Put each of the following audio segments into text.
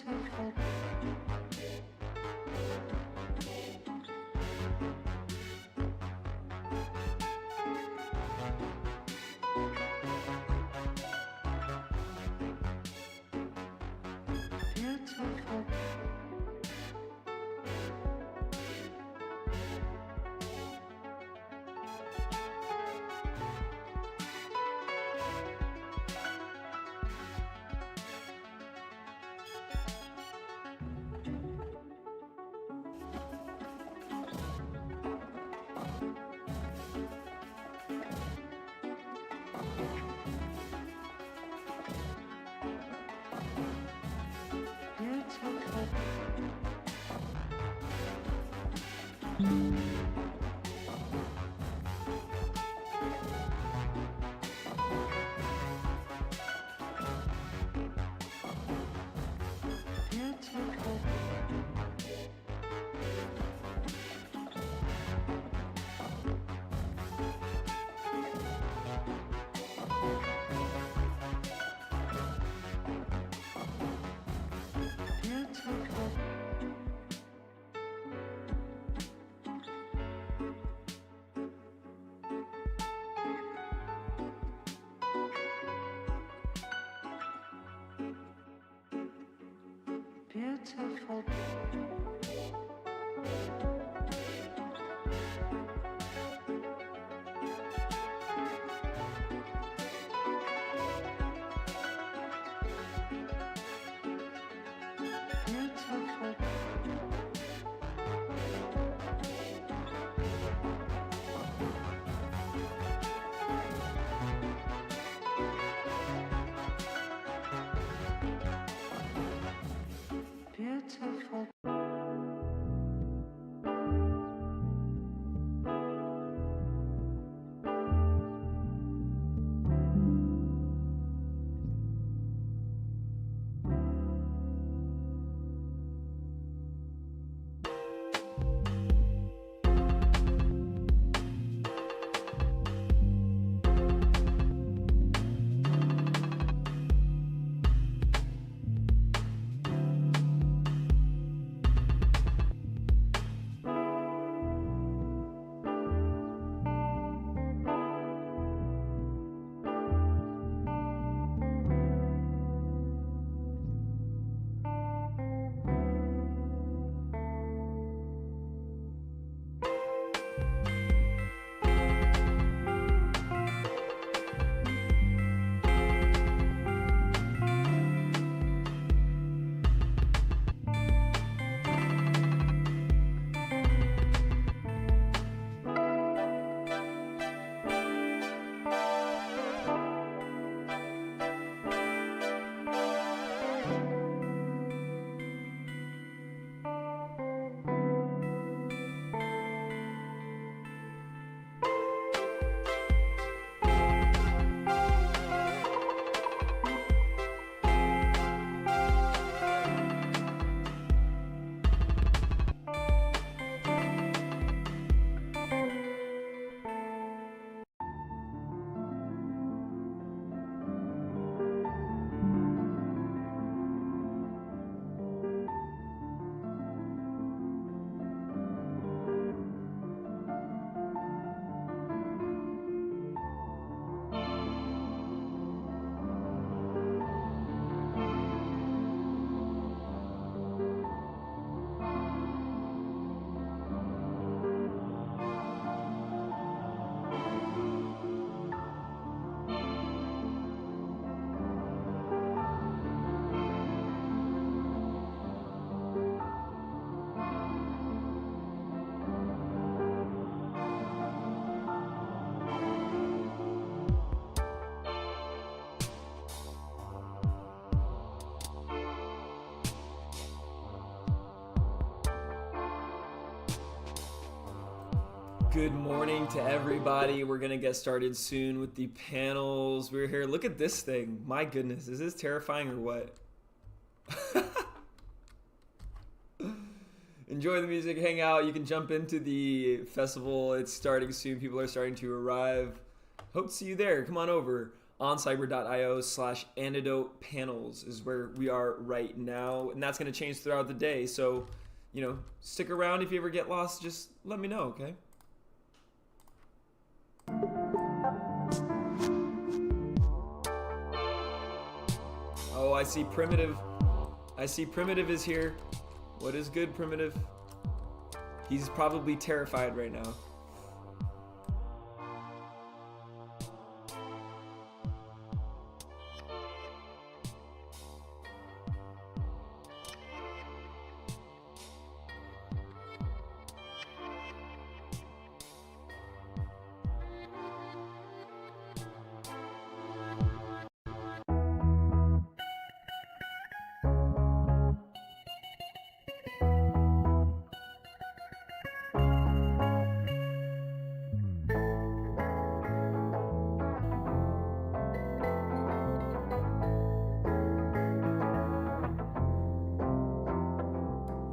Beautiful. Beautiful. Good morning to everybody. We're going to get started soon with the panels. We're here. Look at this thing. My goodness. Is this terrifying or what? Enjoy the music. Hang out. You can jump into the festival. It's starting soon. People are starting to arrive. Hope to see you there. Come on over. oncyber.io/antidote panels is where we are right now, and that's going to change throughout the day. So, you know, stick around. If you ever get lost, just let me know, okay? Oh, I see Primitive. I see Primitive is here. What is good, Primitive? He's probably terrified right now.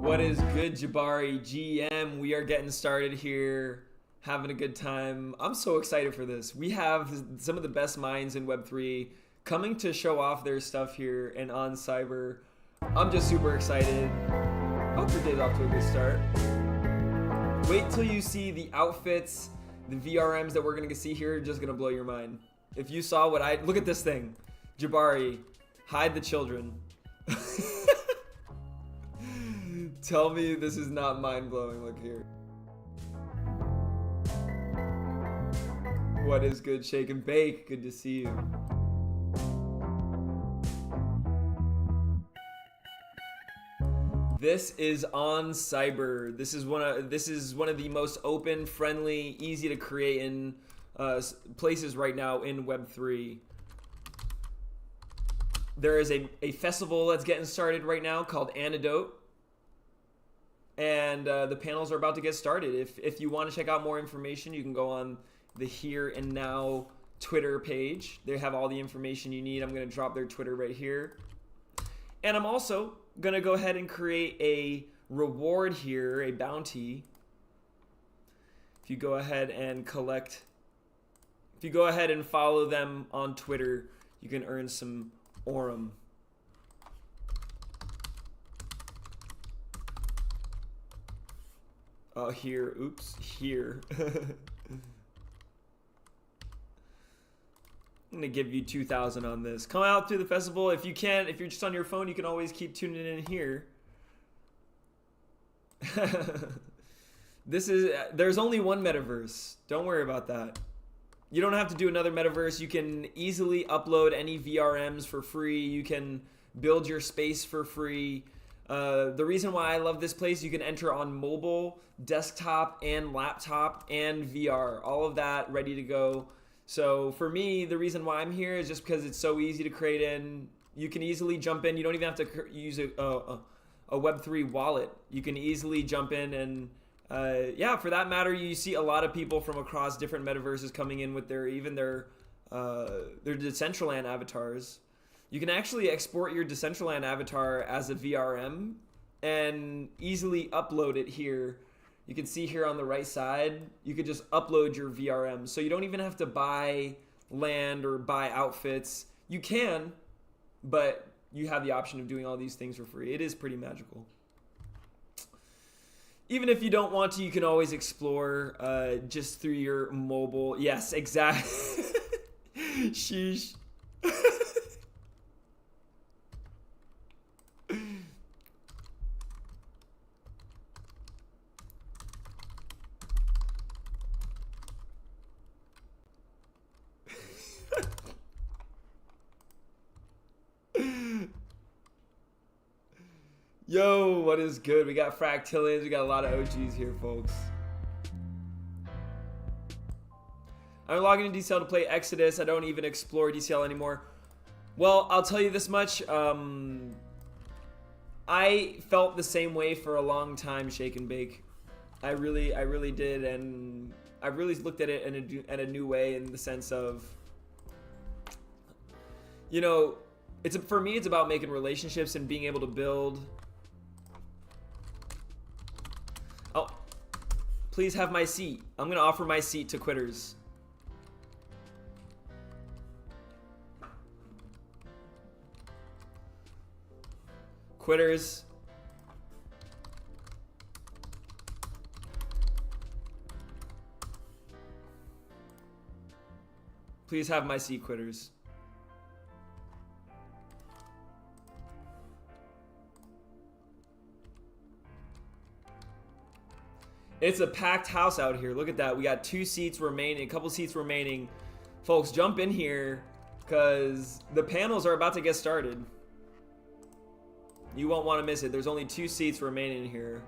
What is good, Jabari GM? We are getting started here, having a good time. I'm so excited for this. We have some of the best minds in Web3 coming to show off their stuff here and on Cyber. I'm just super excited. Hope your day's off to a good start. Wait till you see the outfits, the VRMs that we're gonna see here, just gonna blow your mind. If you saw what look at this thing. Jabari, hide the children. Tell me this is not mind-blowing. Look here. What is good, Shake and Bake? Good to see you. This is on Cyber. This is one of the most open, friendly, easy to create in places right now in Web3. There is a festival that's getting started right now called Antidote. And the panels are about to get started. If you want to check out more information, you can go on the Here and Now Twitter page. They have all the information you need. I'm going to drop their Twitter right here. And I'm also going to go ahead and create a reward here, a bounty. If you go ahead and follow them on Twitter, you can earn some Aurum. Here, oops, here. I'm gonna give you 2,000 on this. Come out to the festival if you can. If you're just on your phone, you can always keep tuning in here. There's only one metaverse. Don't worry about that. You don't have to do another metaverse. You can easily upload any VRMs for free. You can build your space for free. The reason why I love this place, you can enter on mobile, desktop, and laptop, and VR. All of that ready to go. So for me, the reason why I'm here is just because it's so easy to create in. You can easily jump in. You don't even have to use a Web3 wallet. You can easily jump in and, yeah, for that matter, you see a lot of people from across different metaverses coming in with their Decentraland avatars. You can actually export your Decentraland avatar as a VRM and easily upload it here. You can see here on the right side, you could just upload your VRM. So you don't even have to buy land or buy outfits. You can, but you have the option of doing all these things for free. It is pretty magical. Even if you don't want to, you can always explore just through your mobile. Yes, exactly. Sheesh. Yo, what is good? We got Fractillions. We got a lot of OGs here, folks. I'm logging in DCL to play Exodus. I don't even explore DCL anymore. Well, I'll tell you this much. I felt the same way for a long time, Shake and Bake. I really did, and I really looked at it in a new way, in the sense of, you know, for me, it's about making relationships and being able to build. Oh, please have my seat. I'm gonna offer my seat to quitters. Quitters. Please have my seat, quitters. It's a packed house out here. Look at that. We got 2 seats remaining, a couple seats remaining. Folks, jump in here because the panels are about to get started. You won't want to miss it. There's only 2 seats remaining here.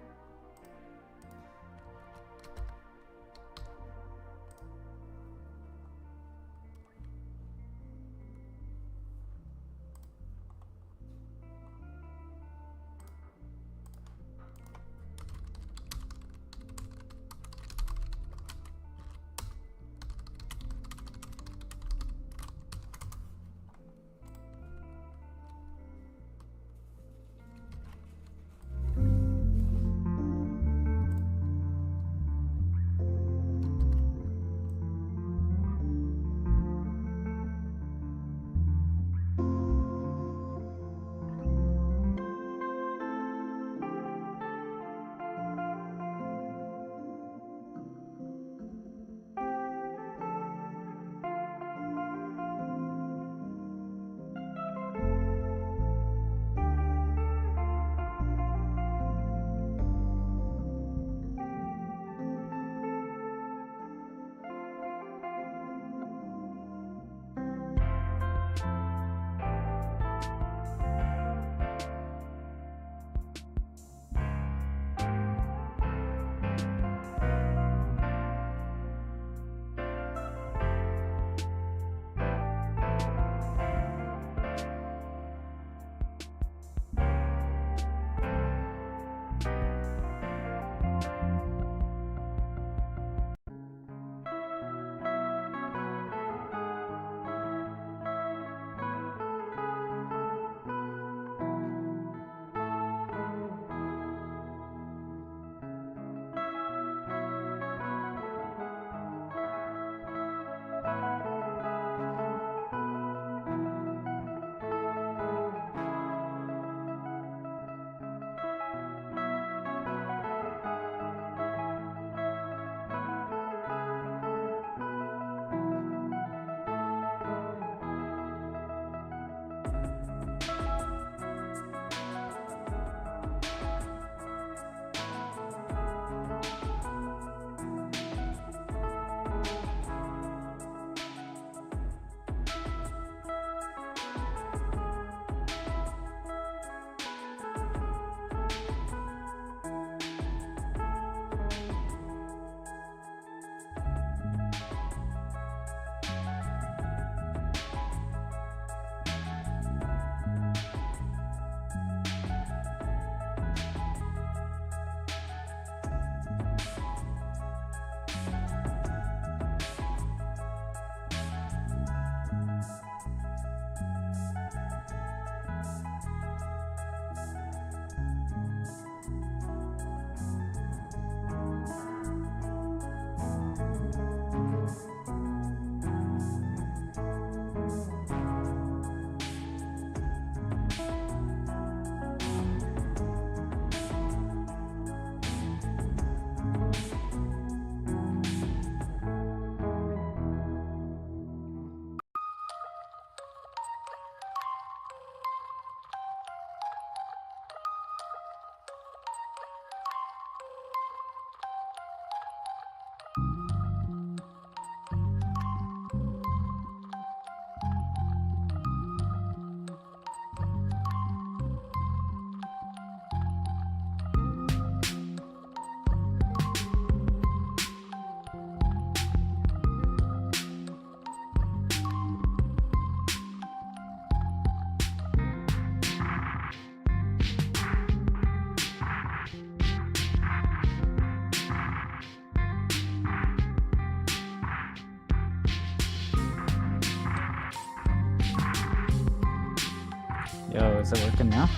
Yo, is it working now?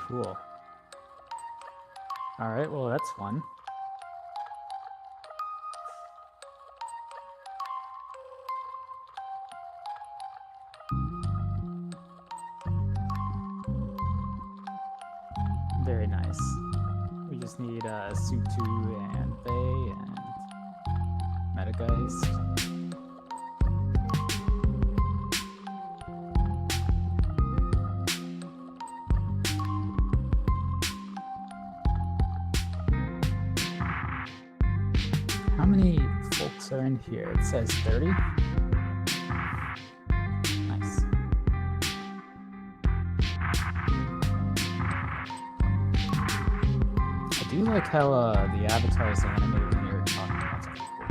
Cool. Alright, well that's fun. Very nice. We just need Sutu and Bay and Metageist. How many folks are in here? It says 30. Nice. I do like how the avatar is animated when you're talking. That's pretty cool.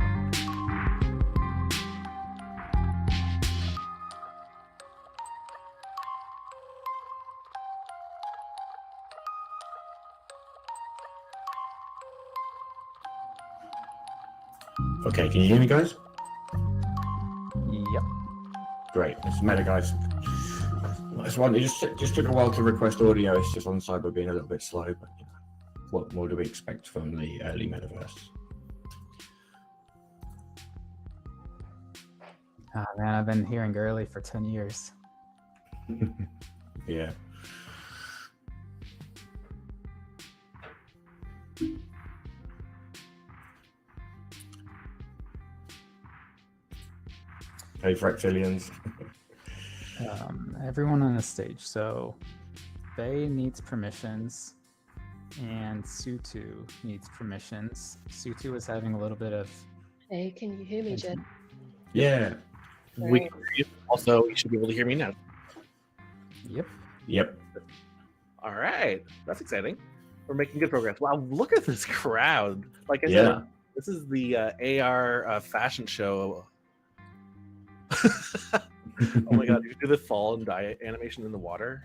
Okay, can you hear me, guys? Yep. Great. This is Meta, guys. This one, it just took a while to request audio. It's just on Cyber being a little bit slow, but you know, what more do we expect from the early metaverse? Ah, man, I've been hearing early for 10 years. Yeah. Hey, Fractilians. Everyone on the stage. So Bay needs permissions and Sutu needs permissions. Sutu was having a little bit of... Hey, can you hear me, Jen? Yeah. We can hear you. Also, you should be able to hear me now. Yep. Yep. All right. That's exciting. We're making good progress. Wow, look at this crowd. Like I Yeah. said, this is the AR fashion show. Oh my god, you do the fall and die animation in the water.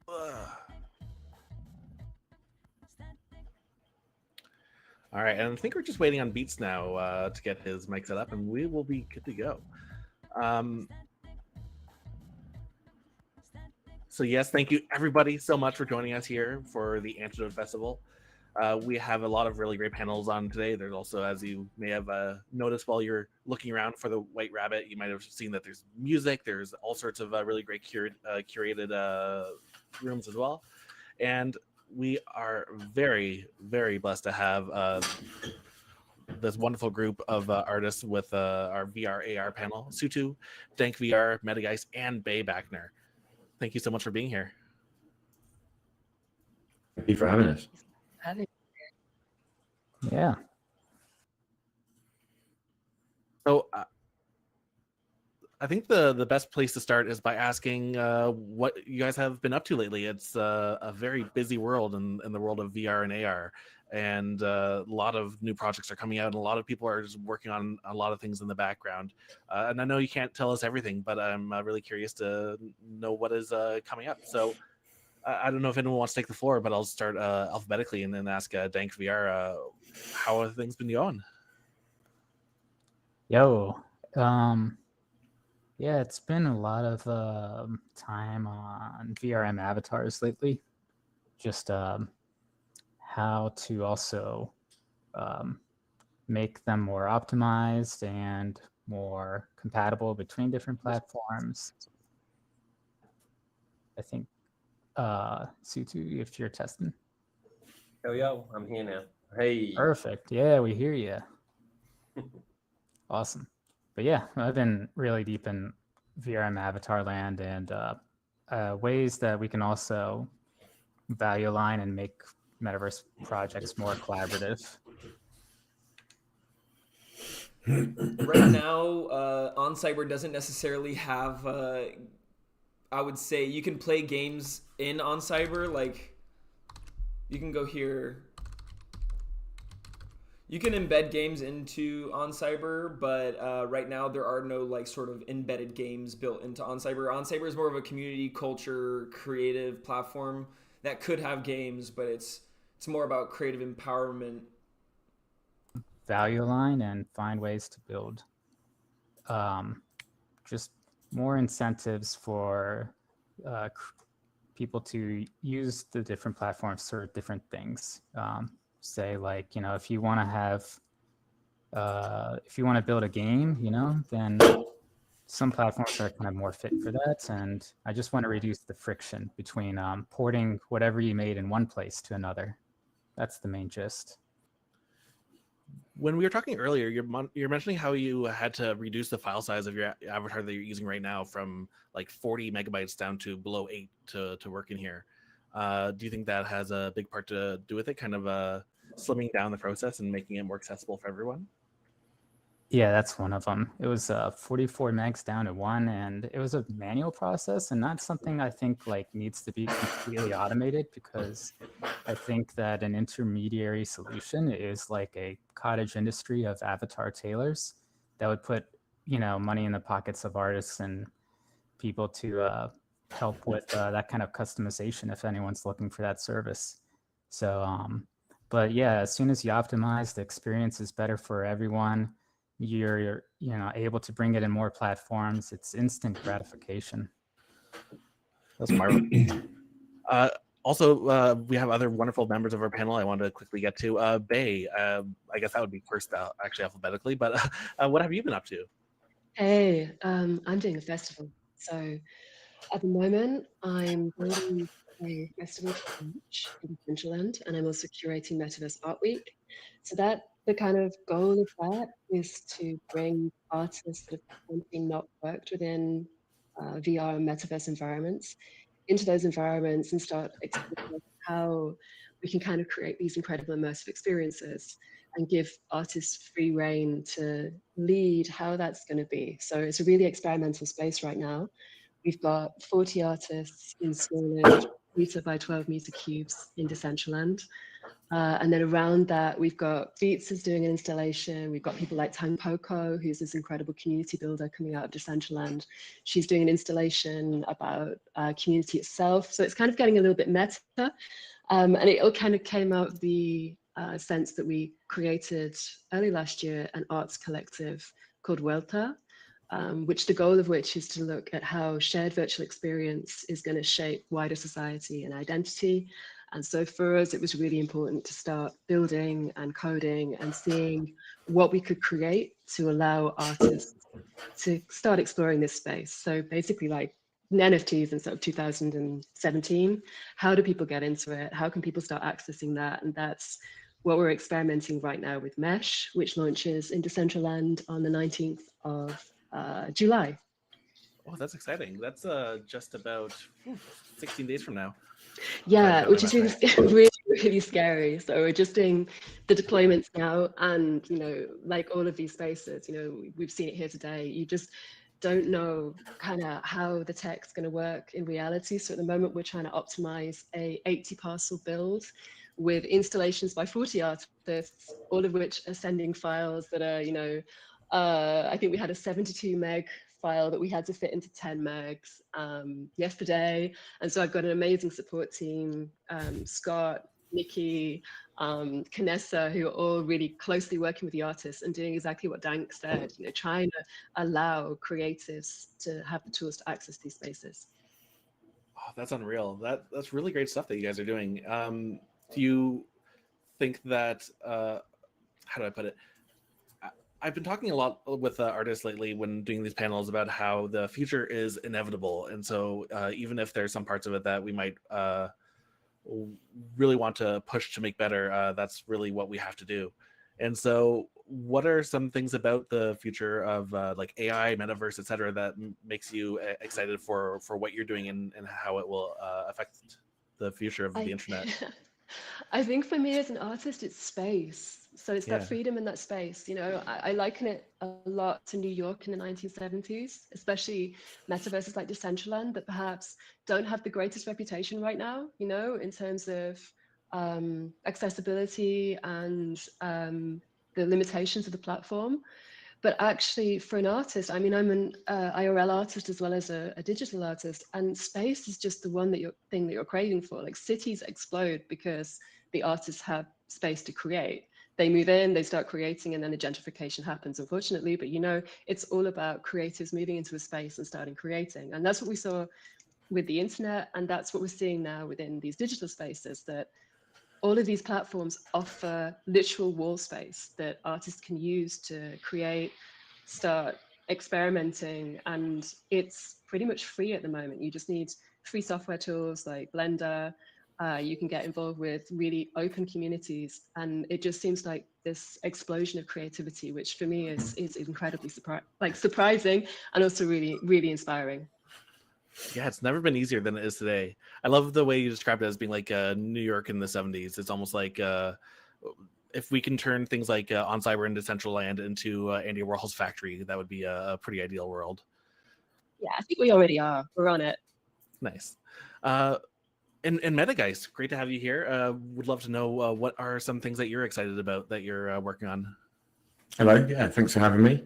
Ugh. All right, and I think we're just waiting on Beats now to get his mic set up, and we will be good to go. So yes, thank you everybody so much for joining us here for the Antidote Festival. We have a lot of really great panels on today. There's also, as you may have noticed while you're looking around for the White Rabbit, you might have seen that there's music. There's all sorts of really great curated rooms as well. And we are very, very blessed to have this wonderful group of artists with our VR AR panel, Sutu, Dank VR, Metageist, and Bay Backner. Thank you so much for being here. Thank you for having us. Yeah. So I think the best place to start is by asking what you guys have been up to lately. It's a very busy world in the world of VR and AR, and a lot of new projects are coming out, and a lot of people are just working on a lot of things in the background. And I know you can't tell us everything, but I'm really curious to know what is coming up. So I don't know if anyone wants to take the floor, but I'll start alphabetically and then ask Dank VR, how have things been going? Yo. Yeah, it's been a lot of time on VRM avatars lately. Just how to also make them more optimized and more compatible between different platforms. I think, Sutu, if you're testing. Yo, I'm here now. Hey. Perfect. Yeah, we hear you. Awesome. But yeah, I've been really deep in VRM avatar land and ways that we can also value align and make metaverse projects more collaborative. Right now, OnCyber doesn't necessarily have, I would say, you can play games in OnCyber, like, you can go here. You can embed games into OnCyber, but right now there are no like sort of embedded games built into OnCyber. OnCyber is more of a community culture, creative platform that could have games, but it's more about creative empowerment. Value align and find ways to build just more incentives for people to use the different platforms for different things. Say, like, you know, if you want to have if you want to build a game, you know, then some platforms are kind of more fit for that, and I just want to reduce the friction between porting whatever you made in one place to another. That's the main gist. When we were talking earlier, you're mentioning how you had to reduce the file size of your avatar that you're using right now from like 40 megabytes down to below 8 to work in here. Do you think that has a big part to do with it, kind of slimming down the process and making it more accessible for everyone? Yeah, that's one of them. It was 44 megs down to 1, and it was a manual process, and not something I think like needs to be completely automated, because I think that an intermediary solution is like a cottage industry of avatar tailors that would put, money in the pockets of artists and people to help with that kind of customization if anyone's looking for that service. So, but yeah, as soon as you optimize, the experience is better for everyone. You're able to bring it in more platforms. It's instant gratification. That's marvelous. Also, we have other wonderful members of our panel I wanted to quickly get to. Bay, I guess that would be first, actually alphabetically, but what have you been up to? Hey, I'm doing a festival. So at the moment, I'm building a festival to launch in Decentraland, and I'm also curating Metaverse Art Week. So the kind of goal of that is to bring artists that have potentially not worked within VR and Metaverse environments into those environments and start exploring how we can kind of create these incredible immersive experiences and give artists free reign to lead how that's going to be. So it's a really experimental space right now. We've got 40 artists installing meter by 12 meter cubes in Decentraland. And then around that, we've got Beats is doing an installation. We've got people like Tang Poco, who's this incredible community builder coming out of Decentraland. She's doing an installation about community itself. So it's kind of getting a little bit meta. And it all kind of came out of the sense that we created early last year an arts collective called Welta, which the goal of which is to look at how shared virtual experience is going to shape wider society and identity. And so for us, it was really important to start building and coding and seeing what we could create to allow artists to start exploring this space. So basically like NFTs in sort of 2017, how do people get into it? How can people start accessing that? And that's what we're experimenting right now with Mesh, which launches in Decentraland on the 19th of July. Oh, that's exciting. That's just about 16 days from now. Yeah, which is really, really, really scary. So we're just doing the deployments now, and like all of these spaces, we've seen it here today. You just don't know kind of how the tech's going to work in reality. So at the moment, we're trying to optimize a 80 parcel build with installations by 40 artists, all of which are sending files that are, I think we had a 72 meg file that we had to fit into 10 megs yesterday. And so I've got an amazing support team, Scott, Nikki, Kanessa, who are all really closely working with the artists and doing exactly what Dank said, trying to allow creatives to have the tools to access these spaces. Oh, that's unreal. That's really great stuff that you guys are doing. Do you think that, how do I put it? I've been talking a lot with artists lately when doing these panels about how the future is inevitable. And so even if there's some parts of it that we might really want to push to make better, that's really what we have to do. And so what are some things about the future of like AI, metaverse, et cetera, that makes you excited for what you're doing and how it will affect the future of the internet? I think for me as an artist, it's space. So it's that freedom in that space. I liken it a lot to New York in the 1970s, especially metaverses like Decentraland that perhaps don't have the greatest reputation right now, in terms of accessibility and the limitations of the platform. But actually, for an artist, I mean, I'm an IRL artist as well as a digital artist, and space is just the one thing that you're craving for. Like cities explode because the artists have space to create. They move in, they start creating, and then the gentrification happens, unfortunately. But it's all about creatives moving into a space and starting creating, and that's what we saw with the internet, and that's what we're seeing now within these digital spaces. That all of these platforms offer literal wall space that artists can use to create, start experimenting, and it's pretty much free at the moment. You just need free software tools like Blender. You can get involved with really open communities, and it just seems like this explosion of creativity, which for me is incredibly surprising and also really, really inspiring. Yeah, it's never been easier than it is today. I love the way you described it as being like New York in the 70s. It's almost like if we can turn things like On Cyber into Decentraland into Andy Warhol's factory, that would be a pretty ideal world. Yeah, I think we already are. We're on it. Nice. And Metageist, great to have you here. Would love to know what are some things that you're excited about that you're working on. Hello, yeah, thanks for having me.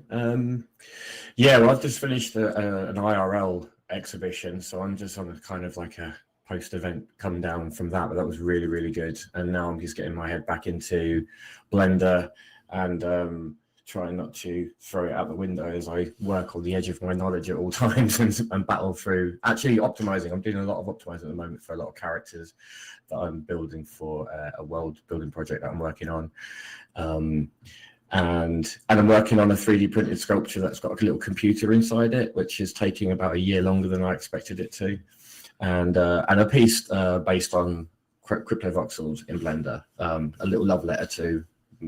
Yeah, well, I've just finished an IRL exhibition, so I'm just on a kind of like a post-event come down from that, but that was really, really good. And now I'm just getting my head back into Blender and trying not to throw it out the window as I work on the edge of my knowledge at all times and battle through actually optimizing. I'm doing a lot of optimizing at the moment for a lot of characters that I'm building for a world building project that I'm working on. And I'm working on a 3D printed sculpture that's got a little computer inside it, which is taking about a year longer than I expected it to. And a piece based on cryptovoxels in Blender, a little love letter to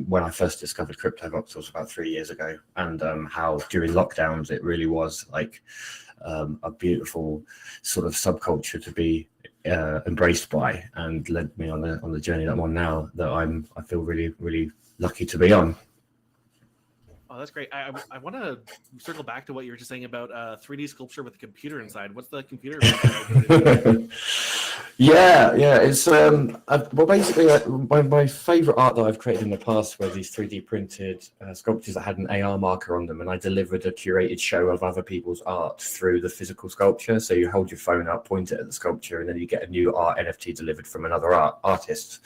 when I first discovered cryptovoxels about 3 years ago, and how during lockdowns it really was like a beautiful sort of subculture to be embraced by, and led me on the journey that I'm on now, that I feel really, really lucky to be on. Oh, that's great. I want to circle back to what you were just saying about 3D sculpture with a computer inside. What's the computer? Yeah, it's well, basically my favorite art that I've created in the past were these 3D printed sculptures that had an AR marker on them, and I delivered a curated show of other people's art through the physical sculpture. So you hold your phone up, point it at the sculpture, and then you get a new art NFT delivered from another artist.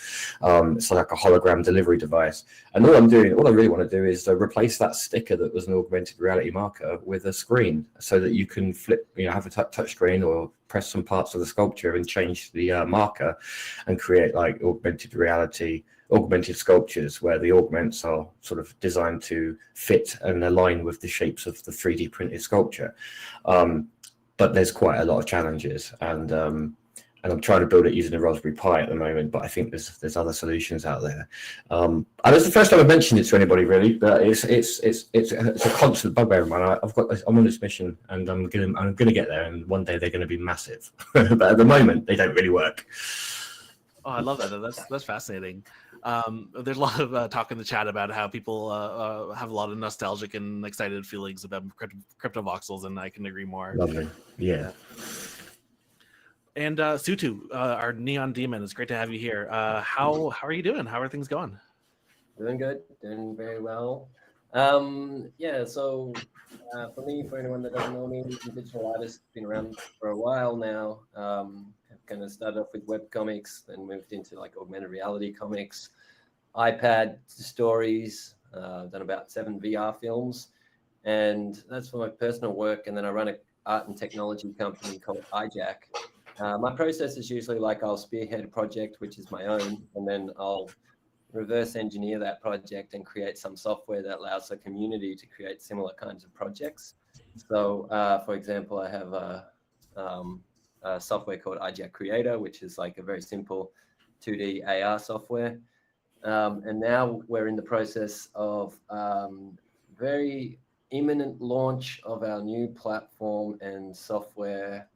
It's like a hologram delivery device. And all I really want to do is replace that sticker that was an augmented reality marker with a screen, so that you can flip, have a touch screen or press some parts of the sculpture and change the marker and create like augmented sculptures where the augments are sort of designed to fit and align with the shapes of the 3D printed sculpture. But there's quite a lot of challenges, and I'm trying to build it using a Raspberry Pi at the moment, but I think there's other solutions out there. And it's the first time I've mentioned it to anybody really, but it's a constant bugbear of mine. I'm on this mission, and I'm gonna get there, and one day they're gonna be massive. But at the moment, they don't really work. Oh, I love that. That's fascinating. There's a lot of talk in the chat about how people have a lot of nostalgic and excited feelings about cryptovoxels, and I can agree more. Lovely, yeah. And Sutu, our neon demon, it's great to have you here. How are you doing? How are things going? Doing good, doing very well. So for me, for anyone that doesn't know me, I'm a digital artist, been around for a while now. I've kind of started off with web comics, then moved into like augmented reality comics, iPad stories, done about 7 VR films, and that's for my personal work. And then I run an art and technology company called iJack. My process is usually like I'll spearhead a project, which is my own, and then I'll reverse engineer that project and create some software that allows the community to create similar kinds of projects. So, for example, I have a software called iJack Creator, which is like a very simple 2D AR software. And now we're in the process of very imminent launch of our new platform and software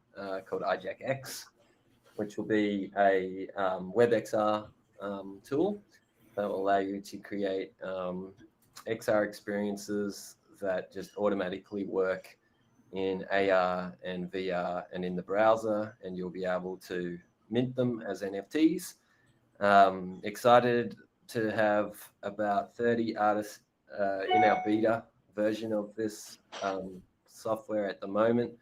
called iJack X, which will be a WebXR tool that will allow you to create XR experiences that just automatically work in AR and VR and in the browser, and you'll be able to mint them as NFTs. Excited to have about 30 artists in our beta version of this software at the moment.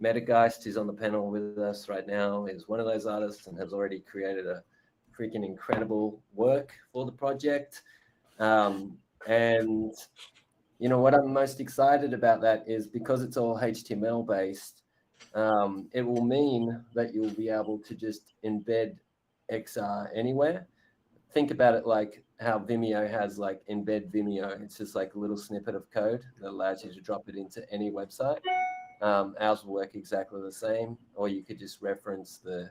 Metageist, who's on the panel with us right now, is one of those artists and has already created a freaking incredible work for the project. And what I'm most excited about that is because it's all HTML based, it will mean that you'll be able to just embed XR anywhere. think about it like how Vimeo has like embed Vimeo. It's just like a little snippet of code that allows you to drop it into any website. Ours will work exactly the same, or you could just reference the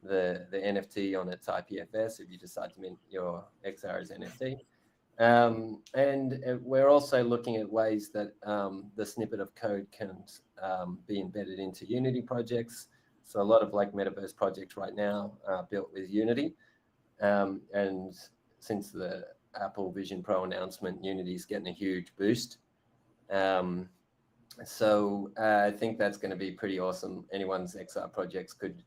NFT on its IPFS if you decide to mint your XR as NFT. And we're also looking at ways that the snippet of code can be embedded into Unity projects. So a lot of like metaverse projects right now are built with Unity. And since the Apple Vision Pro announcement, Unity is getting a huge boost. So I think that's going to be pretty awesome. Anyone's XR projects could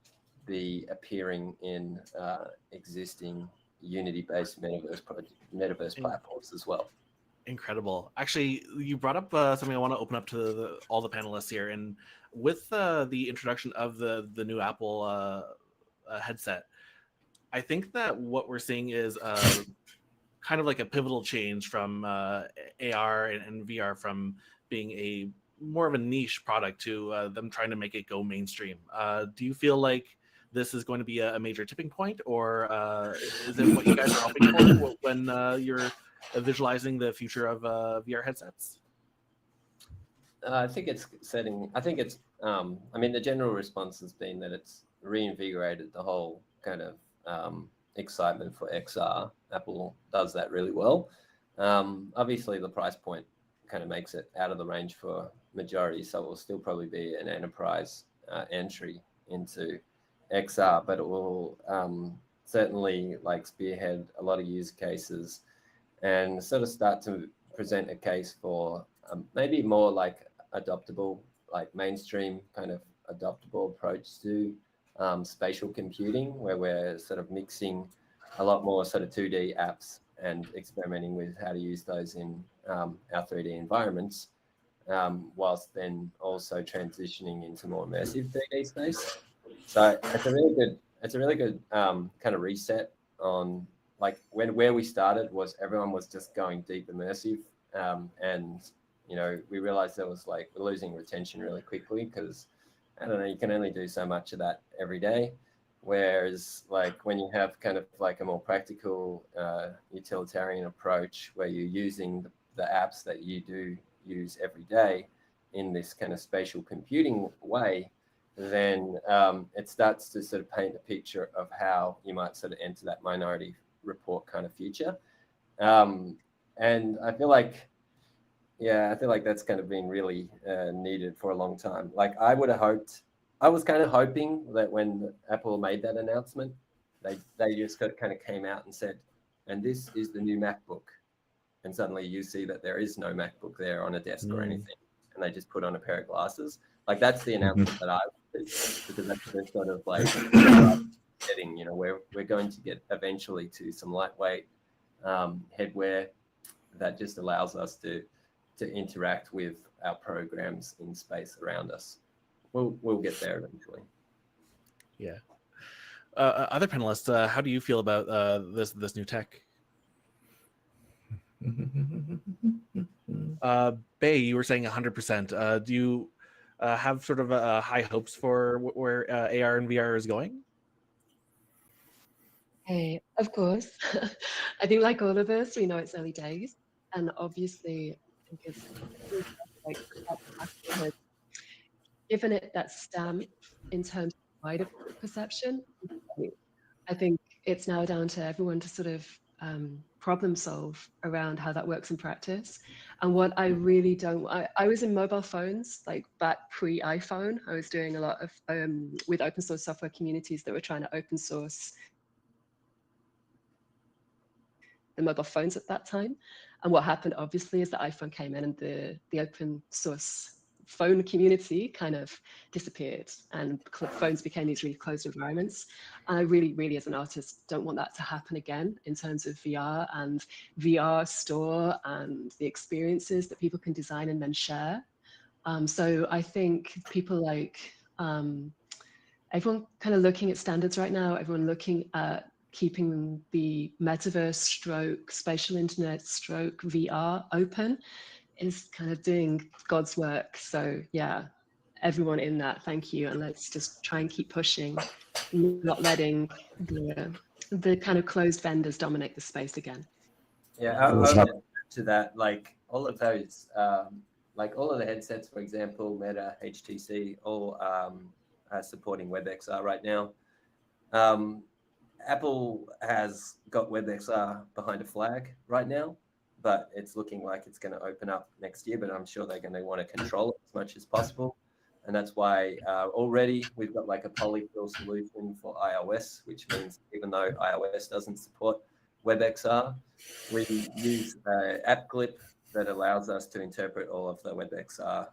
be appearing in existing Unity-based metaverse platforms as well. Incredible. Actually, you brought up something I want to open up to all the panelists here. And with the introduction of the new Apple headset, I think that what we're seeing is kind of like a pivotal change from AR and VR from being a more of a niche product to them trying to make it go mainstream. Do you feel like this is going to be a major tipping point, or is it what you guys are hoping for when you're visualizing the future of VR headsets? I think it's setting. I think it's. I mean, the general response has been that it's reinvigorated the whole kind of excitement for XR. Apple does that really well. Obviously, the price point kind of makes it out of the range for majority, so it will still probably be an enterprise entry into XR, but it will certainly like spearhead a lot of use cases and sort of start to present a case for maybe more like adoptable, like mainstream kind of adoptable approach to spatial computing, where we're sort of mixing a lot more sort of 2D apps and experimenting with how to use those in our 3D environments, whilst then also transitioning into more immersive 3D space. So it's a really good kind of reset on like where we started was everyone was just going deep immersive, and you know we realized there was like we're losing retention really quickly because I don't know, you can only do so much of that every day. Whereas like when you have kind of like a more practical utilitarian approach where you're using the apps that you do use every day in this kind of spatial computing way, then it starts to sort of paint a picture of how you might sort of enter that Minority Report kind of future. And I feel like, that's kind of been really needed for a long time. Like I was kind of hoping that when Apple made that announcement, they just kind of came out and said, and this is the new MacBook. And suddenly you see that there is no MacBook there on a desk or anything. And they just put on a pair of glasses. Like that's the announcement that I wanted, because that's the sort of like getting, you know, we're going to get eventually to some lightweight headwear that just allows us to interact with our programs in space around us. We'll get there eventually. Yeah. Other panelists, how do you feel about this new tech? Bay, you were saying 100%. Do you have sort of high hopes for where AR and VR is going? Hey, of course. I think like all of us, we know it's early days, and obviously I think it's like given it that stamp in terms of wider perception. I think it's now down to everyone to sort of problem solve around how that works in practice. And what I really don't, I was in mobile phones, like back pre-iPhone. I was doing a lot of with open source software communities that were trying to open source the mobile phones at that time. And what happened obviously is the iPhone came in and the open source phone community kind of disappeared and phones became these really closed environments. And I really, as an artist, don't want that to happen again in terms of VR and VR store and the experiences that people can design and then share. So I think people like, everyone kind of looking at standards right now, everyone looking at keeping the metaverse stroke, spatial internet stroke, VR open is kind of doing God's work. So yeah, everyone in that, thank you. And let's just try and keep pushing, not letting the the kind of closed vendors dominate the space again. Yeah, I would add to that, like all of those, like all of the headsets, for example, Meta, HTC, all are supporting WebXR right now. Apple has got WebXR behind a flag right now, but it's looking like it's going to open up next year. But I'm sure they're going to want to control it as much as possible. And that's why already we've got like a polyfill solution for iOS, which means even though iOS doesn't support WebXR, we use app clip that allows us to interpret all of the WebXR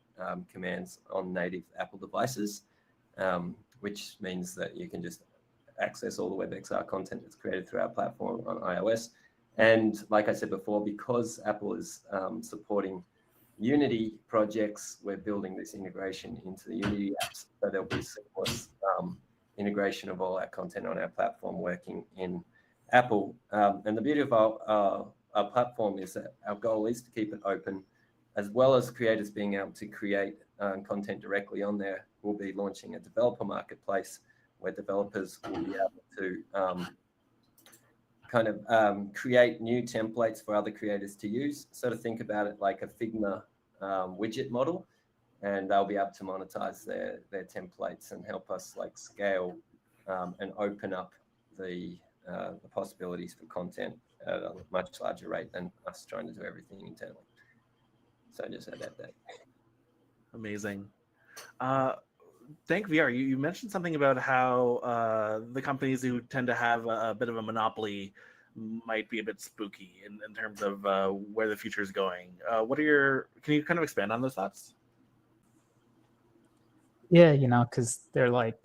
commands on native Apple devices, which means that you can just access all the WebXR content that's created through our platform on iOS. And like I said before, because Apple is supporting Unity projects, we're building this integration into the Unity apps, so there'll be seamless integration of all our content on our platform working in Apple. And the beauty of our platform is that our goal is to keep it open, as well as creators being able to create content directly on there. We'll be launching a developer marketplace where developers will be able to create new templates for other creators to use. So to think about it like a Figma widget model, and they'll be able to monetize their templates and help us like scale and open up the possibilities for content at a much larger rate than us trying to do everything internally. So just add that. Amazing. Think VR, you mentioned something about how the companies who tend to have a bit of a monopoly might be a bit spooky in terms of where the future is going. Can you kind of expand on those thoughts? Yeah, because they're like,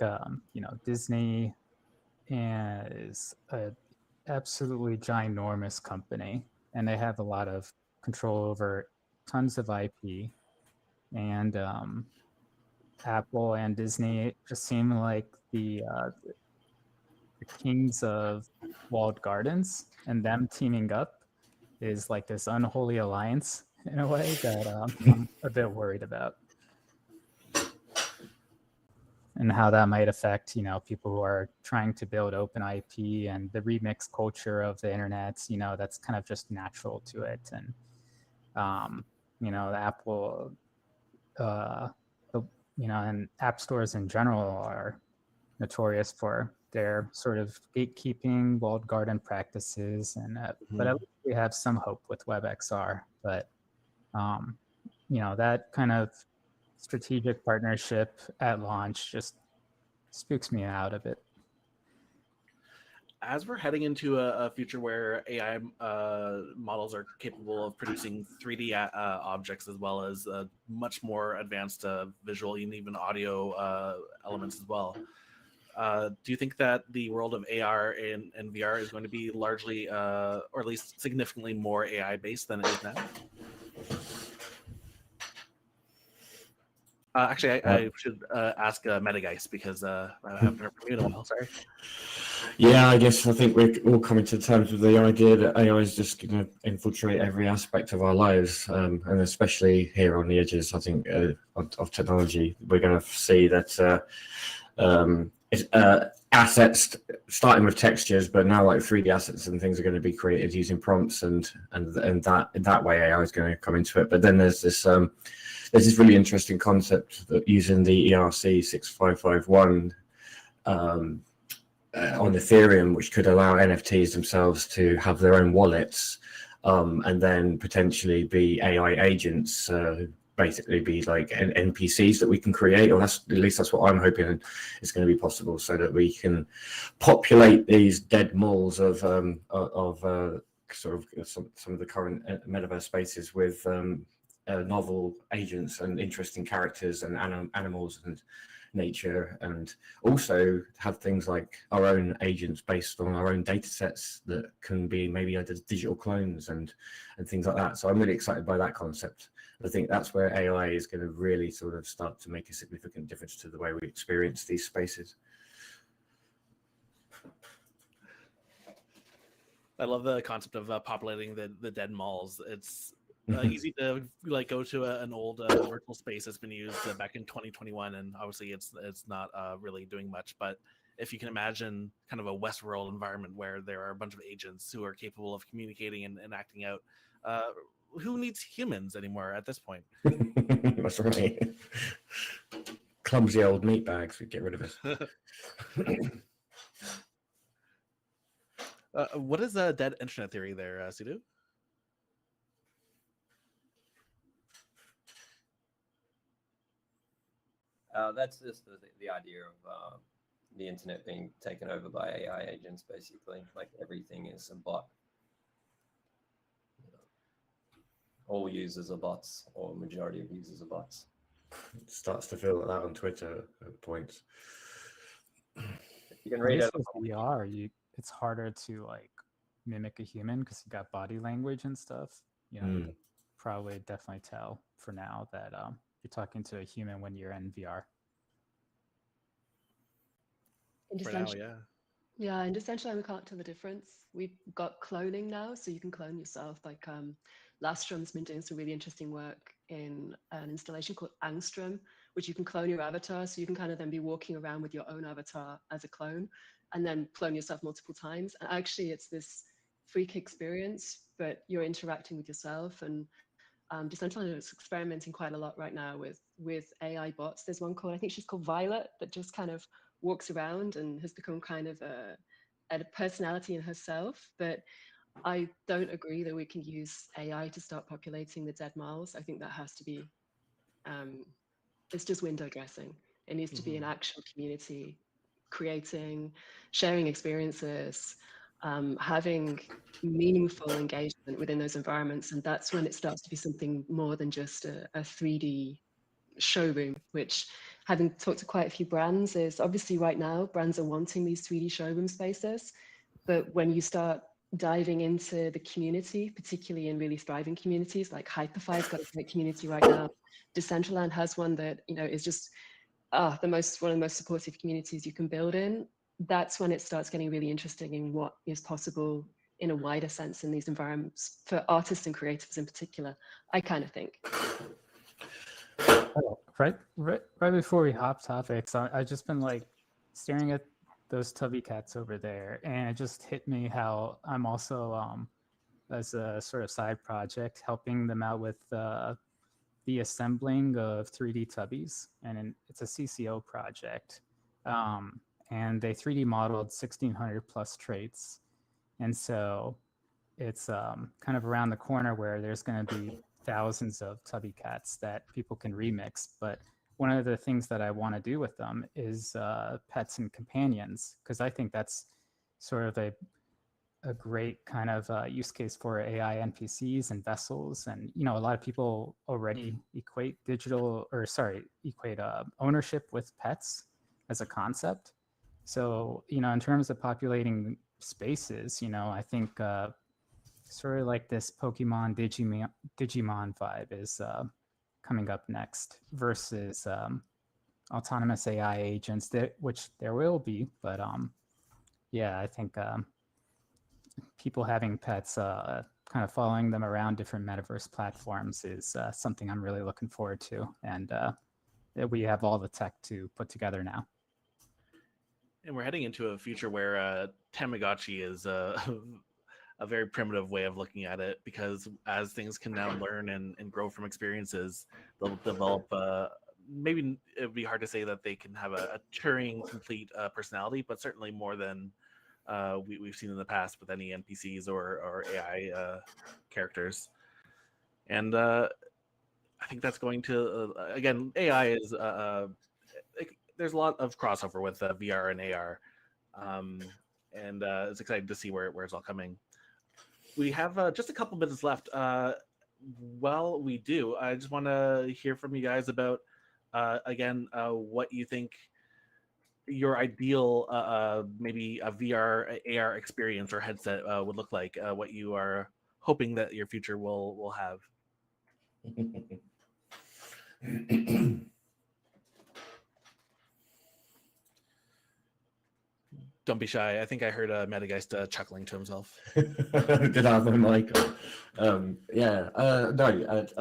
Disney is a absolutely ginormous company, and they have a lot of control over tons of IP, and Apple and Disney just seem like the kings of walled gardens, and them teaming up is like this unholy alliance in a way that I'm a bit worried about, and how that might affect people who are trying to build open IP and the remix culture of the internet. That's kind of just natural to it, and the Apple and app stores in general are notorious for their sort of gatekeeping, walled garden practices, and but at least we have some hope with WebXR. But that kind of strategic partnership at launch just spooks me out a bit. As we're heading into a future where AI models are capable of producing 3D objects as well as much more advanced visual and even audio elements as well, do you think that the world of AR and VR is going to be largely, or at least significantly more AI based than it is now? Actually, I should ask Metageist because I haven't heard from you in a while. Sorry. Yeah, I think we're all coming to terms with the idea that AI is just going to infiltrate every aspect of our lives, and especially here on the edges, I think, of technology. We're going to see that assets, starting with textures, but now like 3D assets and things are going to be created using prompts, and that way AI is going to come into it. But then there's this really interesting concept that using the ERC 6551 on Ethereum, which could allow NFTs themselves to have their own wallets, and then potentially be AI agents, basically be like NPCs that we can create, or at least that's what I'm hoping is going to be possible, so that we can populate these dead malls of sort of some of the current metaverse spaces with novel agents and interesting characters and animals and nature, and also have things like our own agents based on our own data sets that can be maybe either digital clones and things like that. So I'm really excited by that concept. I think that's where AI is going to really sort of start to make a significant difference to the way we experience these spaces. I love the concept of populating the dead malls. It's easy to like go to an old virtual space that's been used back in 2021, and obviously it's not really doing much. But if you can imagine kind of a Westworld environment where there are a bunch of agents who are capable of communicating and acting out, who needs humans anymore at this point? That's right. Clumsy old meat bags, we get rid of it. What is the dead internet theory there, Sidhu? That's just the idea of the internet being taken over by AI agents, basically. Like everything is a bot. All users are bots, or majority of users are bots. It starts to feel like that on Twitter at points. You can read it. With VR, it's harder to like mimic a human because you got body language and stuff. You know, you could probably definitely tell for now that you're talking to a human when you're in VR. For now, yeah. Yeah, in Decentraland, we can't tell the difference. We've got cloning now, so you can clone yourself. Like Lastrom's been doing some really interesting work in an installation called Angstrom, which you can clone your avatar. So you can kind of then be walking around with your own avatar as a clone and then clone yourself multiple times. And actually, it's this freak experience, but you're interacting with yourself. And Decentraland is experimenting quite a lot right now with AI bots. There's one called, I think she's called Violet, that just kind of walks around and has become kind of a personality in herself. But I don't agree that we can use AI to start populating the dead miles. I think that has to be, it's just window dressing. It needs to be an actual community creating, sharing experiences, having meaningful engagement within those environments. And that's when it starts to be something more than just a 3D showroom, which, having talked to quite a few brands, is obviously right now brands are wanting these 3D showroom spaces. But when you start diving into the community, particularly in really thriving communities, like Hyperfi's got a great community right now. Decentraland has one that, you know, is just one of the most supportive communities you can build in. That's when it starts getting really interesting in what is possible in a wider sense in these environments for artists and creatives in particular, I kind of think. Right before we hop topics, I've just been like staring at those tubby cats over there, and it just hit me how I'm also as a sort of side project helping them out with the assembling of 3D tubbies, and it's a CCO project, and they 3D modeled 1,600 plus traits, and so it's kind of around the corner where there's going to be thousands of tubby cats that people can remix. But one of the things that I want to do with them is pets and companions, because I think that's sort of a great kind of use case for AI NPCs and vessels. And, you know, a lot of people already equate ownership with pets as a concept. So, you know, in terms of populating spaces, you know, I think sort of like this Pokemon Digimon vibe is coming up next versus autonomous AI agents, which there will be. But yeah, I think people having pets, kind of following them around different metaverse platforms is something I'm really looking forward to. And we have all the tech to put together now. And we're heading into a future where Tamagotchi is a very primitive way of looking at it, because as things can now learn and grow from experiences, they'll develop maybe it would be hard to say that they can have a Turing complete personality, but certainly more than we've seen in the past with any NPCs or AI characters. And I think that's going to again, AI is there's a lot of crossover with VR and AR, and it's exciting to see where it's all coming. We have just a couple minutes left. Well, we do. I just want to hear from you guys about, again, what you think your ideal, maybe a VR, AR experience or headset would look like, what you are hoping that your future will have. Don't be shy. I think I heard Metageist chuckling to himself. Did I have my mic on? No, I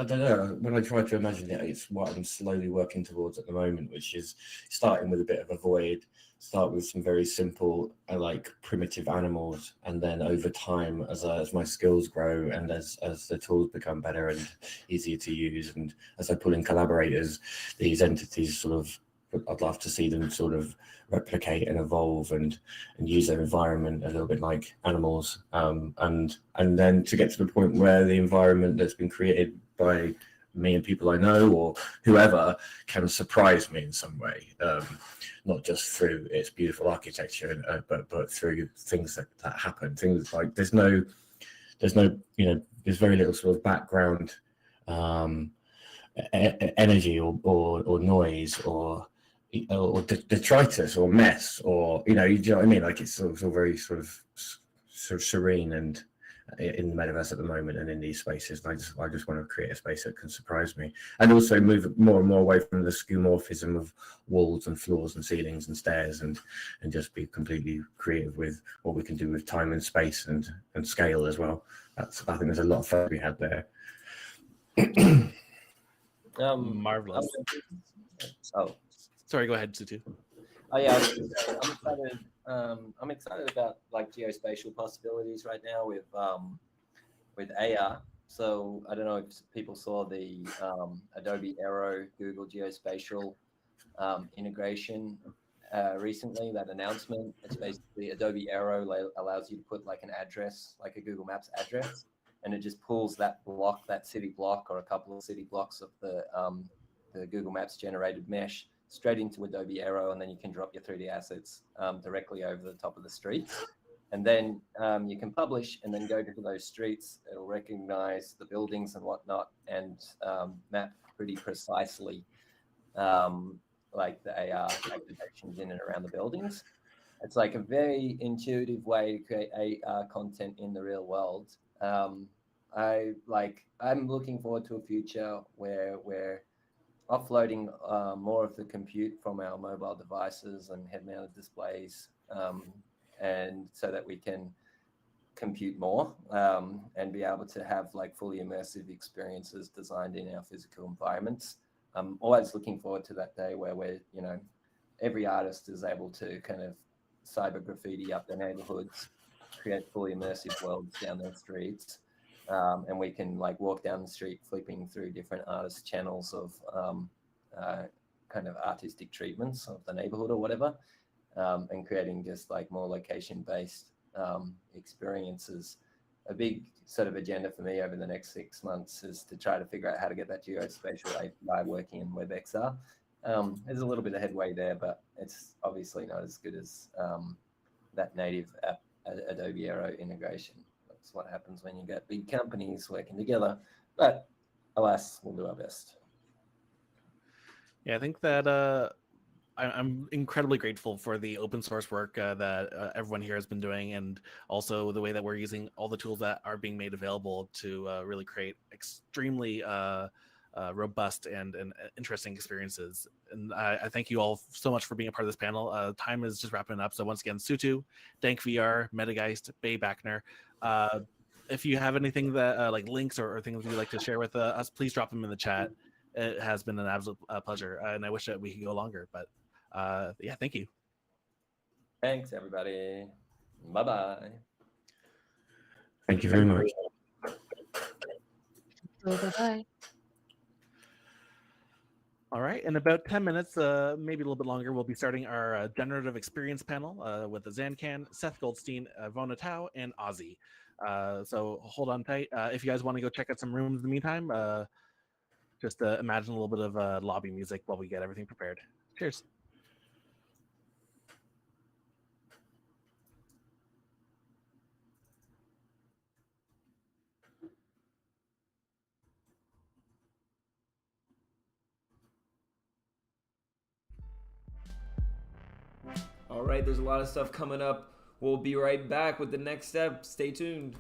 don't know. When I try to imagine it, it's what I'm slowly working towards at the moment, which is starting with a bit of a void, start with some very simple, like primitive animals, and then over time, as my skills grow and as the tools become better and easier to use, and as I pull in collaborators, these entities sort of, I'd love to see them sort of replicate and evolve and use their environment a little bit like animals, and then to get to the point where the environment that's been created by me and people I know or whoever can surprise me in some way, not just through its beautiful architecture, but through things that happen. Things like there's very little sort of background energy or noise or detritus or mess, or you know what I mean, like it's all very sort of serene and in the metaverse at the moment and in these spaces, and I just want to create a space that can surprise me and also move more and more away from the skeuomorphism of walls and floors and ceilings and stairs, and just be completely creative with what we can do with time and space and scale as well. I think there's a lot of fun we had there. Marvelous. Oh, sorry, go ahead, Sutu. Oh yeah, I'm excited. I'm excited about like geospatial possibilities right now with AR. So I don't know if people saw the Adobe Aero Google Geospatial integration recently. That announcement. It's basically Adobe Aero allows you to put like an address, like a Google Maps address, and it just pulls that block, that city block, or a couple of city blocks of the Google Maps generated mesh straight into Adobe Aero, and then you can drop your 3D assets directly over the top of the streets. And then you can publish and then go to those streets. It'll recognize the buildings and whatnot and map pretty precisely like the AR applications in and around the buildings. It's like a very intuitive way to create AR content in the real world. I'm looking forward to a future where we're offloading more of the compute from our mobile devices and head-mounted displays, and so that we can compute more and be able to have like fully immersive experiences designed in our physical environments. I'm always looking forward to that day where we're, every artist is able to kind of cyber graffiti up their neighborhoods, create fully immersive worlds down their streets. And we can like walk down the street flipping through different artist channels of kind of artistic treatments of the neighborhood or whatever, and creating just like more location-based experiences. A big sort of agenda for me over the next 6 months is to try to figure out how to get that geospatial API working in WebXR. There's a little bit of headway there, but it's obviously not as good as that native app Adobe Aero integration. That's what happens when you get big companies working together. But alas, we'll do our best. Yeah, I think that I'm incredibly grateful for the open source work that everyone here has been doing, and also the way that we're using all the tools that are being made available to really create extremely robust and interesting experiences. And I thank you all so much for being a part of this panel. Time is just wrapping up. So once again, Sutu, Dank VR, Metageist, Bay Backner. If you have anything that like links or things you'd like to share with us, please drop them in the chat. It has been an absolute pleasure, and I wish that we could go longer, but yeah, thank you. Thanks, everybody. Bye-bye. Thank you very much. Bye-bye. All right, in about 10 minutes, maybe a little bit longer, we'll be starting our generative experience panel with Zancan, Seth Goldstein, Vona Tao, and Ozzy. So hold on tight. If you guys want to go check out some rooms in the meantime, just imagine a little bit of lobby music while we get everything prepared. Cheers. All right, there's a lot of stuff coming up. We'll be right back with the next step. Stay tuned.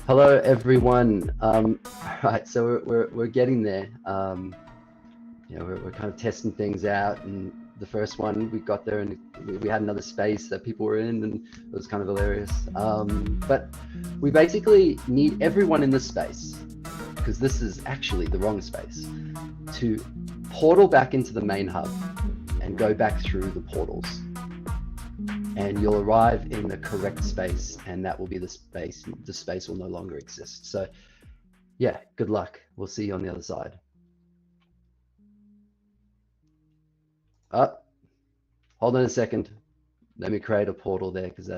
Hello, everyone. Right, so we're getting there. You know, we're kind of testing things out, and the first one we got there, and we had another space that people were in, and it was kind of hilarious. But we basically need everyone in this space, because this is actually the wrong space, to portal back into the main hub and go back through the portals. And you'll arrive in the correct space, and that will be the space. The space will no longer exist. So yeah, good luck. We'll see you on the other side. Hold on a second. Let me create a portal there, because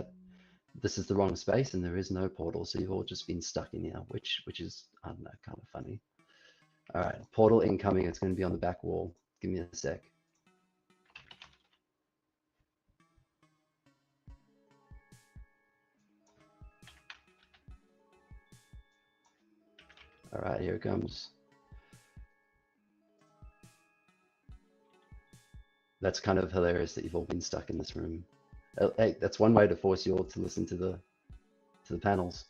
this is the wrong space and there is no portal. So you've all just been stuck in here, which is, I don't know, kind of funny. All right, portal incoming. It's going to be on the back wall. Give me a sec. All right, here it comes. That's kind of hilarious that you've all been stuck in this room. Hey, that's one way to force you all to listen to the panels.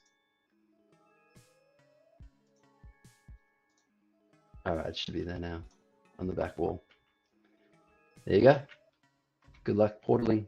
All right, it should be there now on the back wall. There you go. Good luck portaling.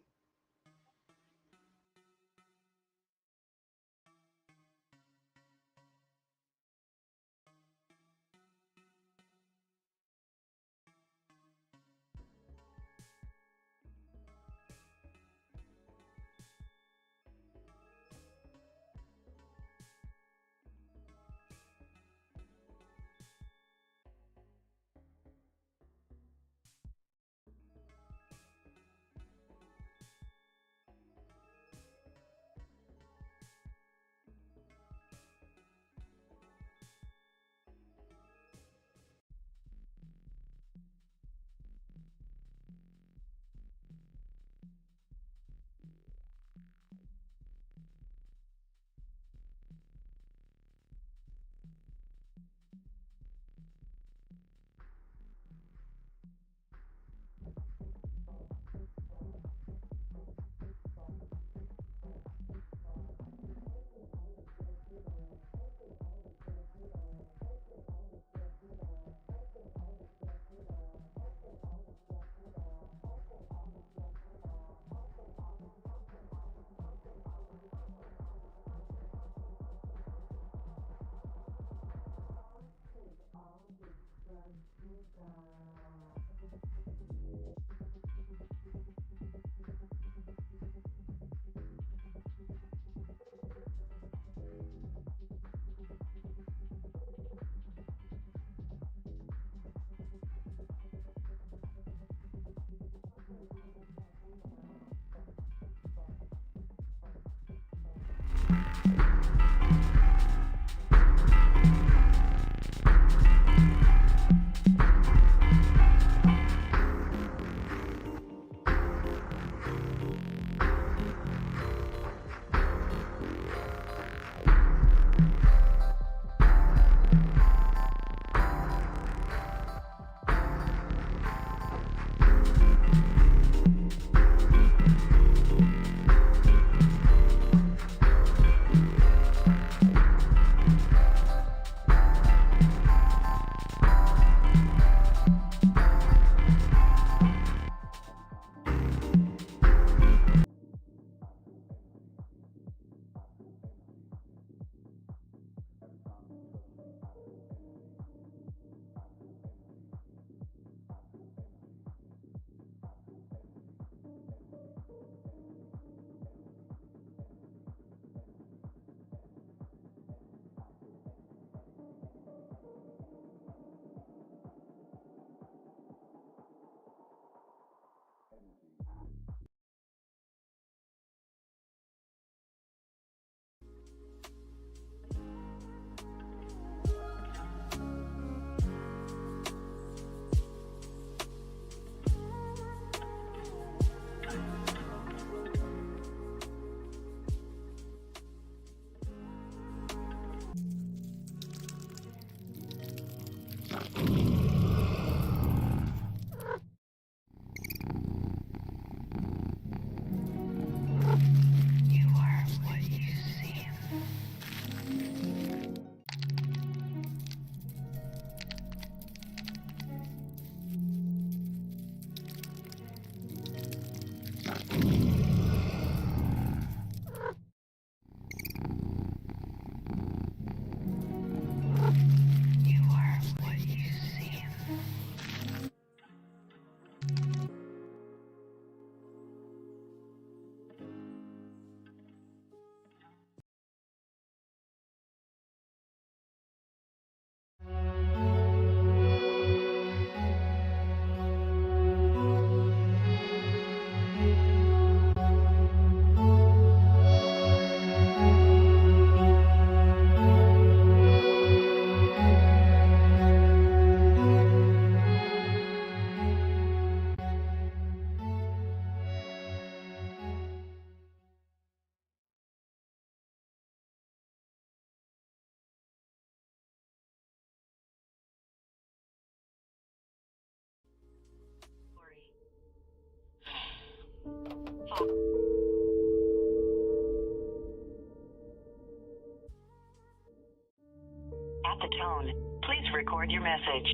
At the tone, please record your message.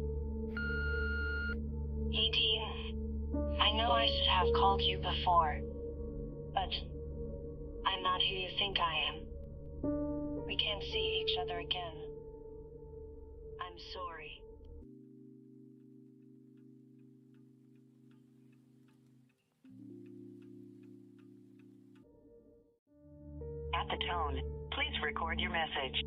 Hey, Dean. I know I should have called you before, but I'm not who you think I am. We can't see each other again. I'm sorry. At the tone, please record your message.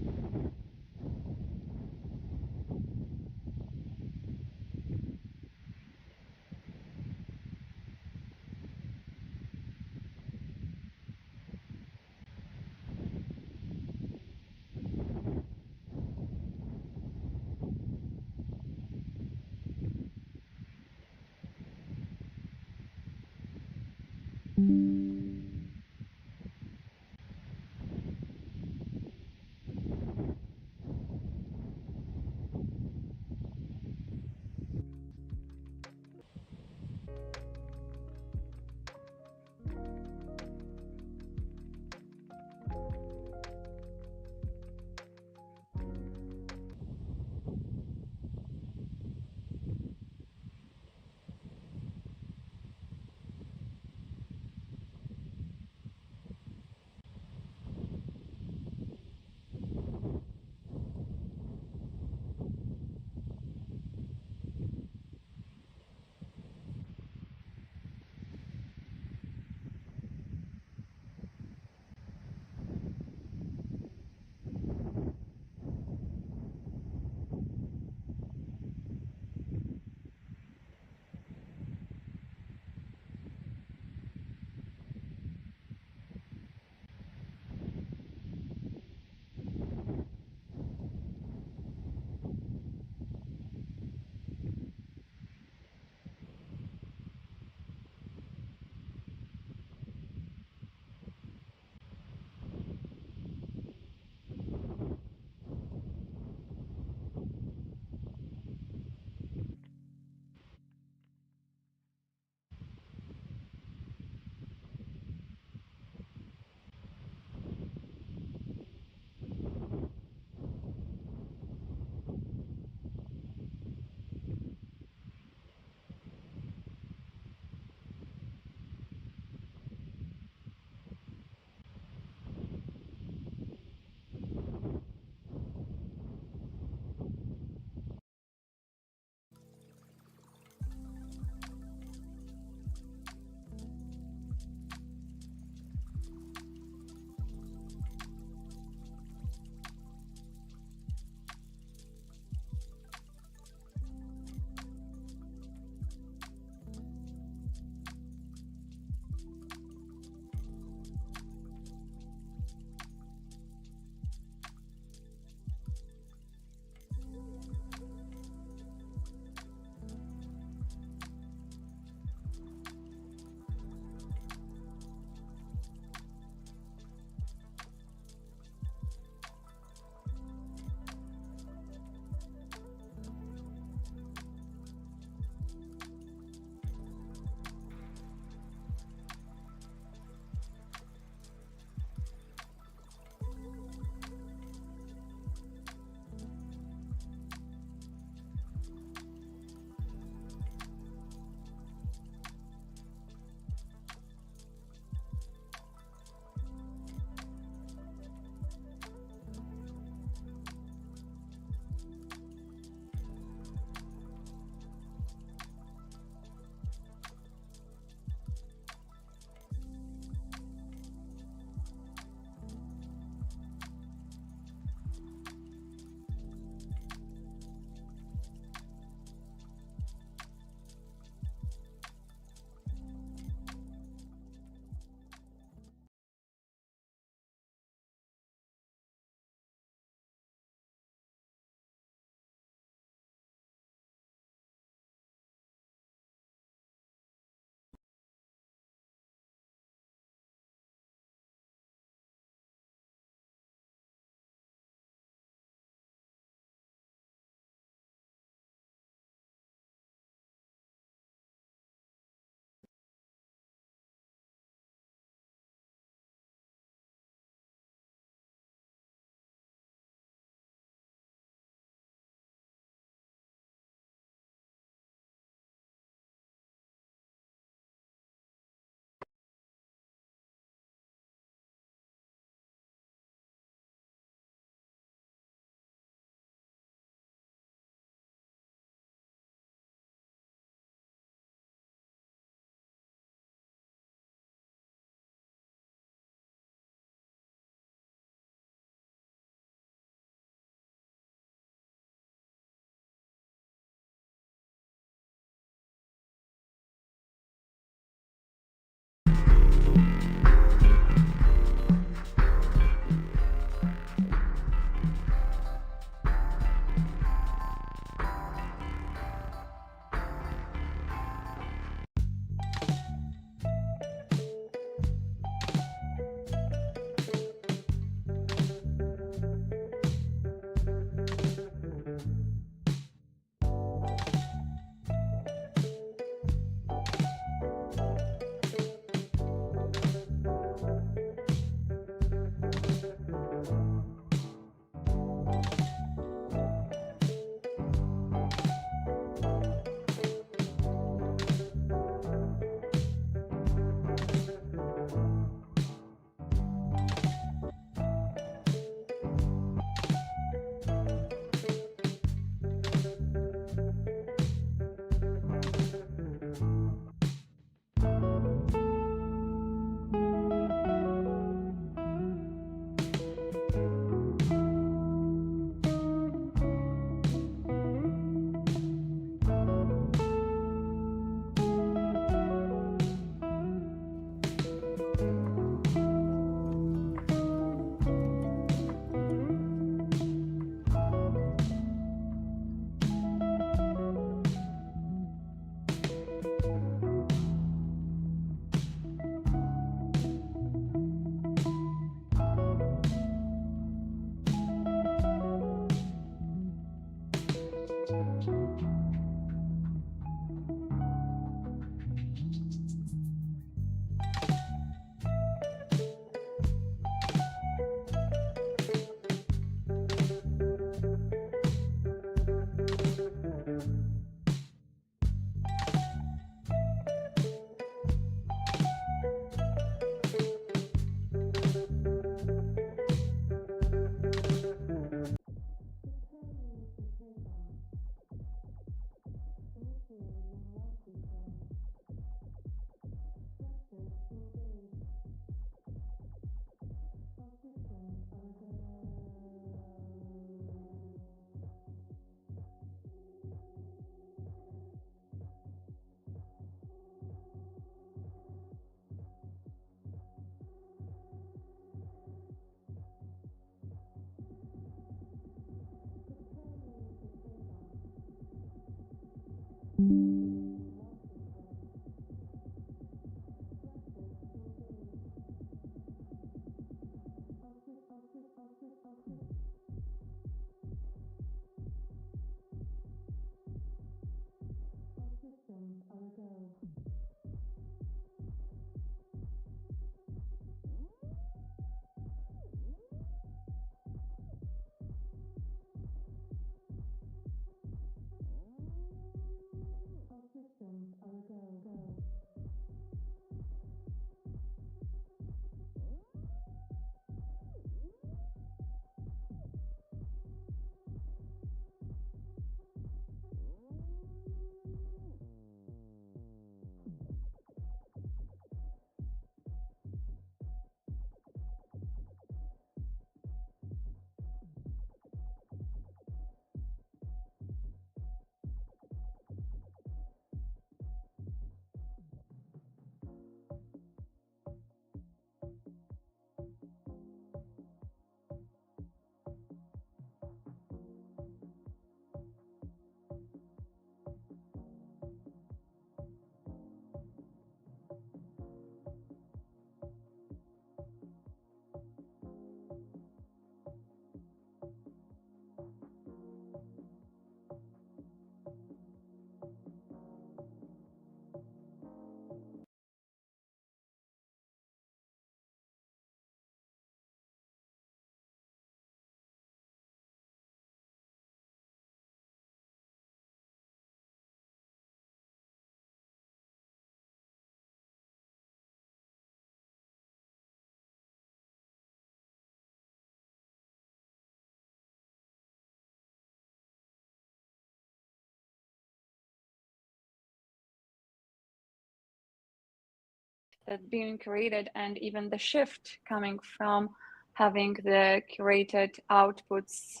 that being created, and even the shift coming from having the curated outputs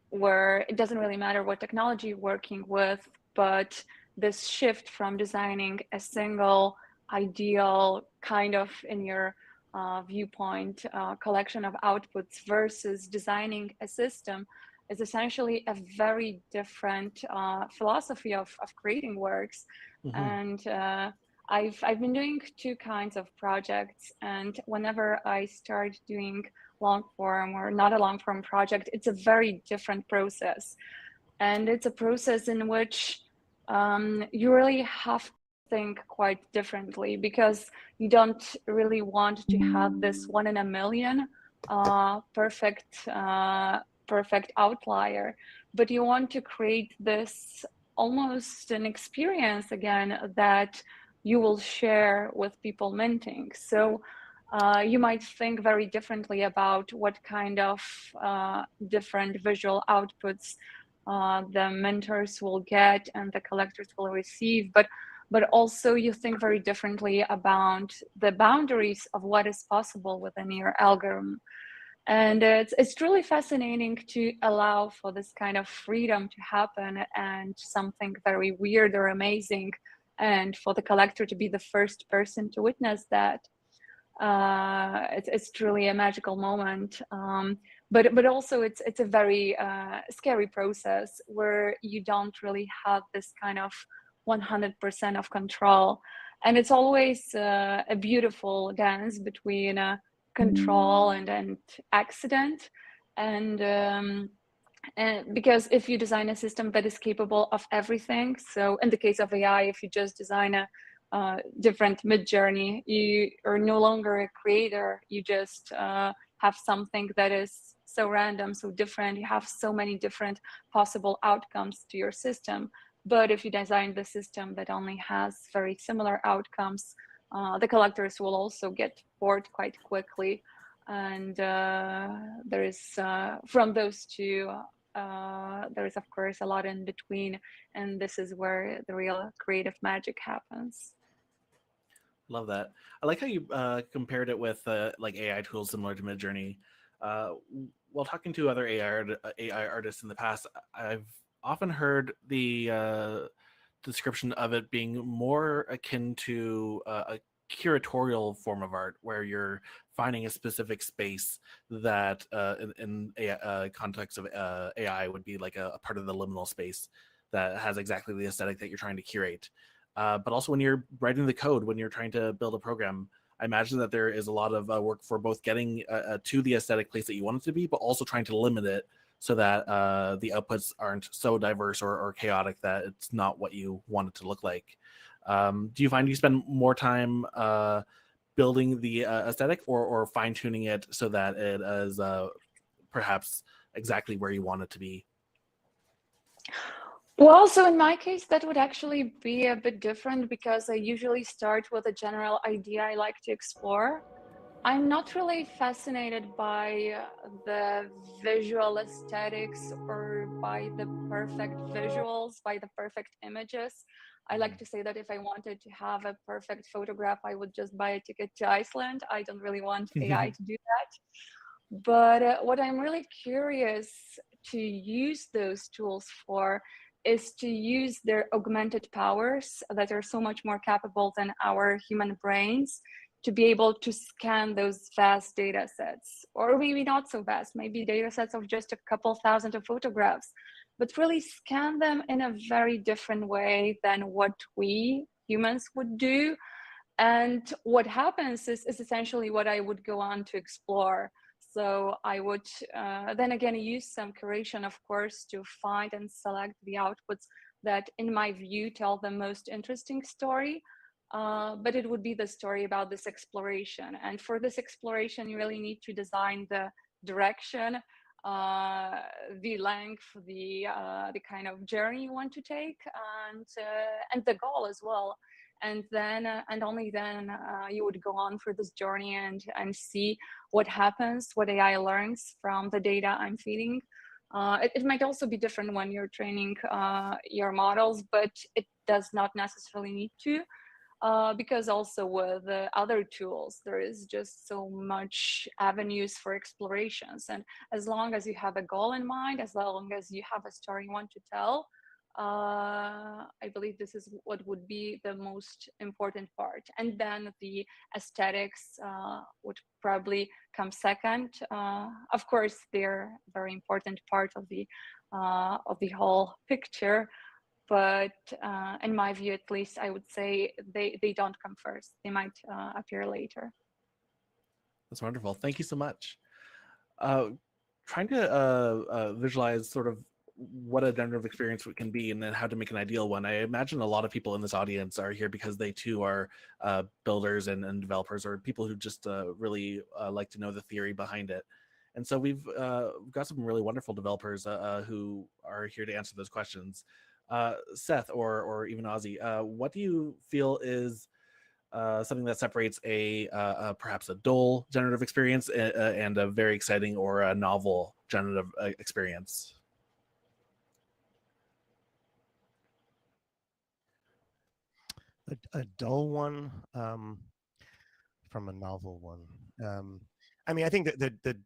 where it doesn't really matter what technology you're working with, but this shift from designing a single ideal kind of in your viewpoint collection of outputs versus designing a system is essentially a very different philosophy of creating works. And I've been doing two kinds of projects, and whenever I start doing long form or not a long form project, it's a very different process. And it's a process in which you really have to think quite differently, because you don't really want to have this 1 in a million perfect outlier, but you want to create this almost an experience again that you will share with people minting. So you might think very differently about what kind of different visual outputs the mentors will get and the collectors will receive, but also you think very differently about the boundaries of what is possible within your algorithm. And it's truly fascinating to allow for this kind of freedom to happen and something very weird or amazing, and for the collector to be the first person to witness that. It's truly a magical moment, but also it's a very scary process where you don't really have this kind of 100% of control, and it's always a beautiful dance between control and accident. And because if you design a system that is capable of everything, so in the case of AI, if you just design a different mid-journey, you are no longer a creator, you just have something that is so random, so different, you have so many different possible outcomes to your system. But if you design the system that only has very similar outcomes, the collectors will also get bored quite quickly. And there is, from those two, there is of course a lot in between, and this is where the real creative magic happens. Love that. I like how you compared it with like AI tools similar to Midjourney. While talking to other AI artists in the past, I've often heard the description of it being more akin to a curatorial form of art, where you're finding a specific space that in a context of AI would be like a part of the liminal space, that has exactly the aesthetic that you're trying to curate. But also when you're writing the code, when you're trying to build a program, I imagine that there is a lot of work for both getting to the aesthetic place that you want it to be, but also trying to limit it so that the outputs aren't so diverse or chaotic that it's not what you want it to look like. Do you find you spend more time building the aesthetic or fine-tuning it so that it is perhaps exactly where you want it to be? Well, so in my case, that would actually be a bit different because I usually start with a general idea I like to explore. I'm not really fascinated by the visual aesthetics or by the perfect visuals, by the perfect images. I like to say that if I wanted to have a perfect photograph, I would just buy a ticket to Iceland. I don't really want AI to do that. But what I'm really curious to use those tools for is to use their augmented powers that are so much more capable than our human brains to be able to scan those vast data sets, or maybe not so vast, maybe data sets of just a couple thousand of photographs, but really scan them in a very different way than what we humans would do. And what happens is essentially what I would go on to explore. So I would then again use some curation, of course, to find and select the outputs that, in my view, tell the most interesting story. But it would be the story about this exploration. And for this exploration, you really need to design the direction, the length, the kind of journey you want to take, and the goal as well. And then, and only then, you would go on for this journey and see what happens, what AI learns from the data I'm feeding. It might also be different when you're training your models, but it does not necessarily need to. Because also with other tools, there is just so much avenues for explorations. And as long as you have a goal in mind, as long as you have a story you want to tell, I believe this is what would be the most important part. And then the aesthetics would probably come second. Of course, they're a very important part of the whole picture. But in my view, at least, I would say they don't come first. They might appear later. That's wonderful. Thank you so much. Trying to visualize sort of what a generative experience can be and then how to make an ideal one. I imagine a lot of people in this audience are here because they too are builders and developers, or people who just really like to know the theory behind it. And so we've got some really wonderful developers who are here to answer those questions. Seth or even Ozzy, what do you feel is something that separates perhaps a dull generative experience and a very exciting or a novel generative experience? A dull one from a novel one. I mean, I think that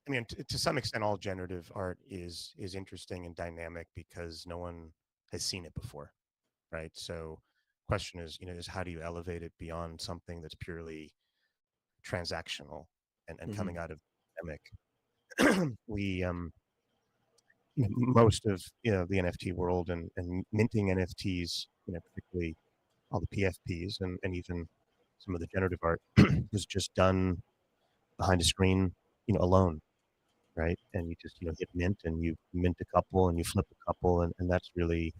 I mean, to some extent, all generative art is interesting and dynamic because no one has seen it before, right? So, question is, is how do you elevate it beyond something that's purely transactional and coming out of the pandemic? We most of the NFT world and minting NFTs, particularly all the PFPs and even some of the generative art was just done behind a screen, alone, right? And you just hit mint and you mint a couple and you flip a couple, and that's really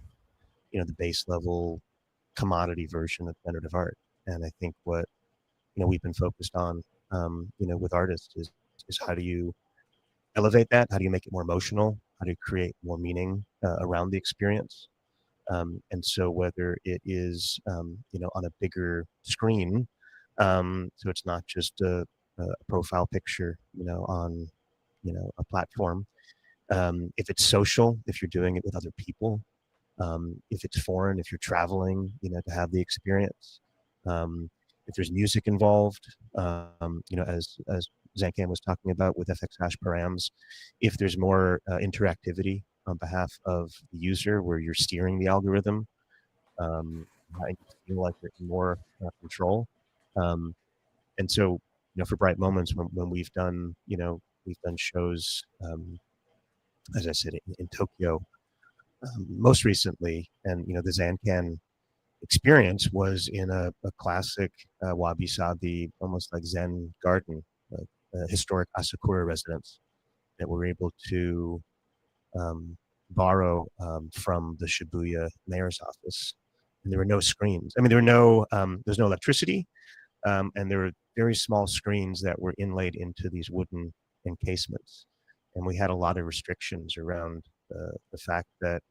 the base level commodity version of generative art. And I think what we've been focused on with artists is how do you elevate that? How do you make it more emotional? How do you create more meaning around the experience? And so whether it is on a bigger screen, so it's not just a profile picture on a platform. If it's social, if you're doing it with other people, if it's foreign, if you're traveling, to have the experience. If there's music involved, as Zancan was talking about with FX hash params, if there's more interactivity on behalf of the user where you're steering the algorithm, and you feel like you're in more control. And so, for Bright Moments, when we've done, shows, as I said, in Tokyo, most recently, and the Zancan experience was in a classic wabi-sabi, almost like Zen garden, a historic Asakura residence that we're able to borrow from the Shibuya mayor's office. And there were no screens. I mean, there's no electricity, and there were very small screens that were inlaid into these wooden encasements. And we had a lot of restrictions around the fact that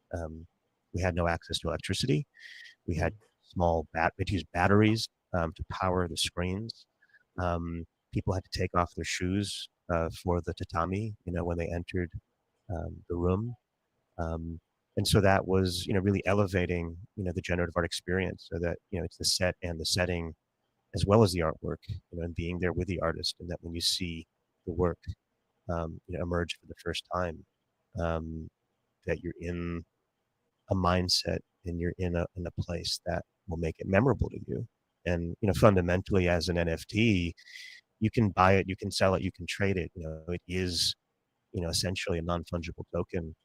we had no access to electricity. We had we'd use batteries to power the screens. People had to take off their shoes for the tatami, when they entered the room. And so that was, really elevating, the generative art experience, so that, it's the set and the setting as well as the artwork, and being there with the artist, and that when you see the work, emerge for the first time, that you're in a mindset and you're in a place that will make it memorable to you. And, fundamentally as an NFT, you can buy it, you can sell it, you can trade it. It is, essentially a non-fungible token,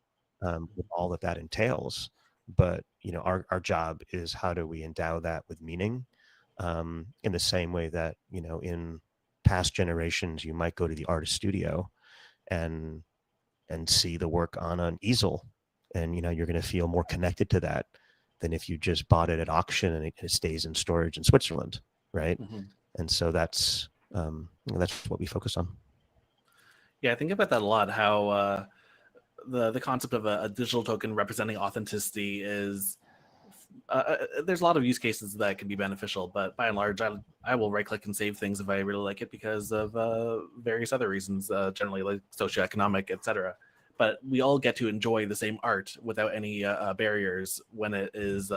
with all that entails. But, our job is how do we endow that with meaning, in the same way that, in past generations, you might go to the artist studio and see the work on an easel, and you're going to feel more connected to that than if you just bought it at auction and it stays in storage in Switzerland, right? Mm-hmm. And so that's what we focus on. Yeah, I think about that a lot, how the concept of a digital token representing authenticity is there's a lot of use cases that can be beneficial, but by and large, I will right click and save things if I really like it because of various other reasons, generally like socioeconomic, etc. But we all get to enjoy the same art without any barriers when it is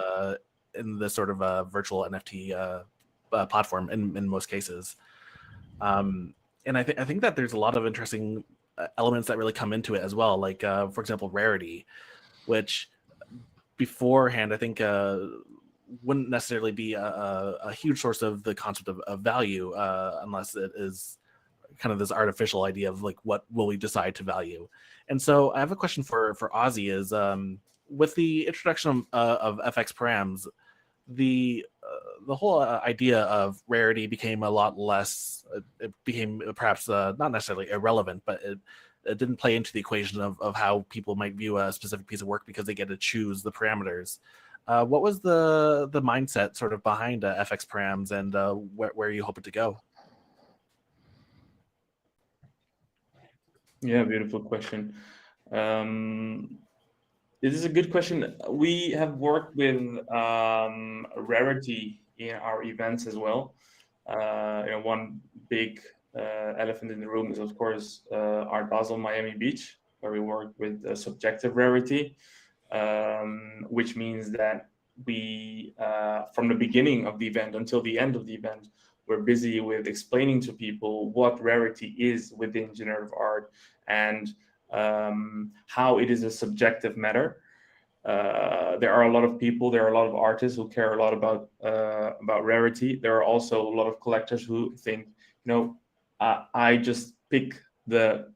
in this sort of virtual NFT platform in most cases. And I think that there's a lot of interesting elements that really come into it as well, like for example, rarity, which beforehand I think wouldn't necessarily be a huge source of the concept of value unless it is kind of this artificial idea of like what will we decide to value. And so I have a question for Ozzy is with the introduction of FX params, the whole idea of rarity became a lot less. It became perhaps not necessarily irrelevant, but it didn't play into the equation of how people might view a specific piece of work because they get to choose the parameters. What was the mindset sort of behind FX params, and where you hope it to go? Yeah, beautiful question. This is a good question. We have worked with rarity in our events as well. One big elephant in the room is, of course, Art Basel Miami Beach, where we work with subjective rarity, which means that we, from the beginning of the event until the end of the event, we're busy with explaining to people what rarity is within generative art and how it is a subjective matter. There are a lot of people, there are a lot of artists who care a lot about rarity. There are also a lot of collectors who think, I just pick the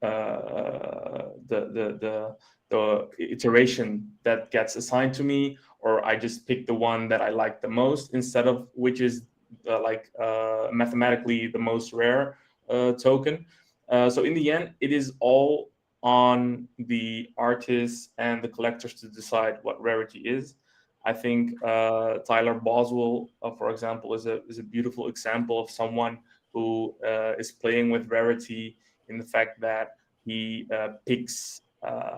iteration that gets assigned to me, or I just pick the one that I like the most, instead of which is mathematically the most rare token. So in the end, it is all on the artists and the collectors to decide what rarity is. I think Tyler Boswell, for example, is a beautiful example of someone who is playing with rarity in the fact that he picks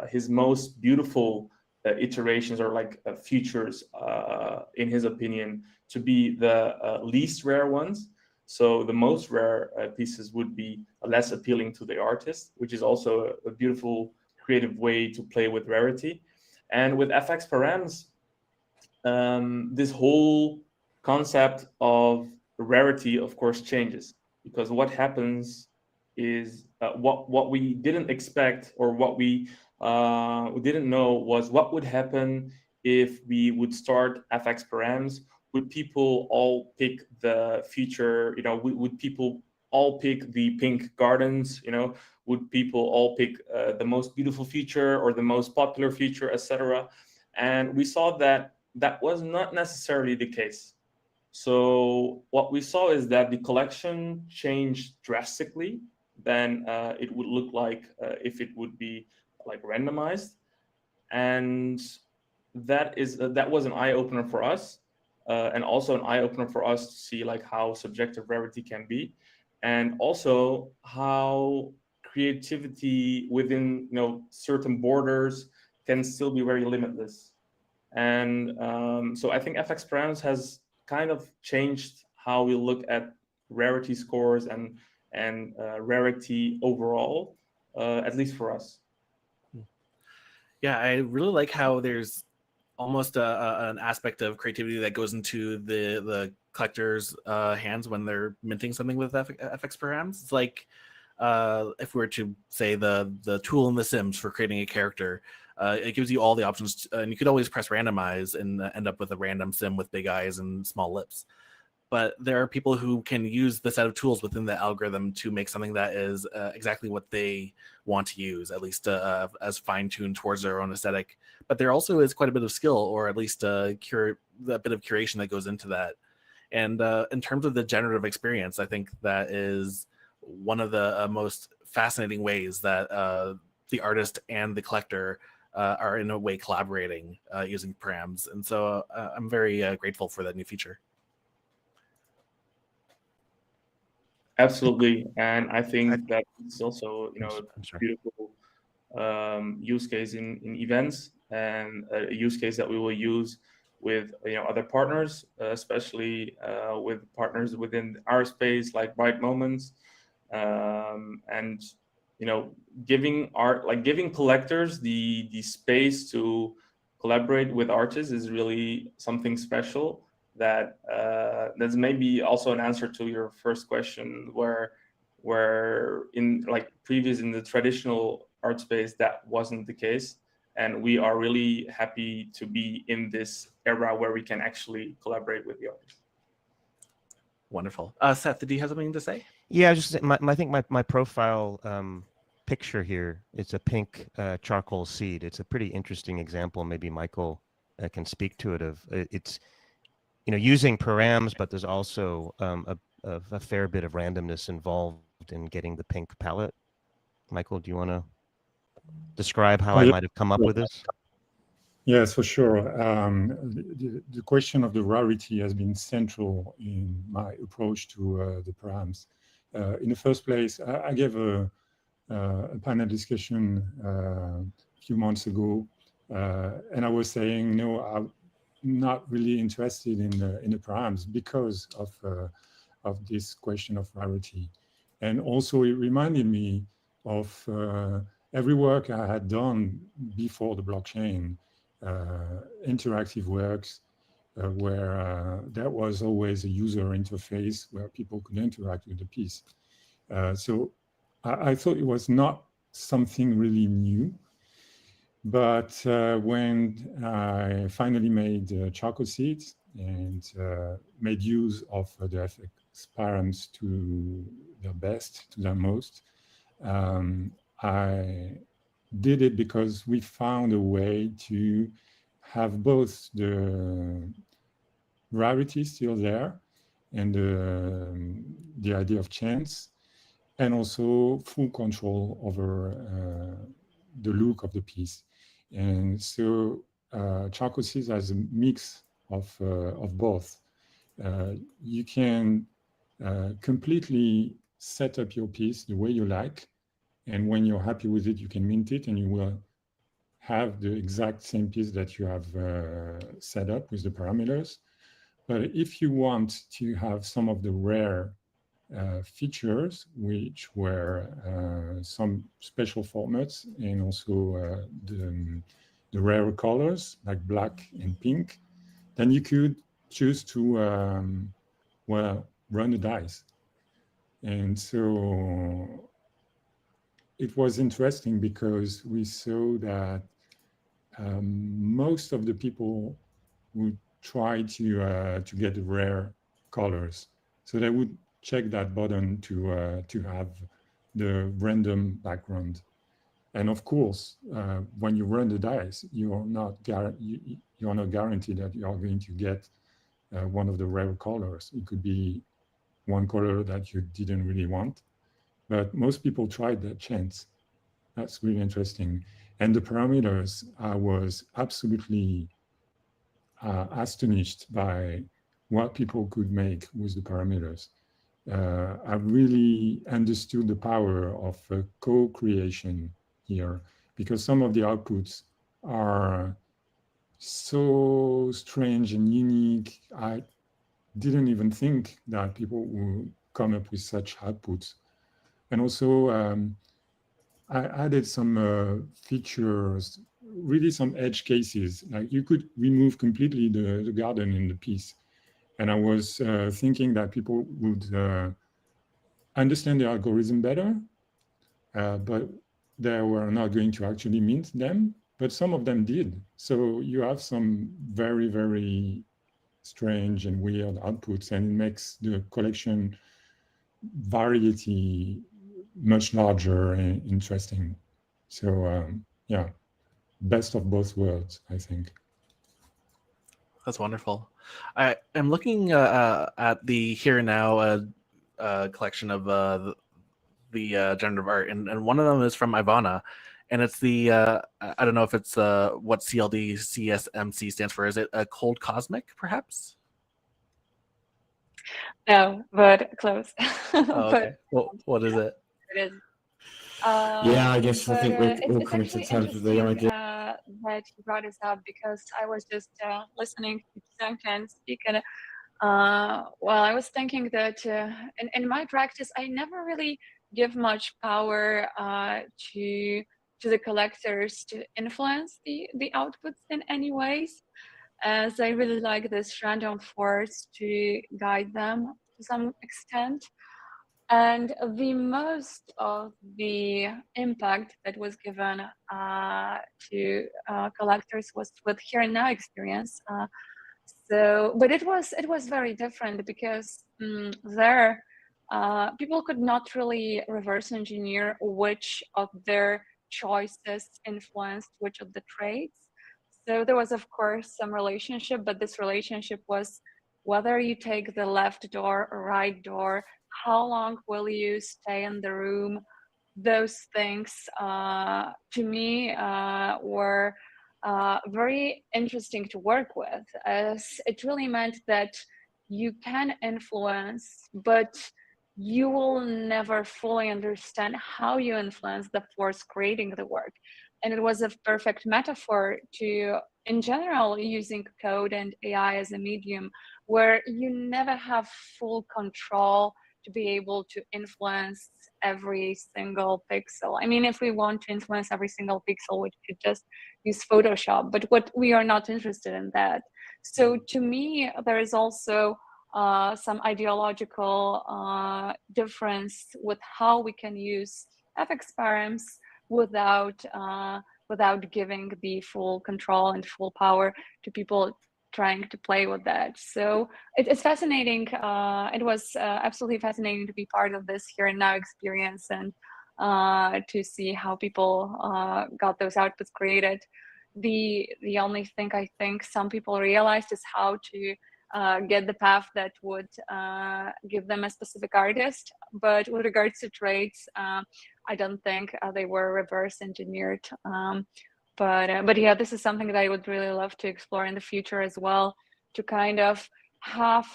his most beautiful iterations or features, in his opinion, to be the least rare ones. So the most rare pieces would be less appealing to the artist, which is also a beautiful creative way to play with rarity. And with FX params, this whole concept of rarity, of course, changes, because what happens is what we didn't expect, or what we didn't know, was what would happen if we would start FX params. Would people all pick the feature? Would people all pick the pink gardens? Would people all pick the most beautiful feature or the most popular feature, etc.? And we saw that that was not necessarily the case. So what we saw is that the collection changed drastically than it would look like if it would be like randomized, and that was an eye opener for us, and also an eye opener for us to see like how subjective rarity can be, and also how creativity within certain borders can still be very limitless. And so I think FX params has kind of changed how we look at rarity scores and rarity overall, at least for us. Yeah, I really like how there's almost an aspect of creativity that goes into the collector's hands when they're minting something with FX params. It's like if we were to say the tool in The Sims for creating a character, it gives you all the options, and you could always press randomize and end up with a random sim with big eyes and small lips. But there are people who can use the set of tools within the algorithm to make something that is exactly what they want to use, at least as fine-tuned towards their own aesthetic. But there also is quite a bit of skill, or at least a bit of curation that goes into that. And in terms of the generative experience, I think that is one of the most fascinating ways that the artist and the collector are in a way collaborating using params. And so I'm very grateful for that new feature. Absolutely, and I think that it's also a beautiful use case in events, and a use case that we will use with other partners, especially with partners within our space like Bright Moments, and giving collectors the space to collaborate with artists is really something special. That's maybe also an answer to your first question, where in the traditional art space that wasn't the case, and we are really happy to be in this era where we can actually collaborate with the artists. Wonderful. Seth, did you have something to say? Yeah, I think my profile picture here, it's a pink charcoal seed. It's a pretty interesting example. Maybe Michael can speak to it. It's using params, but there's also a fair bit of randomness involved in getting the pink palette. Michael, do you want to describe how I might have come up with this? Yes, for sure. The question of the rarity has been central in my approach to the params. In the first place, I gave a panel discussion a few months ago, and I was saying, no, I'm not really interested in the params because of this question of rarity. And also, it reminded me of every work I had done before the blockchain. Interactive works where there was always a user interface where people could interact with the piece. So I thought it was not something really new. But when I finally made charcoal seeds and made use of the FX params to their best, to their most, I did it because we found a way to have both the rarity still there and the idea of chance, and also full control over the look of the piece. And so charcoal seeds has a mix of both. You can completely set up your piece the way you like, and when you're happy with it, you can mint it, and you will have the exact same piece that you have set up with the parameters. But if you want to have some of the rare features, which were some special formats, and also the rare colors like black and pink, then you could choose to run the dice. And so it was interesting because we saw that most of the people would try to get rare colors, so they would check that button to have the random background. And of course, when you run the dice, you're not guaranteed that you are going to get one of the rare colors. It could be one color that you didn't really want, but most people tried that chance. That's really interesting. And the parameters, I was absolutely astonished by what people could make with the parameters. I really understood the power of co-creation here, because some of the outputs are so strange and unique. I didn't even think that people would come up with such outputs. And also, I added some features, really some edge cases. Like you could remove completely the garden in the piece. And I was thinking that people would understand the algorithm better, but they were not going to actually mint them. But some of them did. So you have some very, very strange and weird outputs, and it makes the collection variety much larger and interesting. So yeah, best of both worlds, I think. That's wonderful. I am looking at the Here and Now collection of the generative art, and one of them is from Ivana, and it's the I don't know if it's what CLD CSMC stands for. Is it a Cold Cosmic, perhaps? No, but close. Oh, okay. Well, what is it? It is. Yeah, I guess I think we're all It's coming to actually terms with the interesting idea. that you brought this up, because I was just listening to Duncan speak, and well, I was thinking that in my practice, I never really give much power to the collectors to influence the outputs in any ways, as I really like this random force to guide them to some extent. And the most of the impact that was given to collectors was with Here and Now experience. But it was very different, because there people could not really reverse engineer which of their choices influenced which of the traits. So there was, of course, some relationship, but this relationship was whether you take the left door or right door, how long will you stay in the room. Those things to me were very interesting to work with, as it really meant that you can influence, but you will never fully understand how you influence the force creating the work. And it was a perfect metaphor to, in general, using code and AI as a medium, where you never have full control to be able to influence every single pixel. I mean, if we want to influence every single pixel, we could just use Photoshop, but what we are not interested in that. So to me, there is also some ideological difference with how we can use FX params without giving the full control and full power to people trying to play with that. So it's fascinating. It was absolutely fascinating to be part of this Here and Now experience, and to see how people got those outputs created. The only thing I think some people realized is how to get the path that would give them a specific artist. But with regards to traits, I don't think they were reverse engineered. But yeah, this is something that I would really love to explore in the future as well, to kind of have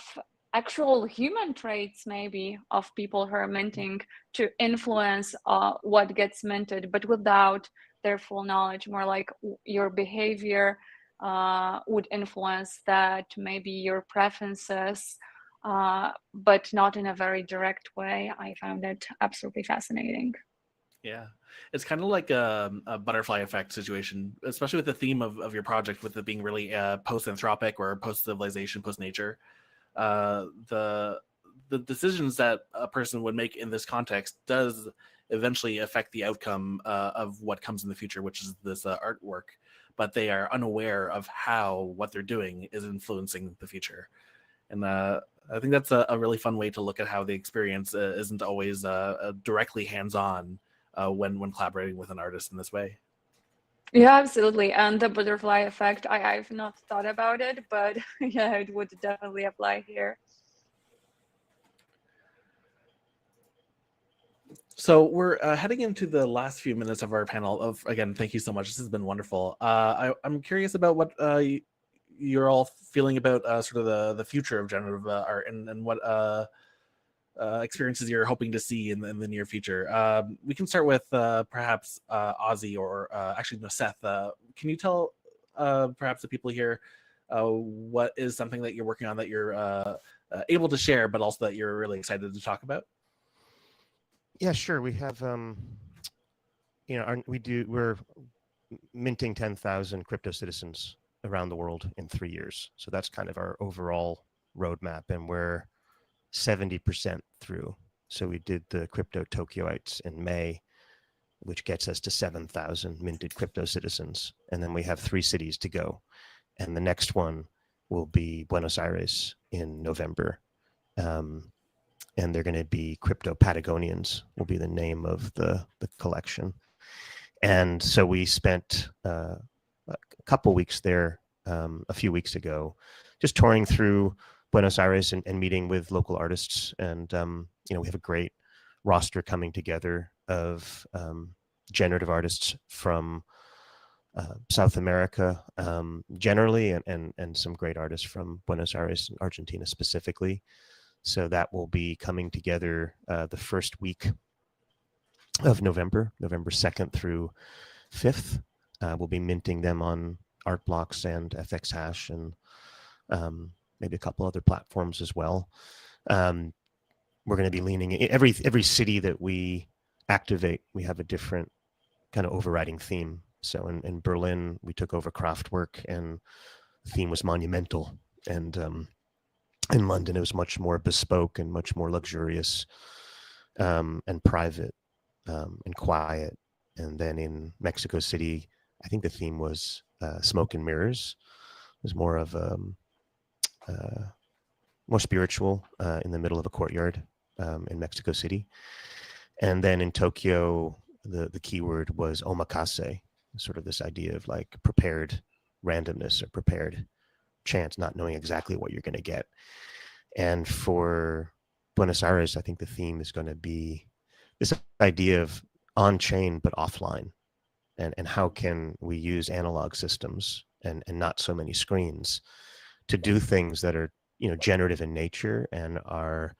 actual human traits maybe of people who are minting to influence what gets minted, but without their full knowledge. More like your behavior would influence that, maybe your preferences, but not in a very direct way. I found it absolutely fascinating. Yeah, it's kind of like a butterfly effect situation, especially with the theme of your project, with it being really post-anthropic or post-civilization, post-nature. The decisions that a person would make in this context does eventually affect the outcome of what comes in the future, which is this artwork, but they are unaware of how what they're doing is influencing the future. And I think that's a really fun way to look at how the experience isn't always directly hands-on when collaborating with an artist in this way. Yeah, absolutely. And the butterfly effect, I've not thought about it, but yeah, it would definitely apply here. So we're heading into the last few minutes of our panel. Again, thank you so much. This has been wonderful. I'm curious about what you're all feeling about sort of the future of generative art and what experiences you're hoping to see in the near future. We can start with perhaps Ozzy or actually no, Seth. Can you tell perhaps the people here what is something that you're working on that you're able to share, but also that you're really excited to talk about? Yeah, sure. We have, we're minting 10,000 crypto citizens around the world in 3 years. So that's kind of our overall roadmap, and we're 70% through. So we did the crypto Tokyoites in May, which gets us to 7,000 minted crypto citizens. And then we have 3 cities to go. And the next one will be Buenos Aires in November. And they're going to be Crypto Patagonians will be the name of the collection. And so we spent a couple weeks there a few weeks ago, just touring through Buenos Aires and meeting with local artists. And, we have a great roster coming together of generative artists from South America generally, and some great artists from Buenos Aires and Argentina specifically. So that will be coming together the first week of November 2nd through 5th. We'll be minting them on Art Blocks and FX Hash and maybe a couple other platforms as well. We're going to be leaning in every city that we activate. We have a different kind of overriding theme. So in Berlin, we took over Kraftwerk, and the theme was monumental. And in London, it was much more bespoke and much more luxurious and private and quiet. And then in Mexico City, I think the theme was smoke and mirrors. It was more of more spiritual in the middle of a courtyard in Mexico City. And then in Tokyo, the keyword was omakase, sort of this idea of like prepared randomness or prepared chance, not knowing exactly what you're going to get. And for Buenos Aires, I think the theme is going to be this idea of on-chain but offline, and how can we use analog systems and not so many screens to do things that are generative in nature and are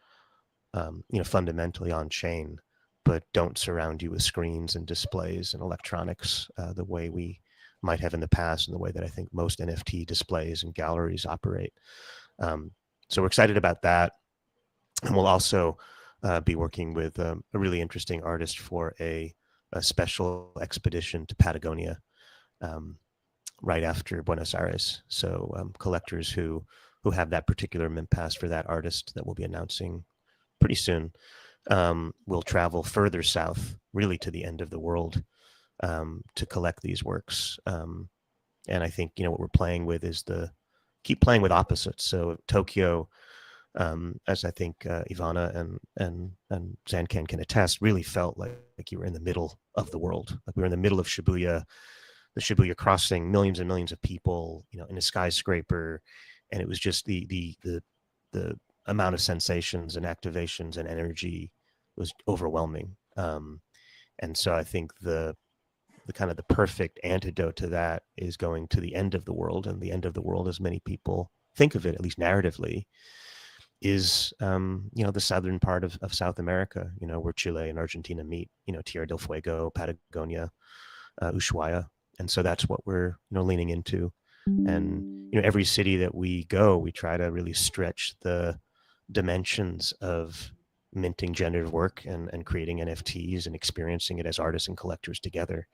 fundamentally on-chain, but don't surround you with screens and displays and electronics the way we might have in the past, and the way that I think most NFT displays and galleries operate. So we're excited about that. And we'll also be working with a really interesting artist for a special expedition to Patagonia right after Buenos Aires. So collectors who have that particular mint pass for that artist that we'll be announcing pretty soon will travel further south, really to the end of the world, to collect these works. And I think what we're playing with is keep playing with opposites. So Tokyo, as I think Ivana and Zancan can attest, really felt like you were in the middle of the world. Like we were in the middle of Shibuya, the Shibuya crossing, millions and millions of people, in a skyscraper, and it was just the amount of sensations and activations and energy was overwhelming. And so I think the kind of the perfect antidote to that is going to the end of the world. And the end of the world, as many people think of it, at least narratively, is the southern part of South America, where Chile and Argentina meet, Tierra del Fuego, Patagonia, Ushuaia. And so that's what we're leaning into. And every city that we go, we try to really stretch the dimensions of minting generative work and creating NFTs and experiencing it as artists and collectors together.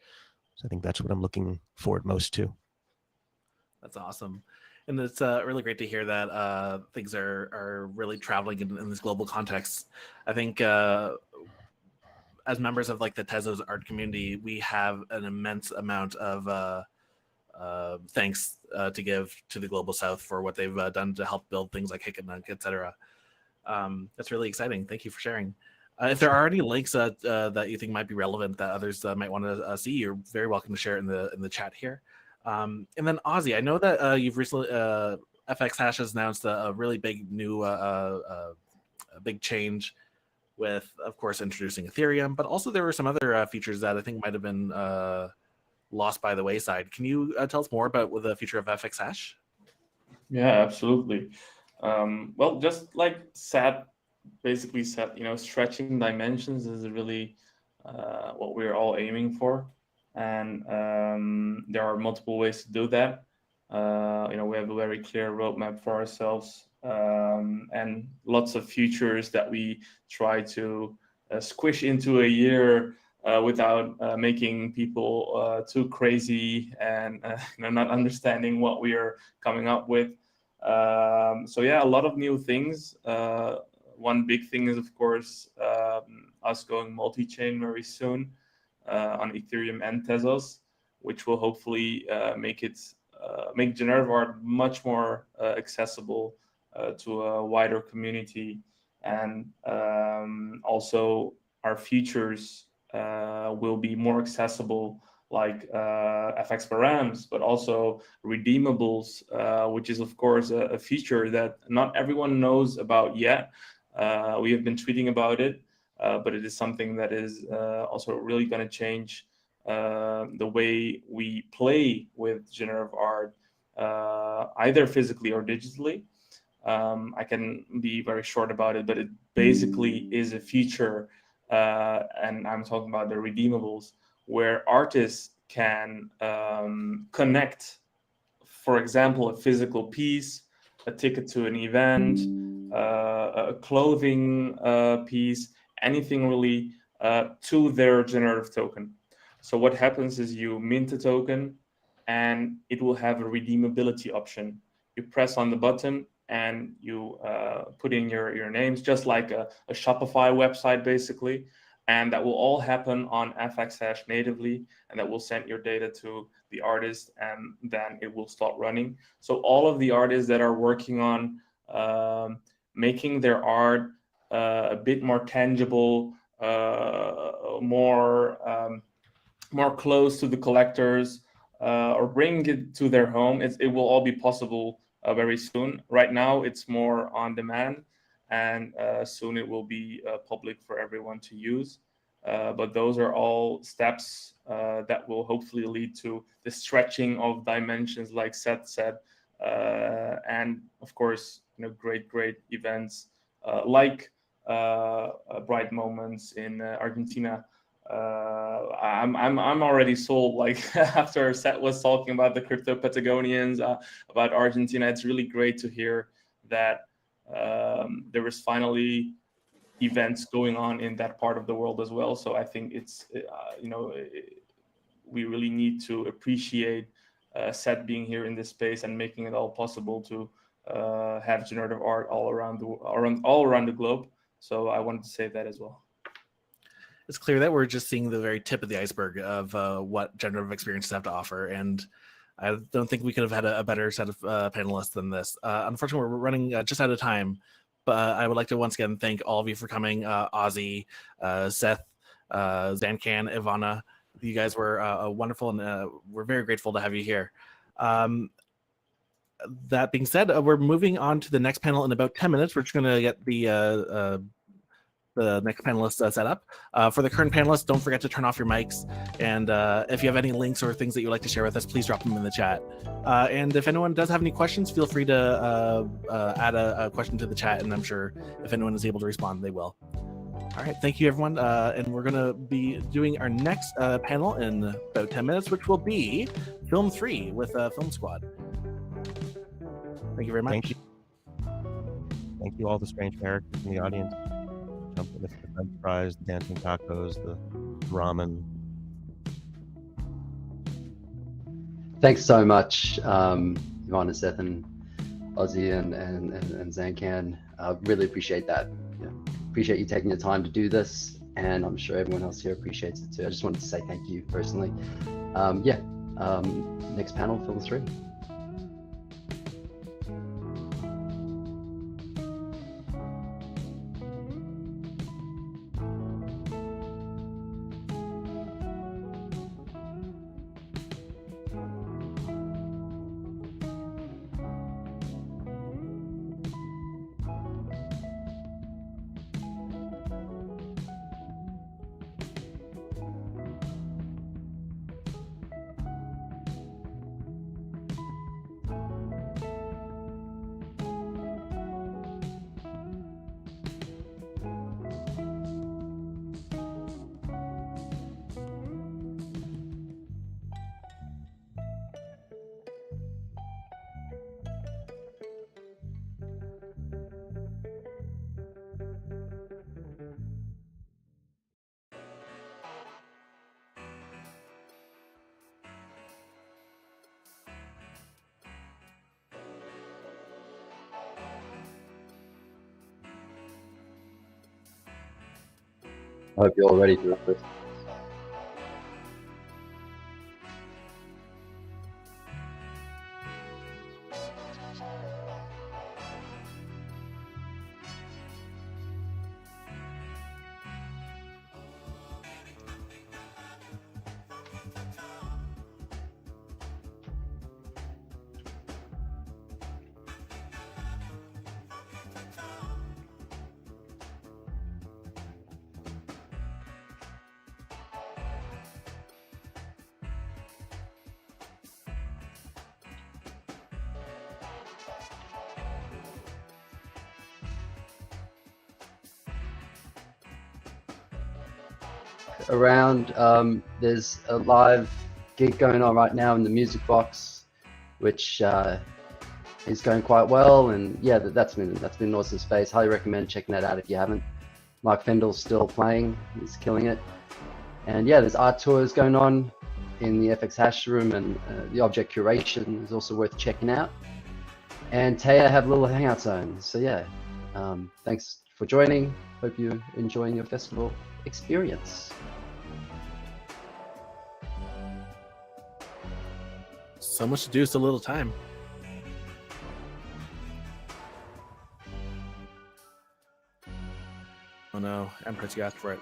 So I think that's what I'm looking forward most to. That's awesome. And it's really great to hear that things are really traveling in this global context. I think as members of like the Tezos art community, we have an immense amount of thanks to give to the Global South for what they've done to help build things like Hicketnunk, etc. That's really exciting. Thank you for sharing. If there are any links that you think might be relevant that others might want to see, you're very welcome to share it in the chat here. And then Ozzy, I know that you've recently FX Hash has announced a really big new a big change with, of course, introducing Ethereum, but also there were some other features that I think might have been lost by the wayside. Can you tell us more about the future of FX Hash? Yeah, absolutely. Well, just like Seth basically said, stretching dimensions is really what we're all aiming for, and there are multiple ways to do that. We have a very clear roadmap for ourselves, and lots of features that we try to squish into a year without making people too crazy and not understanding what we are coming up with. So yeah, a lot of new things. One big thing is, of course, us going multi-chain very soon on Ethereum and Tezos, which will hopefully make generative art much more accessible to a wider community, and also our features will be more accessible, like FX params, but also redeemables, which is of course a feature that not everyone knows about yet. We have been tweeting about it, but it is something that is also really going to change the way we play with generative art, either physically or digitally. I can be very short about it, but it basically is a feature, and I'm talking about the redeemables, where artists can connect, for example, a physical piece, a ticket to an event, a clothing piece, anything really, to their generative token. So what happens is you mint a token and it will have a redeemability option. You press on the button and you put in your names, just like a Shopify website basically. And that will all happen on FX Hash natively, and that will send your data to the artist, and then it will start running. So all of the artists that are working on making their art a bit more tangible, more close to the collectors, or bring it to their home, it will all be possible very soon. Right now, it's more on demand, and soon it will be public for everyone to use. But those are all steps that will hopefully lead to the stretching of dimensions, like Seth said, and of course, great events like Bright Moments in Argentina. I'm already sold. Like after Seth was talking about the crypto Patagonians, about Argentina, it's really great to hear that there is finally events going on in that part of the world as well. So I think it's we really need to appreciate Seth being here in this space and making it all possible to have generative art all around the globe. So I wanted to say that as well. It's clear that we're just seeing the very tip of the iceberg of what generative experiences have to offer, and I don't think we could have had a better set of panelists than this. Unfortunately, we're running just out of time, but I would like to once again thank all of you for coming. Ozzy, Seth, Zancan, Ivana, you guys were wonderful, and we're very grateful to have you here. That being said, we're moving on to the next panel in about 10 minutes. We're just going to get the next panelist set up. For the current panelists, don't forget to turn off your mics. And if you have any links or things that you'd like to share with us, please drop them in the chat. And if anyone does have any questions, feel free to add a question to the chat, and I'm sure if anyone is able to respond, they will. All right, thank you, everyone. And we're going to be doing our next panel in about 10 minutes, which will be Film 3 with Film Squad. Thank you very much. Thank you. Thank you, all the strange characters in the audience. Jumping with the French fries, the dancing tacos, the ramen. Thanks so much, Ivana, Seth, and Ozzy, and Zancan. Really appreciate that. Appreciate you taking the time to do this, and I'm sure everyone else here appreciates it too. I just wanted to say thank you personally. Next panel, Film 3. I hope you're all ready for it. Around, there's a live gig going on right now in the Music Box, which is going quite well, and yeah, that's been an awesome space. Highly recommend checking that out if you haven't. Mike Fendel's still playing; he's killing it. And yeah, there's art tours going on in the FX Hash room, and the object curation is also worth checking out. And Taya have little hangout zones. So yeah, thanks for joining. Hope you're enjoying your festival experience. So much to do, so little time. Oh no, Empress, you asked for it.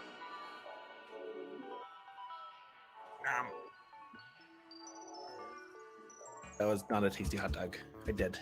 That was not a tasty hot dog. I did.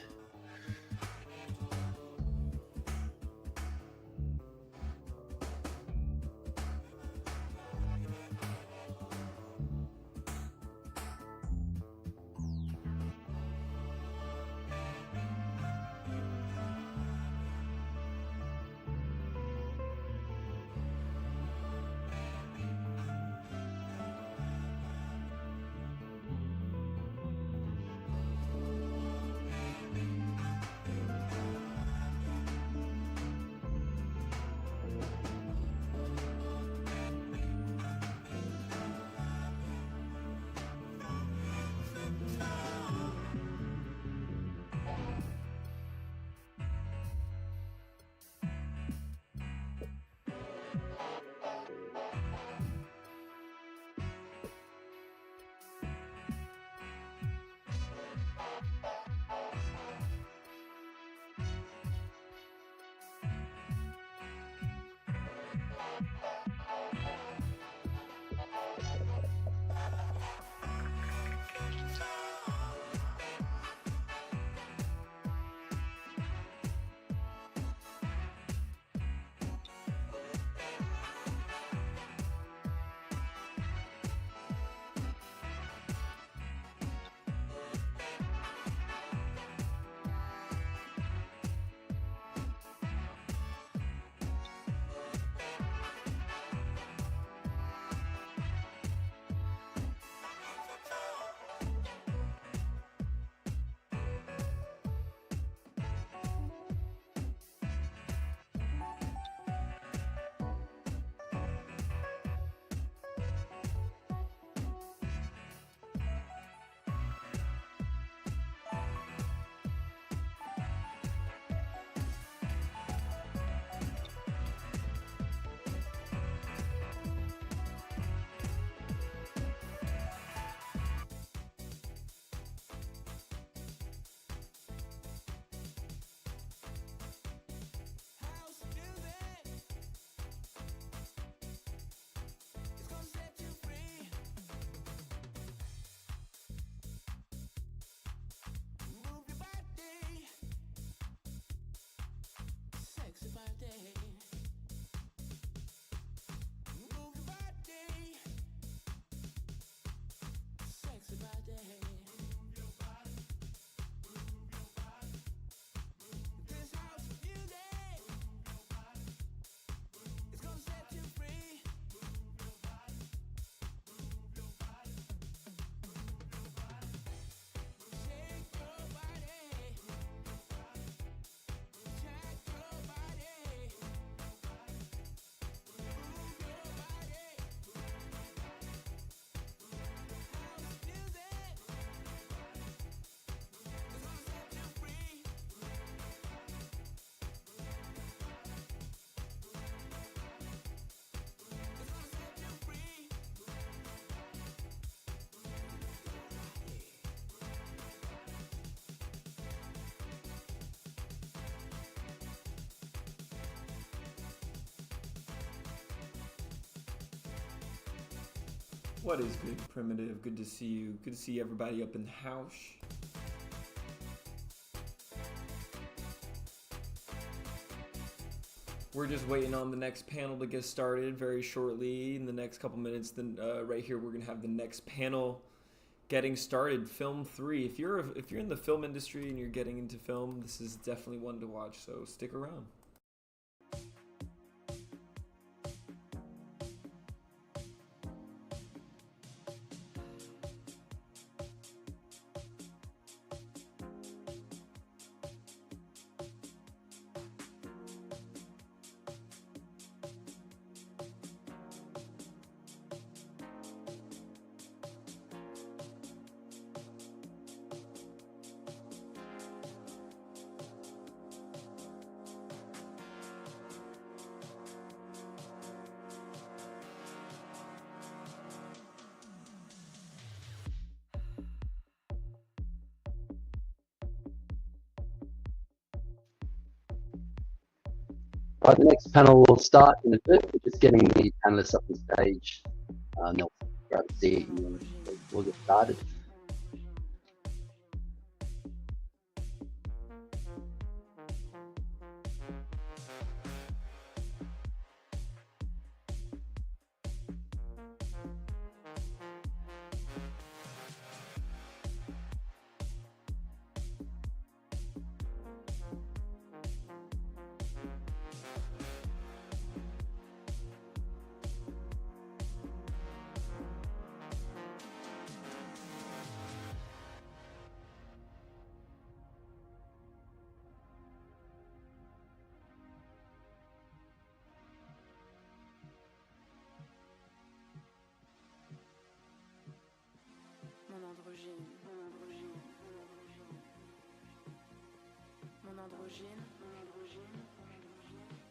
What is good, Primitive? Good to see you. Good to see everybody up in the house. We're just waiting on the next panel to get started very shortly. In the next couple minutes, then right here we're gonna have the next panel getting started. Film 3. If you're in the film industry and you're getting into film, this is definitely one to watch. So stick around. Right, the next panel will start in a bit. We're just getting the panelists up on stage. They'll grab a seat and we'll get started. Mon androgyne. Mon androgyne. Mon androgyne. Mon androgyne.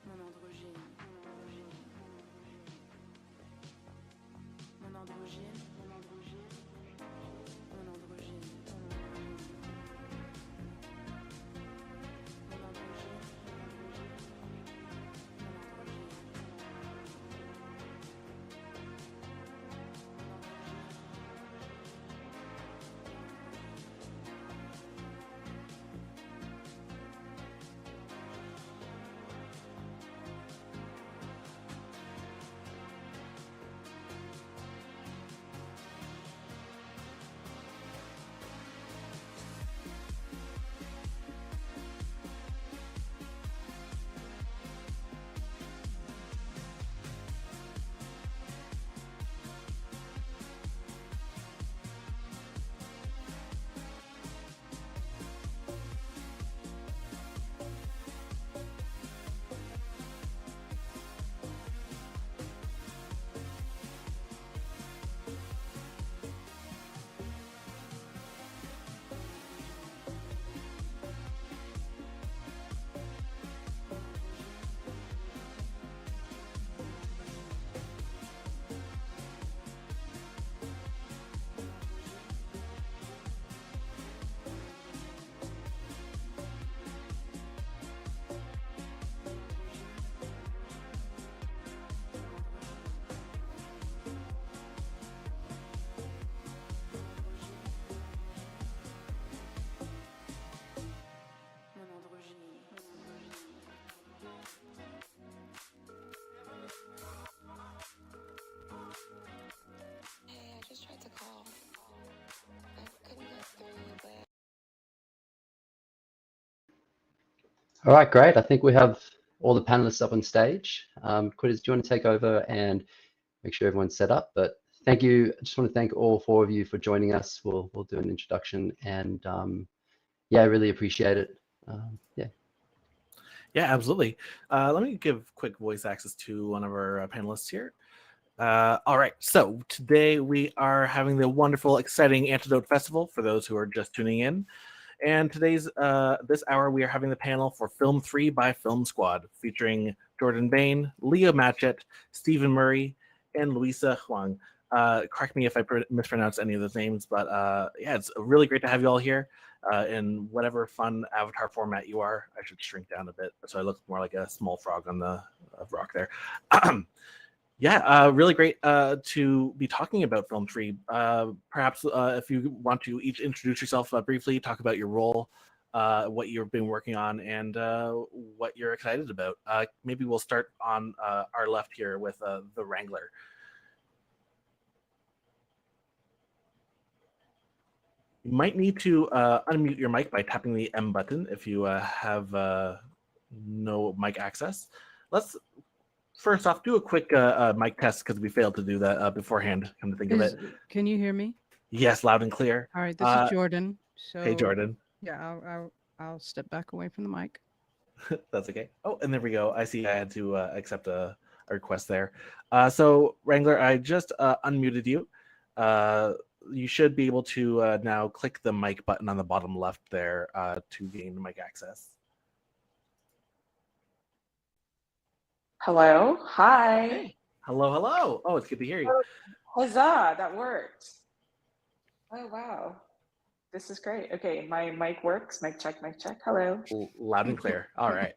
Mon androgyne. Mon androgyne. Mon androgyne. All right, great. I think we have all the panelists up on stage. Quitters, do you want to take over and make sure everyone's set up? But thank you. I just want to thank all four of you for joining us. We'll do an introduction, and yeah, I really appreciate it. Yeah. Yeah, absolutely. Let me give quick voice access to one of our panelists here. All right, so today we are having the wonderful, exciting Antidote Festival for those who are just tuning in. And today's this hour we are having the panel for Film 3 by Film Squad, featuring Jordan Bain, Leo Matchett, Stephen Murray, and Luisa Huang. Correct me if I mispronounce any of those names, but yeah, it's really great to have you all here in whatever fun avatar format you are. I should shrink down a bit so I look more like a small frog on the rock there. Yeah, really great to be talking about Film Tree. Perhaps if you want to each introduce yourself briefly, talk about your role, what you've been working on, and what you're excited about. Maybe we'll start on our left here with the Wrangler. You might need to unmute your mic by tapping the M button if you have no mic access. Let's first off do a quick mic test because we failed to do that beforehand. Come to think of it. Can you hear me? Yes, loud and clear. All right, this is Jordan. So hey, Jordan. Yeah, I'll step back away from the mic. That's okay. Oh, and there we go. I see I had to accept a request there. So Wrangler, I just unmuted you. You should be able to now click the mic button on the bottom left there to gain mic access. Hello. Hi. Hey. Hello, hello. Oh, it's good to hear you. Huzzah, that worked. Oh, wow. This is great. Okay, my mic works. Mic check, mic check. Hello. Loud and clear. All right.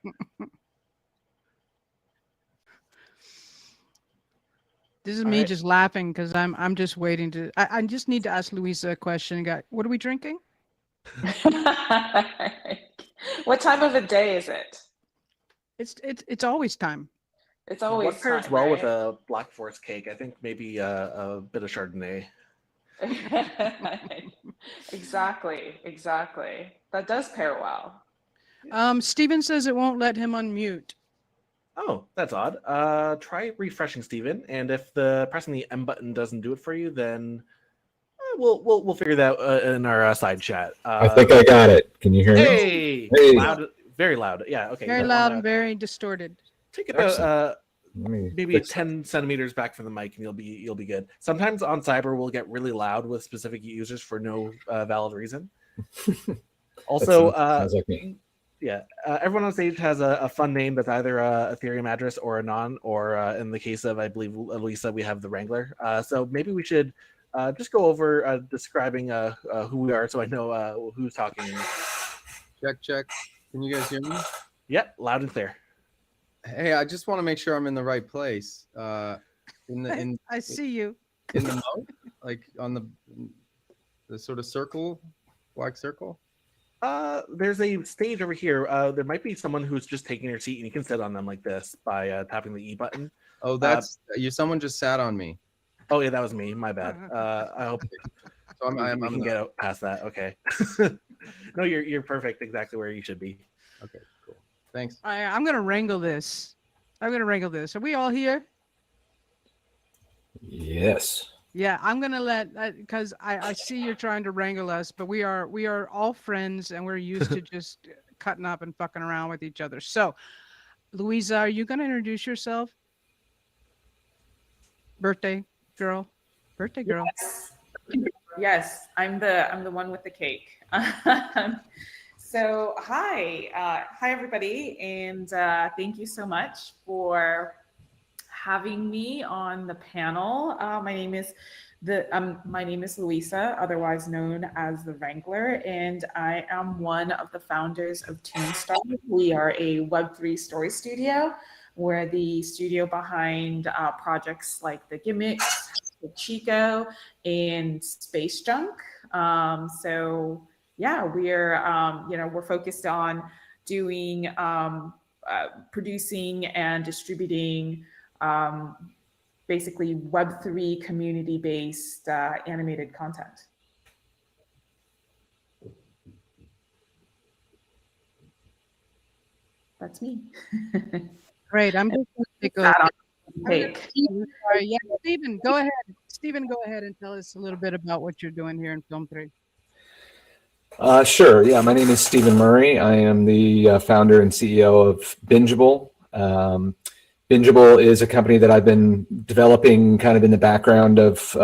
This is me just laughing because I'm just waiting to. I just need to ask Louisa a question. What are we drinking? What time of the day is it? It's always time. It's always what pairs time, well right? with a Black Forest cake? I think maybe a bit of Chardonnay. Exactly. That does pair well. Steven says it won't let him unmute. Oh, that's odd. Try refreshing, Steven, and if the pressing the M button doesn't do it for you, then we'll figure that out in our side chat. I think I got it. Can you hear me? Hey, loud, very loud. Yeah, okay. Very loud and very distorted. Take it about maybe 10 centimeters back from the mic, and you'll be good. Sometimes on Cyber we'll get really loud with specific users for no valid reason. Also, sounds like me. Yeah, everyone on stage has a fun name that's either a Ethereum address or a non, or in the case of, I believe, Lisa, we have the Wrangler. So maybe we should just go over describing who we are so I know who's talking. Check. Can you guys hear me? Yep, loud and clear. Hey, I just want to make sure I'm in the right place. I see you. In the mode? Like on the sort of circle, black circle? There's a stage over here. There might be someone who's just taking your seat, and you can sit on them like this by tapping the E button. Oh, that's someone just sat on me. Oh yeah, that was me. My bad. I hope so we can get out past that. Okay. No, you're perfect. Exactly where you should be. Okay, cool. Thanks. I'm gonna wrangle this. Are we all here? Yes. Yeah, I'm gonna let because I see you're trying to wrangle us, but we are all friends and we're used to just cutting up and fucking around with each other. So, Louisa, are you gonna introduce yourself? Birthday girl. Yes, I'm the one with the cake. So hi everybody, and thank you so much for having me on the panel. My name is Louisa, otherwise known as the Wrangler, and I am one of the founders of Toonstar. We are a Web3 story studio. We're the studio behind projects like The Gimmicks, Chico, and Space Junk. So yeah, we're focused on doing producing and distributing basically Web3 community-based animated content. That's me. Great. I'm just going to take yeah, Stephen, go ahead. Stephen, go ahead and tell us a little bit about what you're doing here in Film 3. Sure. Yeah, my name is Stephen Murray. I am the founder and CEO of Bingeable. Bingeable is a company that I've been developing kind of in the background of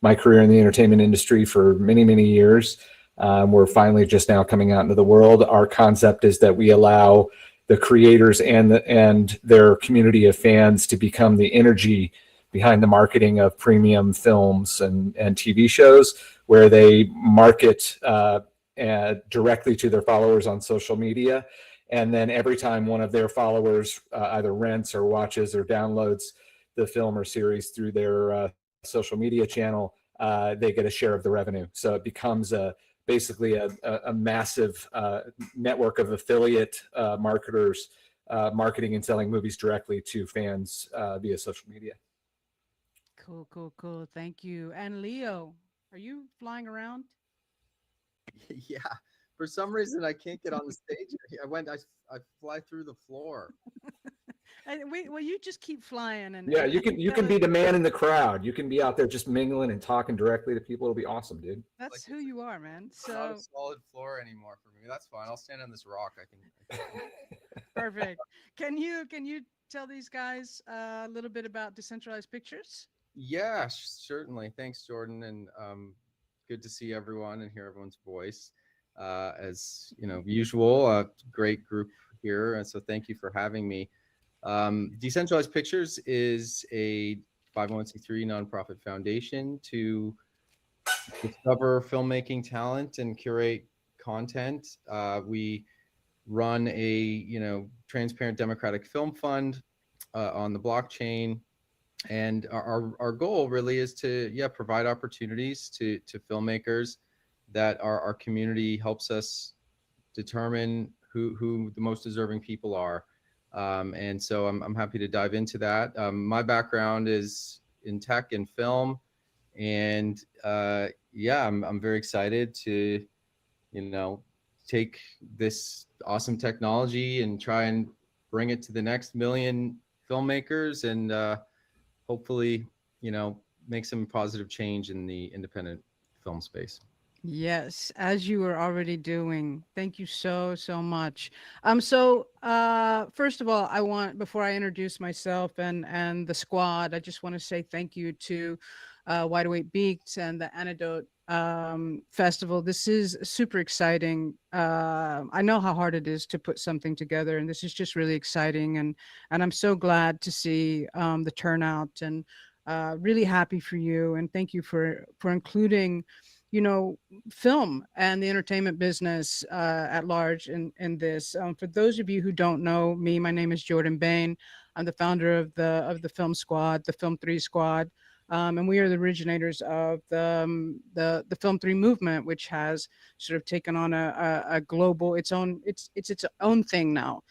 my career in the entertainment industry for many, many years. We're finally just now coming out into the world. Our concept is that we allow the creators and their community of fans to become the energy behind the marketing of premium films and TV shows, where they market directly to their followers on social media. And then every time one of their followers either rents or watches or downloads the film or series through their social media channel, they get a share of the revenue. So it becomes basically a massive network of affiliate marketers marketing and selling movies directly to fans via social media. Cool, cool, cool. Thank you. And Leo, are you flying around? Yeah. For some reason, I can't get on the stage. I fly through the floor. Well, you just keep flying, and Yeah, and you can be the man in the crowd. You can be out there just mingling and talking directly to people. It'll be awesome, dude. That's who you are, man. It's not a So solid floor anymore for me. That's fine. I'll stand on this rock. I can. perfect. Can you tell these guys a little bit about Decentralized Pictures? Yeah, certainly. Thanks, Jordan, and good to see everyone and hear everyone's voice. As you know, usual, a great group here, and so thank you for having me. Decentralized Pictures is a 501c3 nonprofit foundation to discover filmmaking talent and curate content. We run a transparent democratic film fund on the blockchain, and our goal really is to provide opportunities to filmmakers that our community helps us determine who the most deserving people are. And so I'm happy to dive into that. My background is in tech and film, and I'm very excited to take this awesome technology and try and bring it to the next million filmmakers, and hopefully make some positive change in the independent film space. Yes, as you were already doing. Thank you so much. First of all, before I introduce myself and the squad, I just want to say thank you to Wide Awake Beaks and the Antidote Festival. This is super exciting. I know how hard it is to put something together, and this is just really exciting. And I'm so glad to see the turnout, and really happy for you. And thank you for including film and the entertainment business at large in this. For those of you who don't know me, my name is Jordan Bain. I'm the founder of the Film Squad, the Film 3 Squad, and we are the originators of the Film 3 movement, which has sort of taken on a global its own thing now.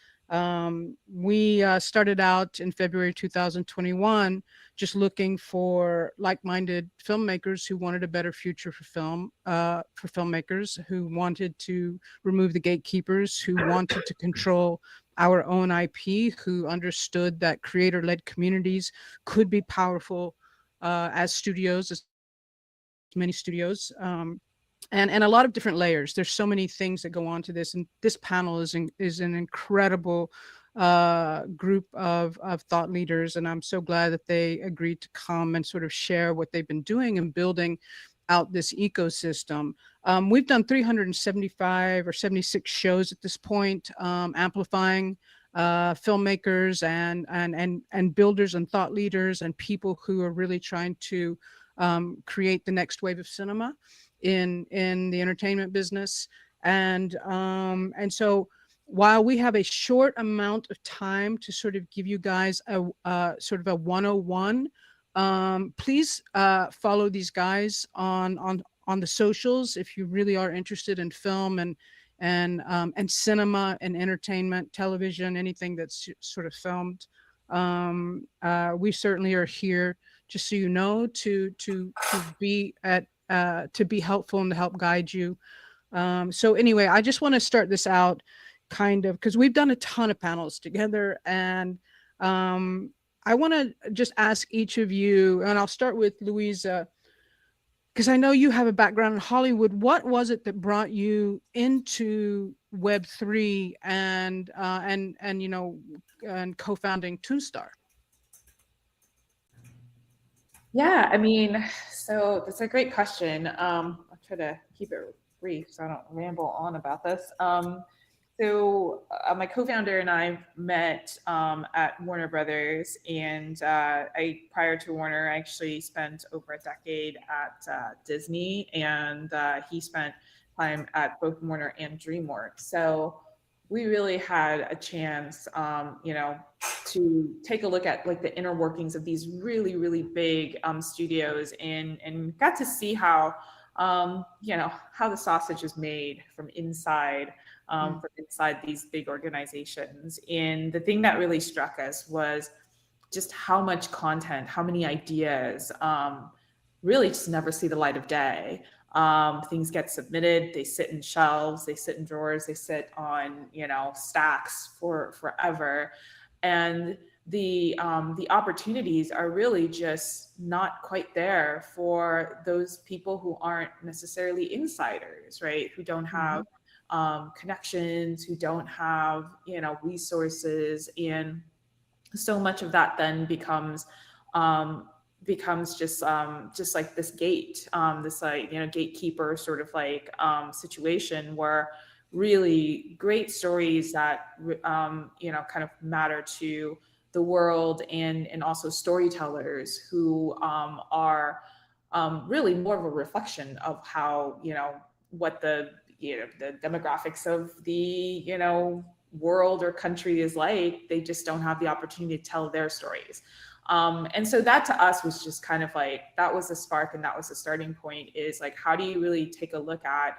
We started out in February 2021 just looking for like-minded filmmakers who wanted a better future for film, for filmmakers who wanted to remove the gatekeepers, who wanted to control our own IP, who understood that creator-led communities could be powerful as studios, as many studios. And a lot of different layers. There's so many things that go on to this, and this panel is an incredible group of thought leaders, and I'm so glad that they agreed to come and sort of share what they've been doing and building out this ecosystem. We've done 375 or 76 shows at this point, amplifying filmmakers and builders and thought leaders and people who are really trying to create the next wave of cinema in the entertainment business. And so while we have a short amount of time to sort of give you guys a sort of a 101, please follow these guys on the socials if you really are interested in film and cinema and entertainment, television, anything that's sort of filmed. We certainly are here, just so you know, to be helpful and to help guide you. So anyway, I just want to start this out kind of because we've done a ton of panels together, and I want to just ask each of you, and I'll start with Louisa, because I know you have a background in Hollywood. What was it that brought you into Web3 and co-founding Toonstar? Yeah, I mean, so that's a great question. I'll try to keep it brief so I don't ramble on about this. My co-founder and I met at Warner Brothers, and prior to Warner, I actually spent over a decade at Disney, and he spent time at both Warner and DreamWorks. So we really had a chance, to to take a look at like the inner workings of these really, really big studios and got to see how, you know, how the sausage is made from inside these big organizations. And the thing that really struck us was just how much content, how many ideas really just never see the light of day. Things get submitted, they sit in shelves, they sit in drawers, they sit on, you know, stacks for forever. And the opportunities are really just not quite there for those people who aren't necessarily insiders, right? Who don't have connections, who don't have, you know, resources. And so much of that then becomes just like this gate, this like, you know, gatekeeper sort of like situation where really great stories that you know, kind of matter to the world, and also storytellers who are really more of a reflection of how, you know, what the, you know, the demographics of the, you know, world or country is like. They just don't have the opportunity to tell their stories. And so that to us was just kind of like, that was the spark, and that was the starting point, is like, how do you really take a look at,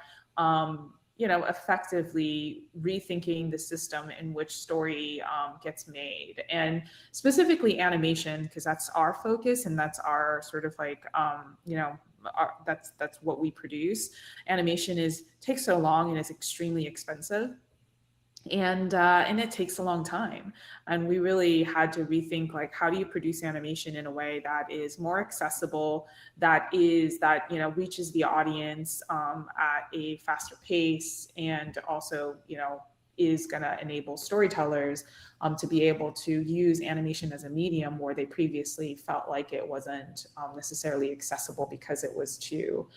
you know, effectively rethinking the system in which story gets made, and specifically animation, because that's our focus and that's our sort of like, you know, that's what we produce. Animation takes so long and is extremely expensive. And it takes a long time, and we really had to rethink, like, how do you produce animation in a way that is more accessible, that you know, reaches the audience at a faster pace, and also, you know, is going to enable storytellers to be able to use animation as a medium where they previously felt like it wasn't necessarily accessible because it was too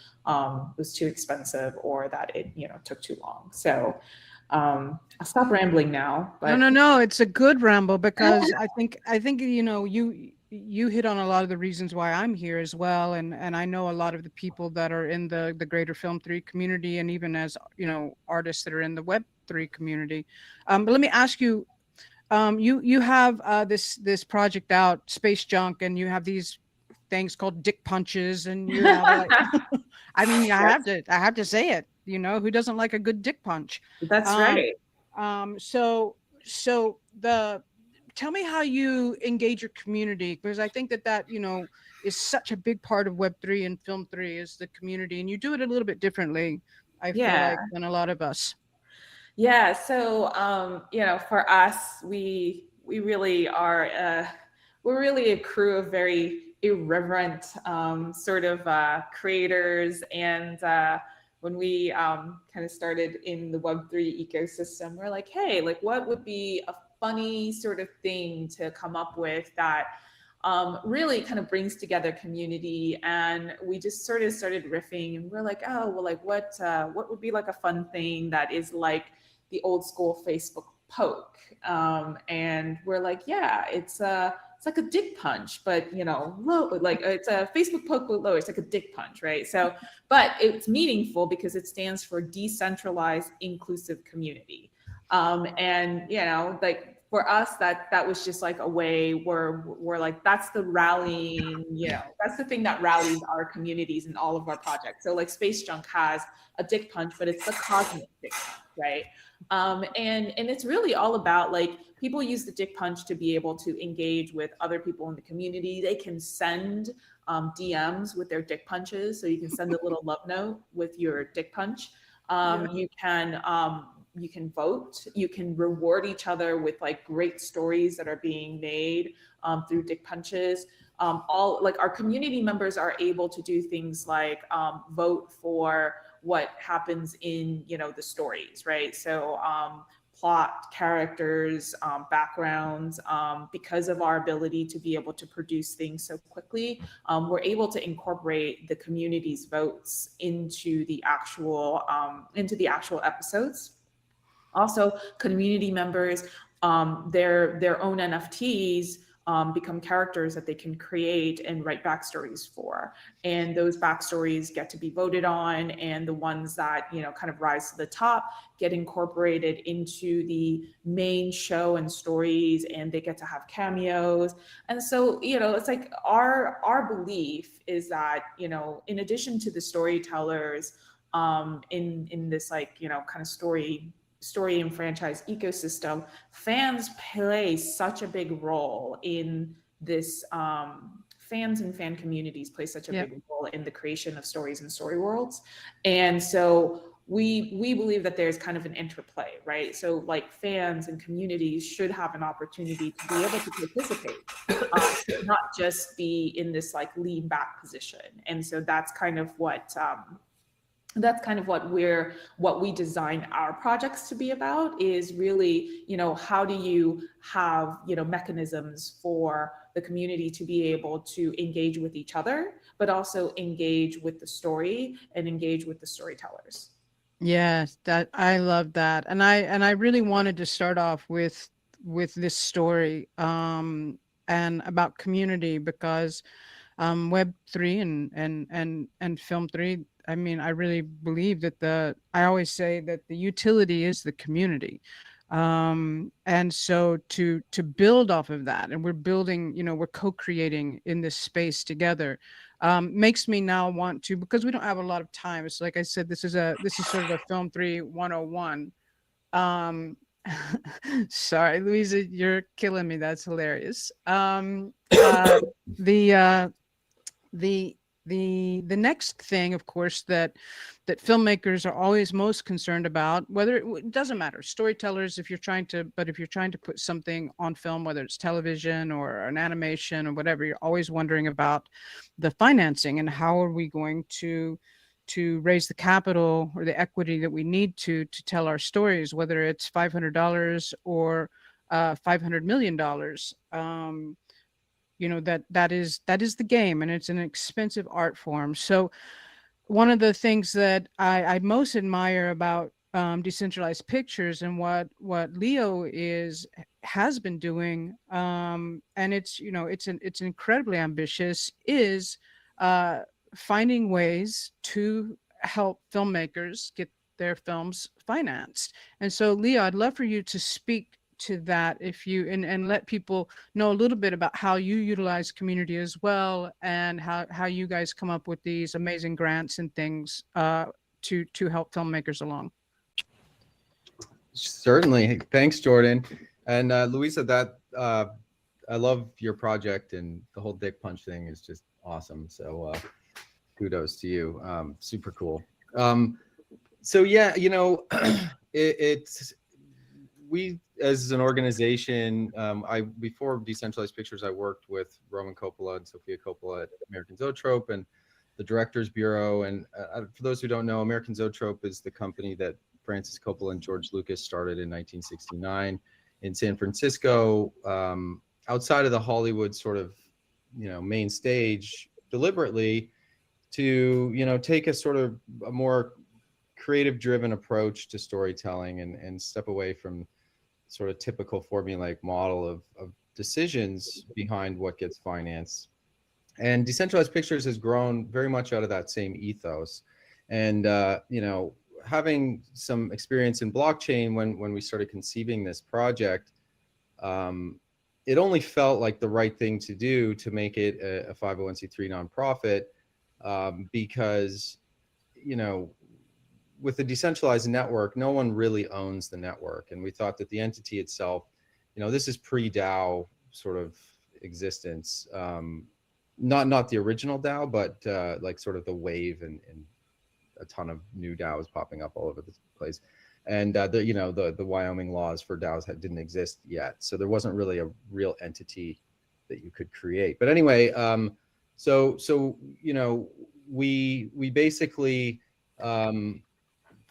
expensive, or that it, you know, took too long. So I'll stop rambling now. But No, it's a good ramble, because I think you know, you hit on a lot of the reasons why I'm here as well, and I know a lot of the people that are in the greater Film 3 community, and even as, you know, artists that are in the Web 3 community. But let me ask you, you have this project out, Space Junk, and you have these things called dick punches, and you have like, I mean, I have to say it. You know, who doesn't like a good dick punch? That's right. So tell me how you engage your community, because I think that you know, is such a big part of Web3 and Film 3, is the community, and you do it a little bit differently, I feel like, than a lot of us. Yeah. So you know, for us, we really are we're really a crew of very irreverent sort of creators. And when we kind of started in the Web3 ecosystem, we're like, hey, like, what would be a funny sort of thing to come up with that really kind of brings together community? And we just sort of started riffing, and we're like, oh, well, like, what would be like a fun thing that is like the old school Facebook poke? And we're like, yeah, it's like a dick punch, but, you know, low, like it's a Facebook poke but lower. It's like a dick punch, right? So, but it's meaningful because it stands for decentralized inclusive community. And, you know, like for us, that was just like a way where we're like, that's the rallying, you know, that's the thing that rallies our communities in all of our projects. So like Space Junk has a dick punch, but it's the cosmic dick punch, right? And it's really all about, like, people use the dick punch to be able to engage with other people in the community. They can send DMs with their dick punches. So you can send a little love note with your dick punch. You can vote. You can reward each other with like great stories that are being made through dick punches. All, like, our community members are able to do things like vote for what happens in, you know, the stories, right? So plot, characters, backgrounds, because of our ability to be able to produce things so quickly, we're able to incorporate the community's votes into the actual episodes. Also, community members, their own NFTs become characters that they can create and write backstories for. And those backstories get to be voted on, and the ones that, you know, kind of rise to the top get incorporated into the main show and stories, and they get to have cameos. And so, you know, it's like our belief is that, you know, in addition to the storytellers in this, like, you know, kind of story and franchise ecosystem, fans play such a big role in this. Fans and fan communities play such a big role in the creation of stories and story worlds. And so we believe that there's kind of an interplay, right? So like fans and communities should have an opportunity to be able to participate, not just be in this like lean back position. And so that's kind of what what we design our projects to be about, is really, you know, how do you have, you know, mechanisms for the community to be able to engage with each other, but also engage with the story and engage with the storytellers. Yes, that I love that. And I really wanted to start off with this story and about community, because Web3 and Film 3, I mean, I really believe that I always say that the utility is the community. And so to build off of that, and we're building, you know, we're co-creating in this space together, makes me now want to, because we don't have a lot of time. It's like I said, this is sort of a Film 3 101. Sorry, Louisa, you're killing me. That's hilarious. The next thing, of course, that filmmakers are always most concerned about, whether it doesn't matter, storytellers, if you're trying to put something on film, whether it's television or an animation or whatever, you're always wondering about the financing and how are we going to raise the capital or the equity that we need to tell our stories, whether it's $500 or $500 million. You know, that is the game, and it's an expensive art form. So one of the things that I most admire about decentralized pictures, and what Leo has been doing, and it's, you know, it's incredibly ambitious, is finding ways to help filmmakers get their films financed. And so, Leo, I'd love for you to speak to that, if you and let people know a little bit about how you utilize community as well, and how you guys come up with these amazing grants and things to help filmmakers along. Certainly. Thanks, Jordan. And Louisa, that I love your project, and the whole dick punch thing is just awesome. So kudos to you. Super cool. So yeah, you know, it's we as an organization, before Decentralized Pictures, I worked with Roman Coppola and Sofia Coppola at American Zoetrope and the Directors Bureau. And for those who don't know, American Zoetrope is the company that Francis Coppola and George Lucas started in 1969 in San Francisco, outside of the Hollywood sort of, you know, main stage, deliberately to, you know, take a sort of a more creative driven approach to storytelling, and step away from sort of typical formulaic model of decisions behind what gets financed. And Decentralized Pictures has grown very much out of that same ethos. And you know, having some experience in blockchain, when we started conceiving this project, it only felt like the right thing to do to make it a 501c3 nonprofit, because, you know, with a decentralized network, no one really owns the network. And we thought that the entity itself, you know, this is pre-DAO sort of existence. Not the original DAO, but like sort of the wave, and a ton of new DAOs popping up all over the place. And you know, the Wyoming laws for DAOs didn't exist yet. So there wasn't really a real entity that you could create. But anyway, so you know, we basically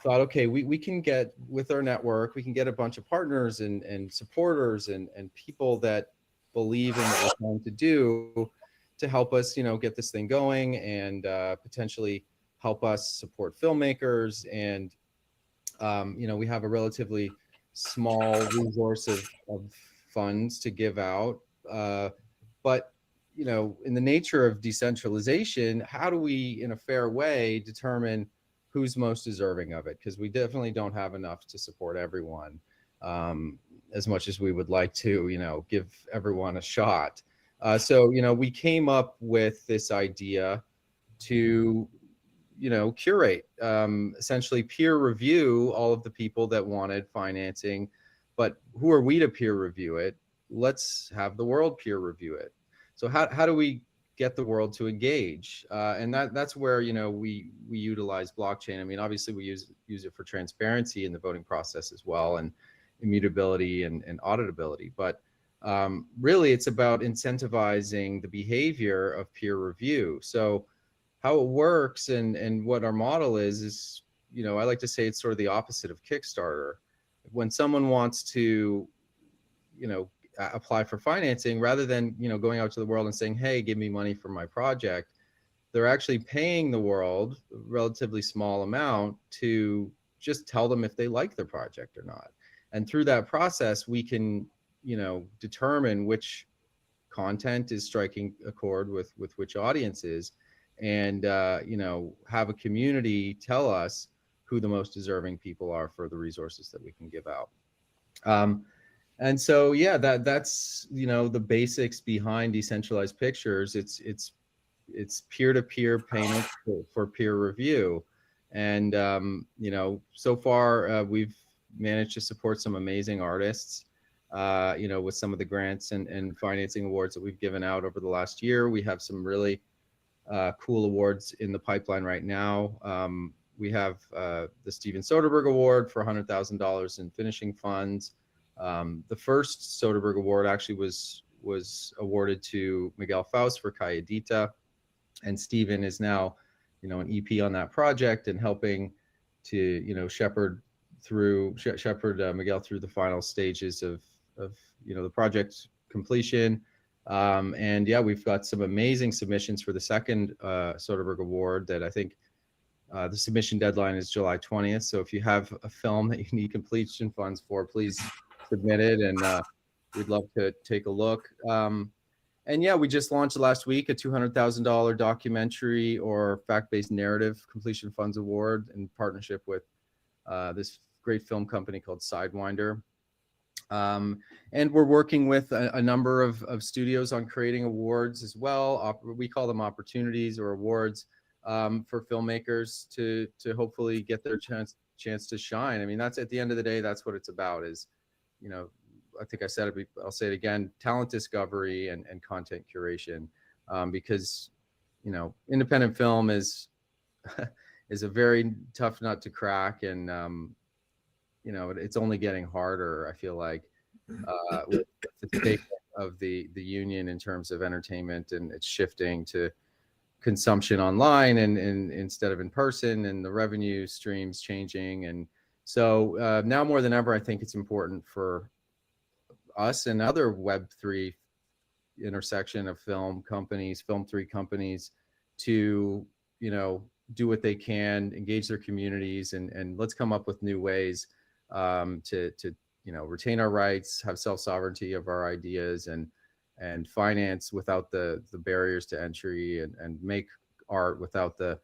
thought, okay, we can get, with our network, we can get a bunch of partners and supporters and people that believe in what we're trying to do, to help us, you know, get this thing going, and potentially help us support filmmakers. And you know, we have a relatively small resource of funds to give out, But in the nature of decentralization, how do we, in a fair way, determine who's most deserving of it? Because we definitely don't have enough to support everyone, as much as we would like to, give everyone a shot. So we came up with this idea to curate, essentially peer review all of the people that wanted financing. But who are we to peer review it? Let's have the world peer review it. So how do we get the world to engage? And that's where we utilize blockchain. I mean, obviously we use it for transparency in the voting process as well, and immutability and auditability. But really, it's about incentivizing the behavior of peer review. So how it works and what our model is I like to say it's sort of the opposite of Kickstarter. When someone wants to apply for financing, rather than going out to the world and saying, hey, give me money for my project, they're actually paying the world a relatively small amount to just tell them if they like the project or not. And through that process, we can determine which content is striking a chord with which audiences, and have a community tell us who the most deserving people are for the resources that we can give out. And so that's the basics behind decentralized pictures. It's peer-to-peer payment for peer review, and so far we've managed to support some amazing artists with some of the grants and financing awards that we've given out over the last year. We have some really cool awards in the pipeline right now. We have the Steven Soderbergh Award for $100,000 in finishing funds. The first Soderbergh Award actually was awarded to Miguel Faust for Calladita, and Steven is now an EP on that project and helping to shepherd Miguel through the final stages of the project completion. And we've got some amazing submissions for the second Soderbergh Award that I think the submission deadline is July 20th. So if you have a film that you need completion funds for, please submit it, and we'd love to take a look. And we just launched last week a $200,000 documentary or fact-based narrative completion funds award in partnership with this great film company called Sidewinder. And we're working with a number of studios on creating awards as well. We call them opportunities or awards for filmmakers to hopefully get their chance to shine. I mean, that's at the end of the day, that's what it's about is, I think I said it, I'll say it again, talent discovery and content curation, because, independent film is a very tough nut to crack, and it's only getting harder, I feel like, with the state of the union in terms of entertainment, and it's shifting to consumption online and instead of in person, and the revenue streams changing. And so now more than ever, I think it's important for us and other Web3 intersection of film companies, Film3 companies, to do what they can, engage their communities, and let's come up with new ways to retain our rights, have self-sovereignty of our ideas, and finance without the barriers to entry, and make art without the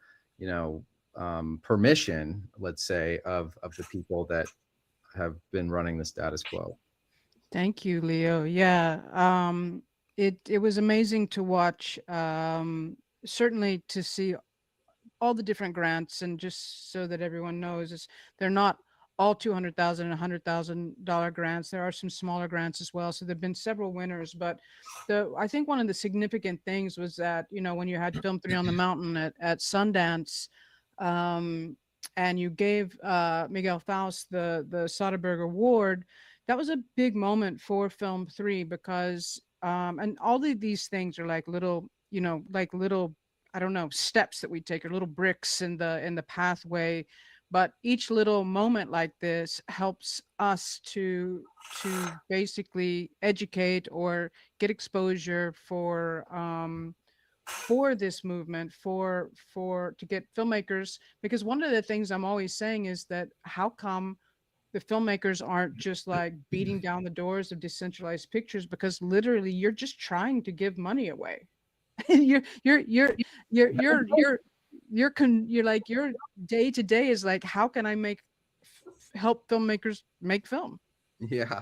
permission, let's say, of the people that have been running the status quo. Thank you, Leo. Yeah, it was amazing to watch. Certainly to see all the different grants, and just so that everyone knows, they're not all $200,000 and $100,000 grants. There are some smaller grants as well. So there've been several winners, but I think one of the significant things was that when you had Film 3 on the Mountain at Sundance, and you gave Miguel Faust the Soderbergh Award, that was a big moment for Film 3 because and all of these things are like little, I don't know, steps that we take, or little bricks in the pathway. But each little moment like this helps us to basically educate or get exposure for this movement, for to get filmmakers. Because one of the things I'm always saying is that how come the filmmakers aren't just like beating down the doors of decentralized pictures, because literally you're just trying to give money away. You're like your day to day is like, how can I help filmmakers make film? Yeah.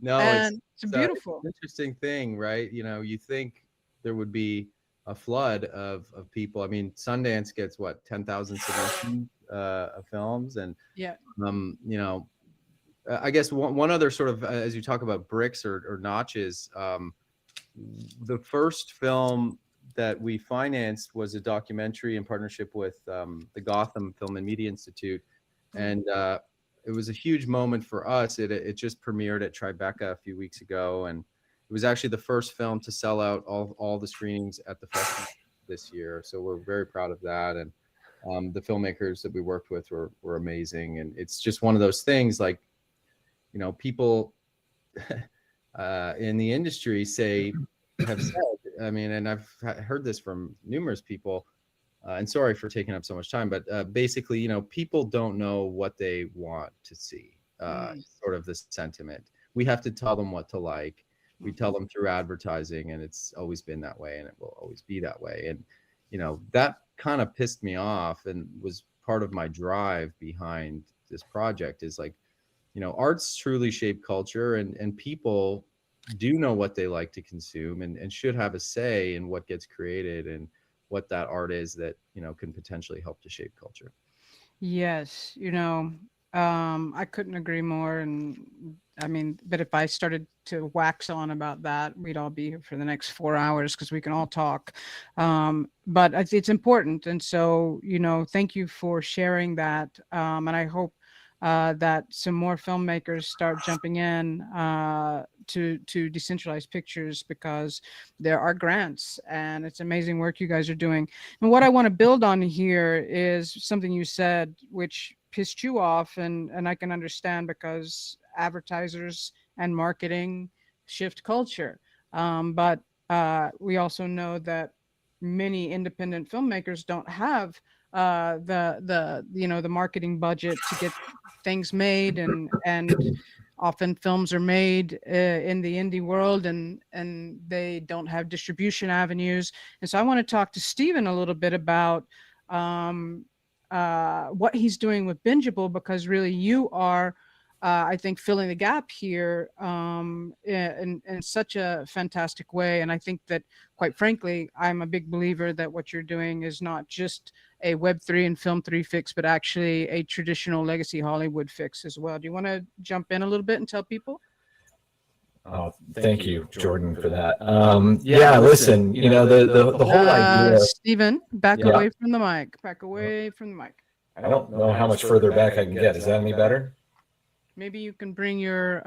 No, And it's it's beautiful. an interesting thing, right? You think there would be a flood of people. I mean, Sundance gets what, 10,000 submissions of films, and yeah, I guess one other sort of, as you talk about bricks or notches, the first film that we financed was a documentary in partnership with the Gotham Film and Media Institute, and it was a huge moment for us. It just premiered at Tribeca a few weeks ago, and it was actually the first film to sell out all the screenings at the festival this year. So we're very proud of that, and the filmmakers that we worked with were amazing. And it's just one of those things, like, people in the industry have said, I mean, and I've heard this from numerous people, and sorry for taking up so much time, but basically, people don't know what they want to see, sort of the sentiment. We have to tell them what to like. We tell them through advertising, and it's always been that way, and it will always be that way. And, that kind of pissed me off and was part of my drive behind this project, is like, arts truly shape culture, and people do know what they like to consume, and should have a say in what gets created and what that art is that, can potentially help to shape culture. yes, I couldn't agree more. And I mean, but if I started to wax on about that, we'd all be here for the next 4 hours, because we can all talk. But it's important. And so, thank you for sharing that. And I hope that some more filmmakers start jumping in to decentralized pictures, because there are grants, and it's amazing work you guys are doing. And what I want to build on here is something you said, which pissed you off, and I can understand, because advertisers and marketing shift culture. But we also know that many independent filmmakers don't have the marketing budget to get things made, and often films are made in the indie world, and they don't have distribution avenues. And so I want to talk to Steven a little bit about what he's doing with Bingeable, because really you are I think filling the gap here in such a fantastic way. And I think that, quite frankly, I'm a big believer that what you're doing is not just a Web3 and Film 3 fix, but actually a traditional legacy Hollywood fix as well. Do you want to jump in a little bit and tell people? Oh, thank you, Jordan, for that. Yeah, listen, the whole idea. Steven, back Yeah. away from the mic. Back away from the mic. I don't know how much further back I can get. Is that any better? Maybe you can bring your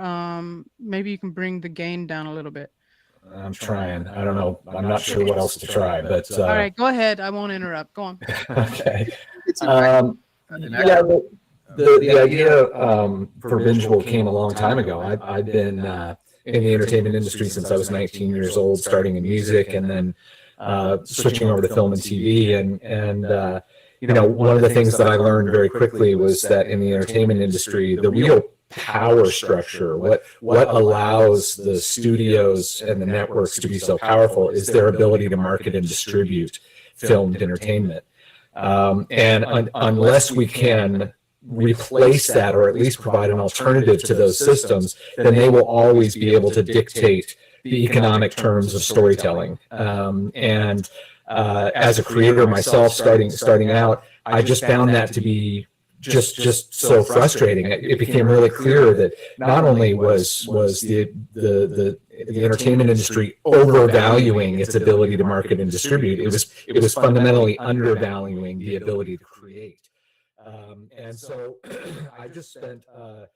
maybe you can bring the gain down a little bit. I'm trying. I don't know. I'm not sure what else to try, but all right, go ahead. I won't interrupt. Go on. Okay. Yeah, the idea for Bingeable came a long time ago. I've been in the entertainment industry since I was 19 years old, starting in music, and then switching over to film and TV. And one of the things that I learned very quickly was that in the entertainment industry, the real power structure, what allows the studios and the networks to be so powerful, is their ability to market and distribute filmed entertainment. And unless we can replace that, or at least provide an alternative to those systems, then they will always be able to dictate the economic terms of storytelling. And as a creator myself, starting out, I just found that to be just so frustrating. It became really clear that not only was the entertainment industry overvaluing its ability to market and distribute, it was fundamentally undervaluing the ability to create. And so I just spent a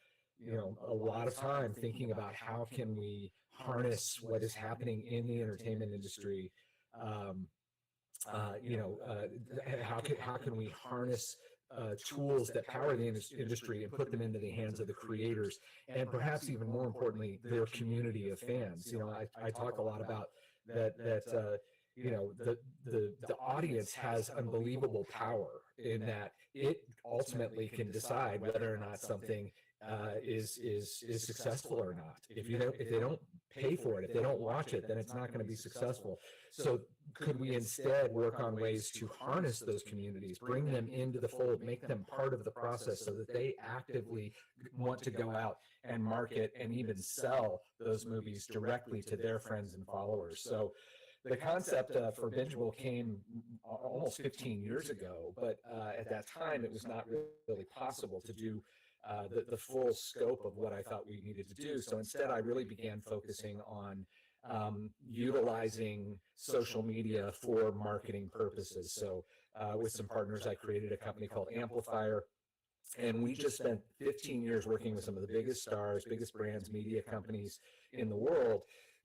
lot of time thinking about how can we harness what is happening in the entertainment industry. How can we harness tools that power the industry and put them into the hands of the creators, and perhaps even more importantly, their community of fans. I talk a lot about that the audience has unbelievable power in that it ultimately can decide whether or not something is successful or not. If they don't pay for it, if they don't watch it, then it's not going to be successful. So could we instead work on ways to harness those communities, bring them into the fold, make them part of the process so that they actively want to go out and market and even sell those movies directly to their friends and followers? So the concept for Bingeable came almost 15 years ago, but at that time it was not really possible to do the full scope of what I thought we needed to do. So instead, I really began focusing on utilizing social media for marketing purposes. So with some partners, I created a company called Amplifier. And we just spent 15 years working with some of the biggest stars, biggest brands, media companies in the world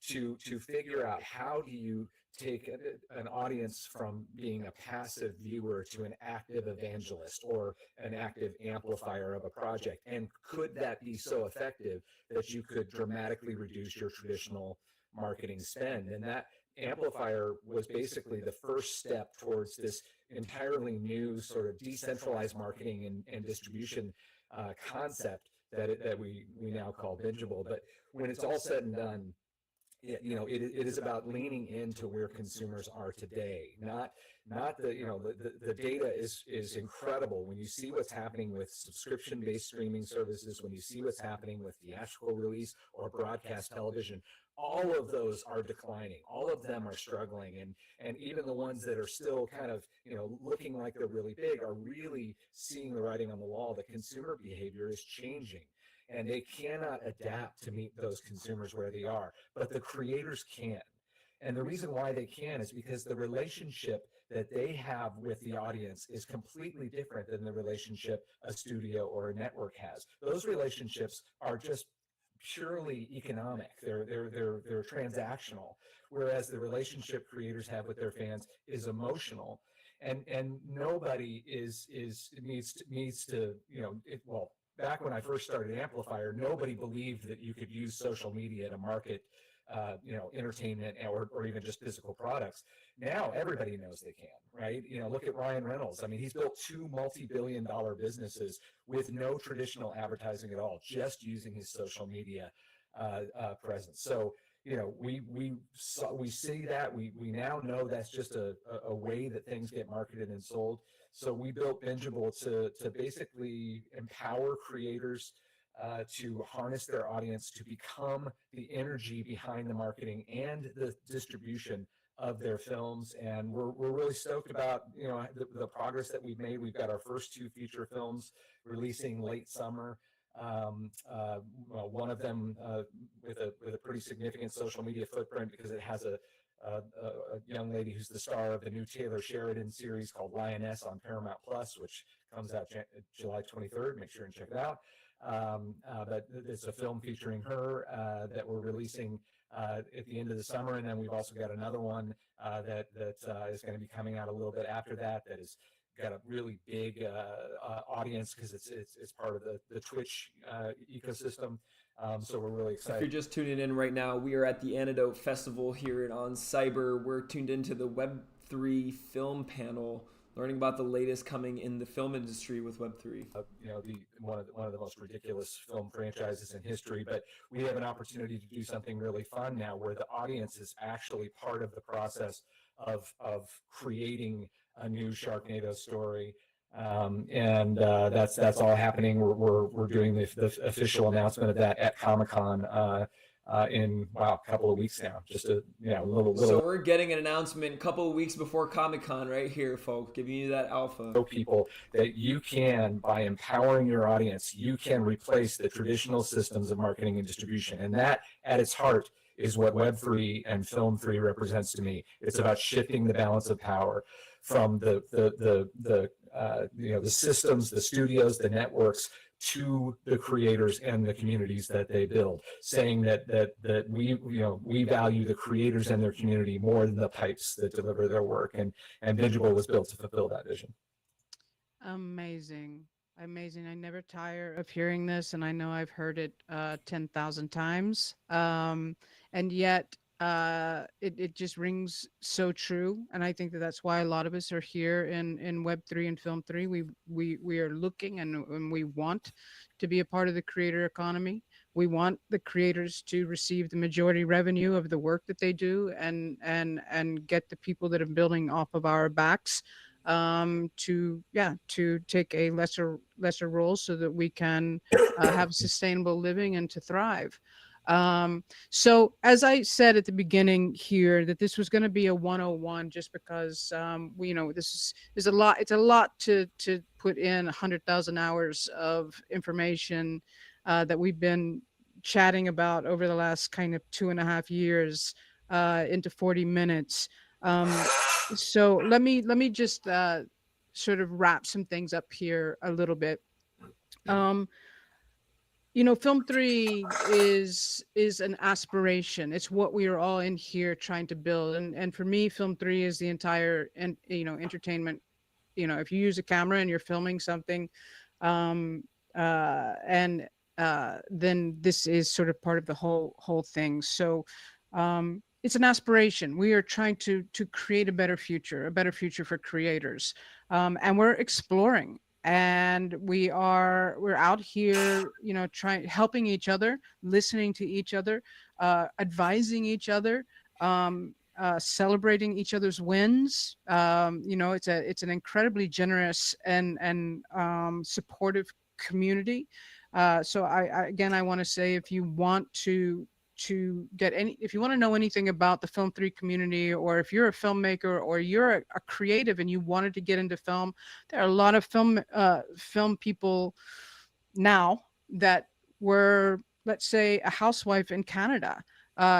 to figure out how do you take an audience from being a passive viewer to an active evangelist or an active amplifier of a project. And could that be so effective that you could dramatically reduce your traditional marketing spend? And that Amplifier was basically the first step towards this entirely new sort of decentralized marketing and distribution concept that we now call Bingeable. But when it's all said and done, it is about leaning into where consumers are today, not the data is incredible. When you see what's happening with subscription-based streaming services, when you see what's happening with theatrical release or broadcast television, all of those are declining. All of them are struggling, and even the ones that are still kind of looking like they're really big are really seeing the writing on the wall. The consumer behavior is changing, and they cannot adapt to meet those consumers where they are, but the creators can. And the reason why they can is because the relationship that they have with the audience is completely different than the relationship a studio or a network has. Those relationships are just purely economic. They're transactional, whereas the relationship creators have with their fans is emotional. And nobody needs to well, back when I first started Amplifier, nobody believed that you could use social media to market entertainment or even just physical products. Now everybody knows they can, right? Look at Ryan Reynolds. I mean, he's built 2 multi-billion-dollar businesses with no traditional advertising at all, just using his social media presence. So we see that we now know that's just a way that things get marketed and sold. So we built Bingeable to basically empower creators to harness their audience, to become the energy behind the marketing and the distribution of their films. And we're really stoked about the progress that we've made. We've got our first 2 feature films releasing late summer. One of them with a pretty significant social media footprint because it has a young lady who's the star of the new Taylor Sheridan series called Lioness on Paramount Plus, which comes out July 23rd. Make sure and check it out. But it's a film featuring her that we're releasing at the end of the summer, and then we've also got another one that is going to be coming out a little bit after that. That is got a really big audience because it's part of the Twitch ecosystem. So we're really excited. If you're just tuning in right now, we are at the Antidote Festival here on Cyber. We're tuned into the Web3 film panel, learning about the latest coming in the film industry with Web3. One of the most ridiculous film franchises in history, but we have an opportunity to do something really fun now, where the audience is actually part of the process of creating a new Sharknado story. And that's all happening. We're doing the official announcement of that at Comic-Con in a couple of weeks now. Just a little. So we're getting an announcement a couple of weeks before Comic-Con right here, folks, giving you that alpha. Show people that you can, by empowering your audience, you can replace the traditional systems of marketing and distribution, and that at its heart is what Web3 and Film 3 represents to me. It's about shifting the balance of power from the systems, the studios, the networks, to the creators and the communities that they build, saying that we value the creators and their community more than the pipes that deliver their work, and Bingeable was built to fulfill that vision. Amazing. I never tire of hearing this, and I know I've heard it 10,000 times. And yet it just rings so true, and I think that that's why a lot of us are here in Web3 and Film 3. We are looking and we want to be a part of the creator economy. We want the creators to receive the majority revenue of the work that they do, and get the people that are building off of our backs to take a lesser role so that we can have sustainable living and to thrive. So as I said at the beginning here, that this was going to be a 101, just because we, this is a lot. It's a lot to put in 100,000 hours of information that we've been chatting about over the last kind of 2.5 years into 40 minutes. So let me just sort of wrap some things up here a little bit. Film 3 is an aspiration. It's what we are all in here trying to build, and for me, Film 3 is the entire and entertainment. If you use a camera and you're filming something, um and then this is sort of part of the whole thing. So it's an aspiration. We are trying to create a better future for creators, and we're exploring, and we're out here, trying, helping each other, listening to each other, advising each other, celebrating each other's wins. It's an incredibly generous and supportive community. So I want to say, if you want to if you want to know anything about the Film 3 community, or if you're a filmmaker or you're a creative and you wanted to get into film, there are a lot of film people now that were, let's say, a housewife in Canada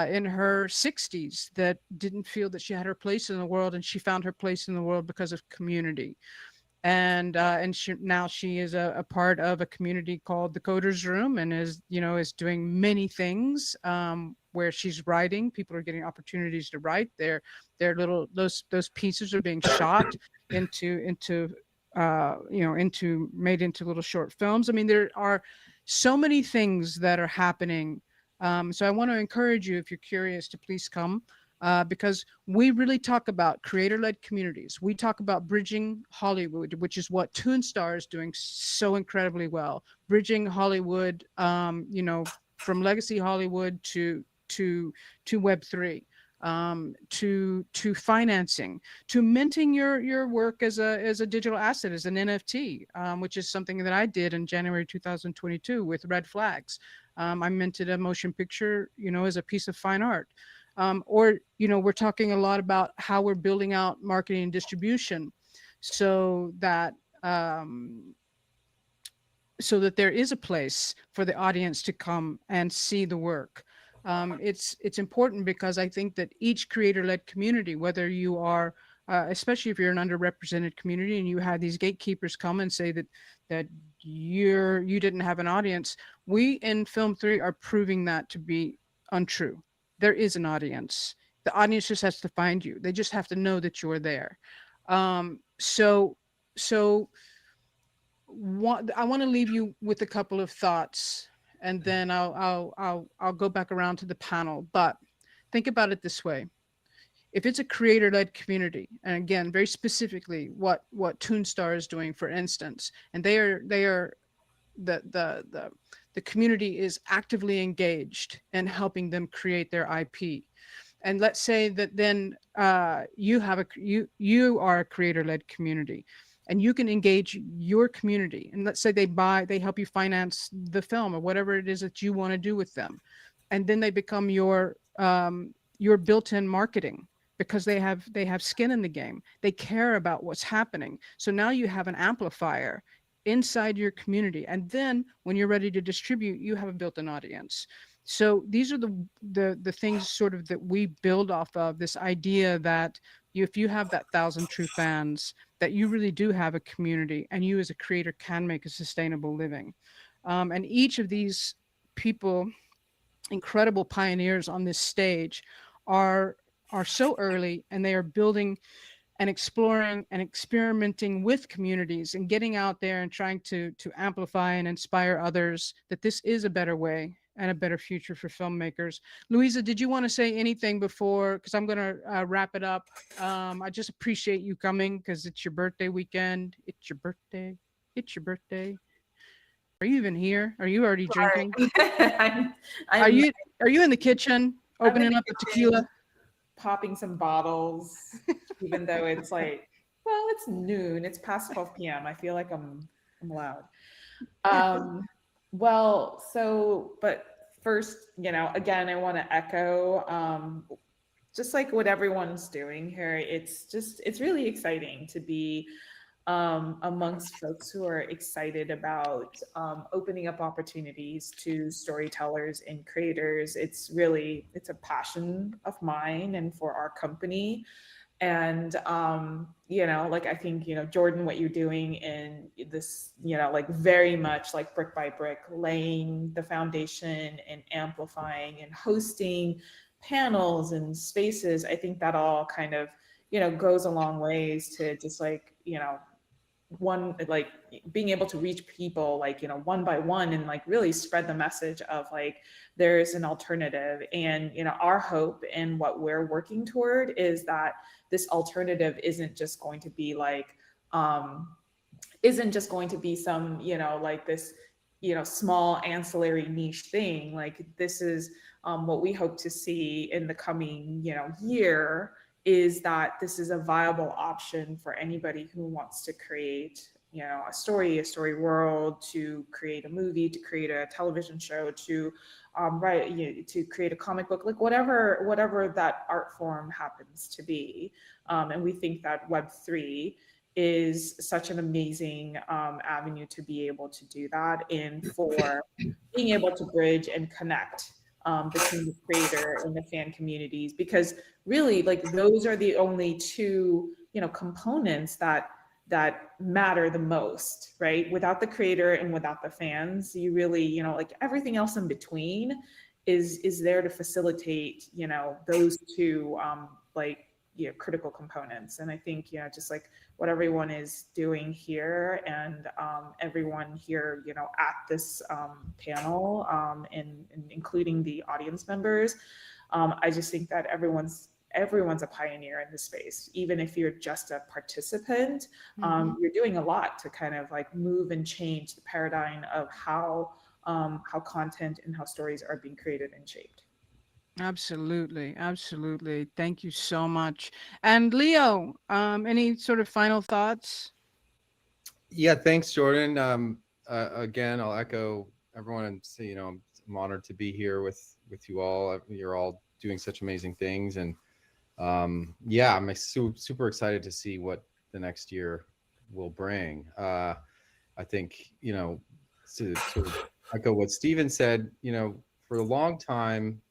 in her 60s, that didn't feel that she had her place in the world, and she found her place in the world because of community. And now she is a part of a community called the Coders Room, and is doing many things, where she's writing. People are getting opportunities to write. Their little those pieces are being shot into made into little short films. I mean, there are so many things that are happening. So I want to encourage you, if you're curious, to please come. Because we really talk about creator-led communities. We talk about bridging Hollywood, which is what Toonstar is doing so incredibly well. Bridging Hollywood, from legacy Hollywood to Web3, to financing, to minting your work as a digital asset, as an NFT, which is something that I did in January 2022 with Red Flags. I minted a motion picture, as a piece of fine art. We're talking a lot about how we're building out marketing and distribution, so that there is a place for the audience to come and see the work. It's important, because I think that each creator-led community, whether you are, especially if you're an underrepresented community and you have these gatekeepers come and say that you didn't have an audience, we in Film 3 are proving that to be untrue. There is an audience. The audience just has to find you. They just have to know that you're there. So I want to leave you with a couple of thoughts, and then I'll go back around to the panel. But think about it this way: if it's a creator-led community, and again, very specifically, what Toonstar is doing, for instance, and they are the community is actively engaged in helping them create their IP. And let's say that then you are a creator-led community, and you can engage your community. And let's say they help you finance the film or whatever it is that you want to do with them, and then they become your built-in marketing, because they have skin in the game. They care about what's happening. So now you have an amplifier inside your community, and then when you're ready to distribute, you have a built-in audience. So these are the things sort of that we build off of, this idea that if you have that 1,000 true fans, that you really do have a community, and you as a creator can make a sustainable living. And each of these people, incredible pioneers on this stage, are so early, and they are building and exploring and experimenting with communities, and getting out there and trying to amplify and inspire others that this is a better way, and a better future for filmmakers. Louisa, did you want to say anything before? Because I'm going to wrap it up. I just appreciate you coming because it's your birthday weekend. It's your birthday. It's your birthday. Are you even here? Are you already drinking? I'm, Are you in the kitchen I'm in opening the up the kitchen tequila? popping some bottles, even though it's like, well, it's noon. It's past 12 p.m. I feel like I'm loud. Well, so, but first, again, I want to echo just like what everyone's doing here. It's really exciting to be amongst folks who are excited about opening up opportunities to storytellers and creators. It's a passion of mine and for our company. And like I think Jordan, what you're doing in this, like very much like brick by brick, laying the foundation and amplifying and hosting panels and spaces. I think that all kind of goes a long ways to just like one, like being able to reach people like one by one and like really spread the message of like there's an alternative. And our hope and what we're working toward is that this alternative isn't just going to be like some like this small ancillary niche thing. Like this is what we hope to see in the coming year, is that this is a viable option for anybody who wants to create a story world, to create a movie, to create a television show, to write, to create a comic book, like whatever that art form happens to be. And we think that Web3 is such an amazing avenue to be able to do that, and for being able to bridge and connect between the creator and the fan communities, because really like those are the only two components that matter the most, right? Without the creator and without the fans, you really like everything else in between is there to facilitate those two like critical components. And I think just like what everyone is doing here, and everyone here at this panel, and including the audience members, I just think that everyone's a pioneer in this space. Even if you're just a participant, you're doing a lot to kind of like move and change the paradigm of how content and how stories are being created and shaped. Absolutely, absolutely. Thank you so much. And Leo, any sort of final thoughts? Yeah, thanks, Jordan. Again, I'll echo everyone and say, I'm honored to be here with you all. You're all doing such amazing things, and yeah, I'm super excited to see what the next year will bring. I think to echo what Steven said, for a long time,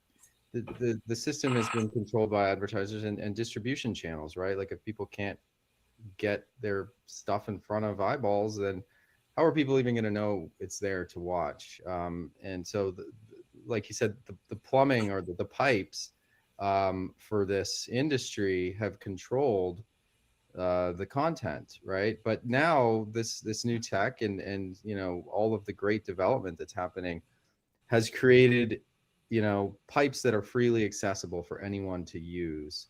the system has been controlled by advertisers and distribution channels, right? Like if people can't get their stuff in front of eyeballs, then how are people even going to know it's there to watch? And so, like you said, the plumbing or the pipes for this industry have controlled the content, right? But now this new tech and all of the great development that's happening has created pipes that are freely accessible for anyone to use.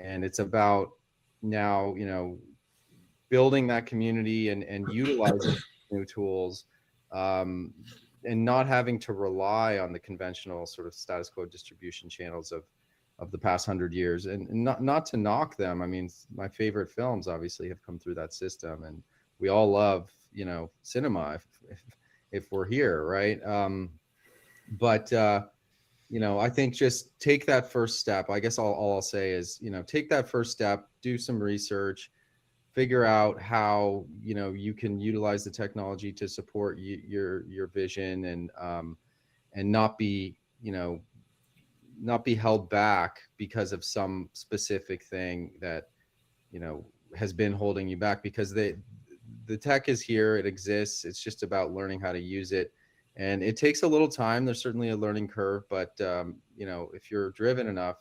And it's about now building that community and utilizing new tools, and not having to rely on the conventional sort of status quo distribution channels of the past 100 years. And not to knock them. I mean, my favorite films obviously have come through that system, and we all love cinema if we're here, right? But I think just take that first step. I guess all I'll say is take that first step, do some research, figure out how you can utilize the technology to support your vision, and not be held back because of some specific thing that has been holding you back, because the tech is here, it exists. It's just about learning how to use it, and it takes a little time. There's certainly a learning curve, but if you're driven enough,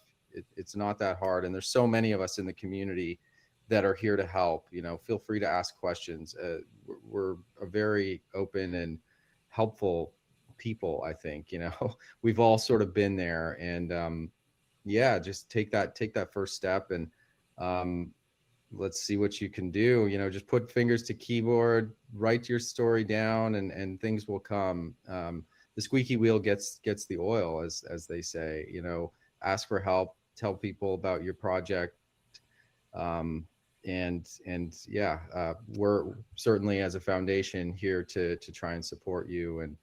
it's not that hard. And there's so many of us in the community that are here to help. Feel free to ask questions. We're a very open and helpful people. I think, we've all sort of been there, and yeah, just take that first step, and let's see what you can do. Just put fingers to keyboard, write your story down, and things will come. The squeaky wheel gets the oil, as they say. Ask for help, tell people about your project, and yeah, we're certainly, as a foundation, here to try and support you. And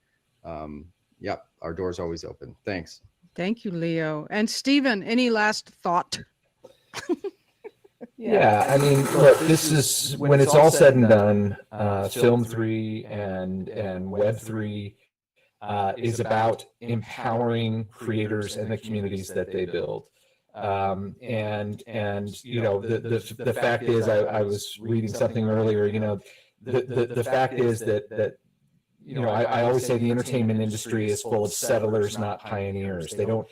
yeah, our door's always open. Thanks. Thank you, Leo. And Stephen, any last thought? Yeah, I mean, look, this is when it's all said and done. Film 3 and Web 3 is about empowering creators and the communities that they build. The fact is, I was reading something earlier. The fact is that I always say the entertainment industry is full of settlers, not pioneers. They don't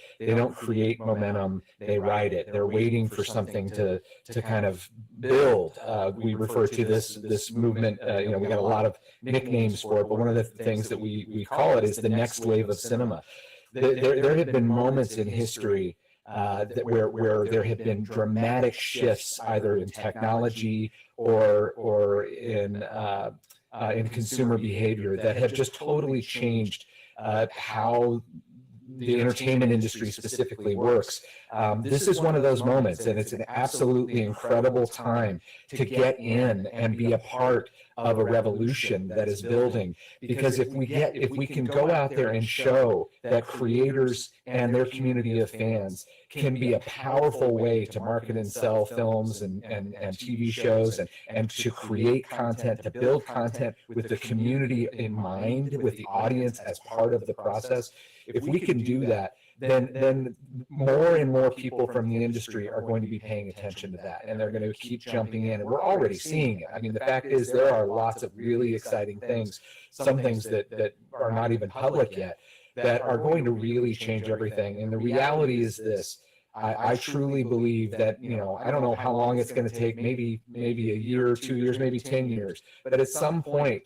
create momentum, they ride it. They're waiting for something to kind of build. We refer to this movement, we got a lot of nicknames for it, but one of the things that we call it is the next wave of cinema. There have been moments in history where there have been dramatic shifts, either in technology or in consumer behavior, that have just totally changed how the entertainment industry specifically works. This is one of those moments, and it's an absolutely incredible time to get in and be a part of a revolution that is building. Because if we can go out there and show that creators and their community of fans can be a powerful way to market and sell films and TV shows, and to create content, to build content with the community in mind, with the audience as part of the process. If we can do that, then more and more people from the industry are going to be paying attention to that, and they're going to keep jumping in. And we're already seeing it. I mean, the fact is, there are lots of really exciting things, some things that are not even public yet, that are going to really change everything. And the reality is this: I truly believe that, I don't know how long it's going to take, maybe a year, 2 years, maybe 10 years, but at some point,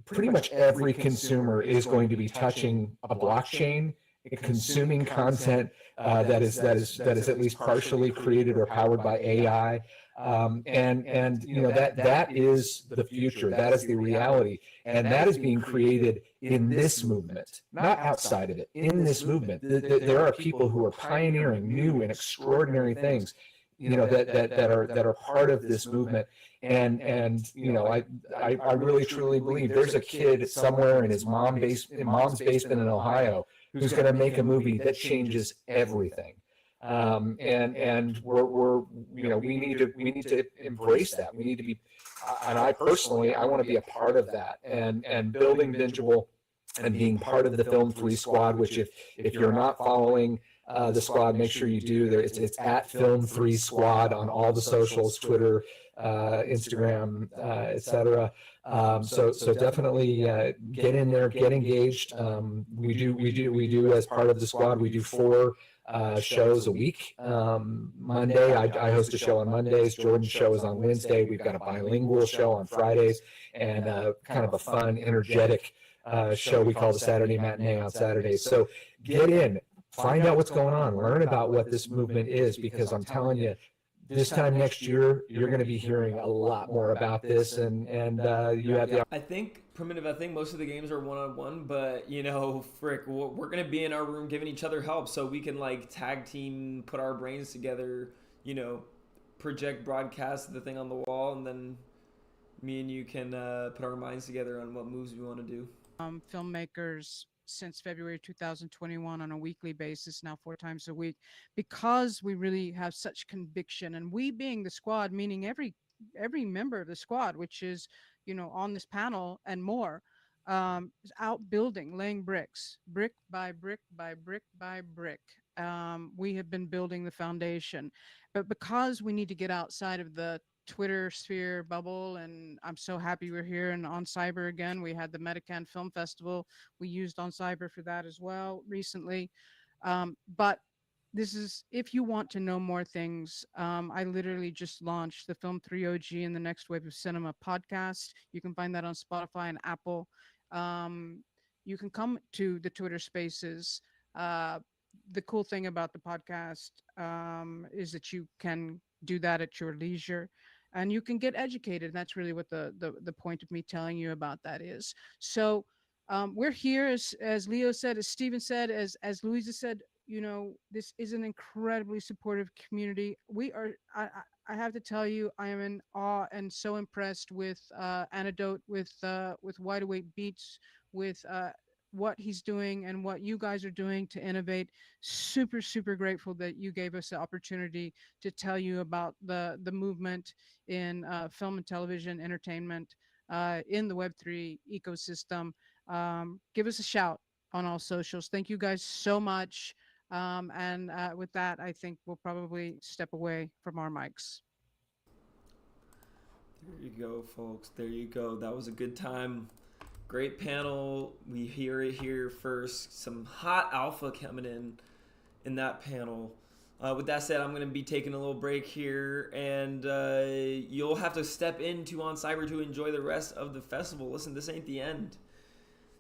pretty much every consumer is going to be touching a blockchain, consuming content that is at least partially created or powered by AI, that is the future. That is the reality, and that is being created in this movement, not outside of it. In this movement, there are people who are pioneering new and extraordinary things, that are part of this movement. And I really truly believe there's a kid somewhere in his mom's basement in Ohio who's going to make a movie that changes everything. And we need to embrace that. We need to be, and I personally, I want to be a part of that, and building Bingeable and being part of the Film 3 squad, which if you're not following the squad, make sure you do. It's at Film 3 Squad on all the socials, Twitter, Instagram, etc. So definitely get in there, get engaged. We do as part of the squad. We do 4 shows a week. Monday, I host a show on Mondays. Jordan's show is on Wednesday. We've got a bilingual show on Fridays, and kind of a fun, energetic show we call the Saturday Matinee on Saturdays. So get in, find out what's going on, learn about what this movement is, because I'm telling you, this time next year, you're going to be hearing a lot more about this, and you have the. I think most of the games are one-on-one, but frick, we're gonna be in our room giving each other help, so we can like tag team, put our brains together, project, broadcast the thing on the wall, and then me and you can put our minds together on what moves we want to do. Filmmakers since February 2021 on a weekly basis, now 4 times a week, because we really have such conviction. And we being the squad, meaning every member of the squad, which is, on this panel and more, is out building, laying bricks, brick by brick by brick by brick. We have been building the foundation, but because we need to get outside of the Twitter sphere bubble, and I'm so happy we're here and on Cyber again. We had the Metacan Film Festival. We used on Cyber for that as well recently. But this is, if you want to know more things, I literally just launched the Film 3 OG and the Next Wave of Cinema podcast. You can find that on Spotify and Apple. you can come to the Twitter Spaces. The cool thing about the podcast is that you can do that at your leisure, and you can get educated. And that's really what the point of me telling you about that is. So we're here, as Leo said, as Steven said, as Louisa said. You know, this is an incredibly supportive community. We are. I have to tell you, I am in awe and so impressed with Antidote, with Wide Awake Beats, with what he's doing and what you guys are doing to innovate. Super, super grateful that you gave us the opportunity to tell you about the movement in film and television entertainment in the Web3 ecosystem. Give us a shout on all socials. Thank you guys so much. And with that, I think we'll probably step away from our mics. There you go, folks. There you go. That was a good time. Great panel. We hear it here first. Some hot alpha coming in that panel. With that said, I'm going to be taking a little break here, and you'll have to step into On Cyber to enjoy the rest of the festival. Listen, this ain't the end.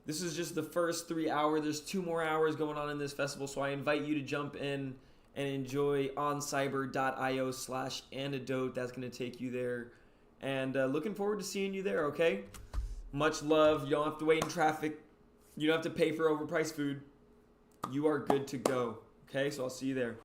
This is just the first 3 hours. There's 2 more hours going on in this festival, so I invite you to jump in and enjoy oncyber.io/antidote. That's going to take you there. And looking forward to seeing you there, okay? Much love. You don't have to wait in traffic. You don't have to pay for overpriced food. You are good to go, okay? So I'll see you there.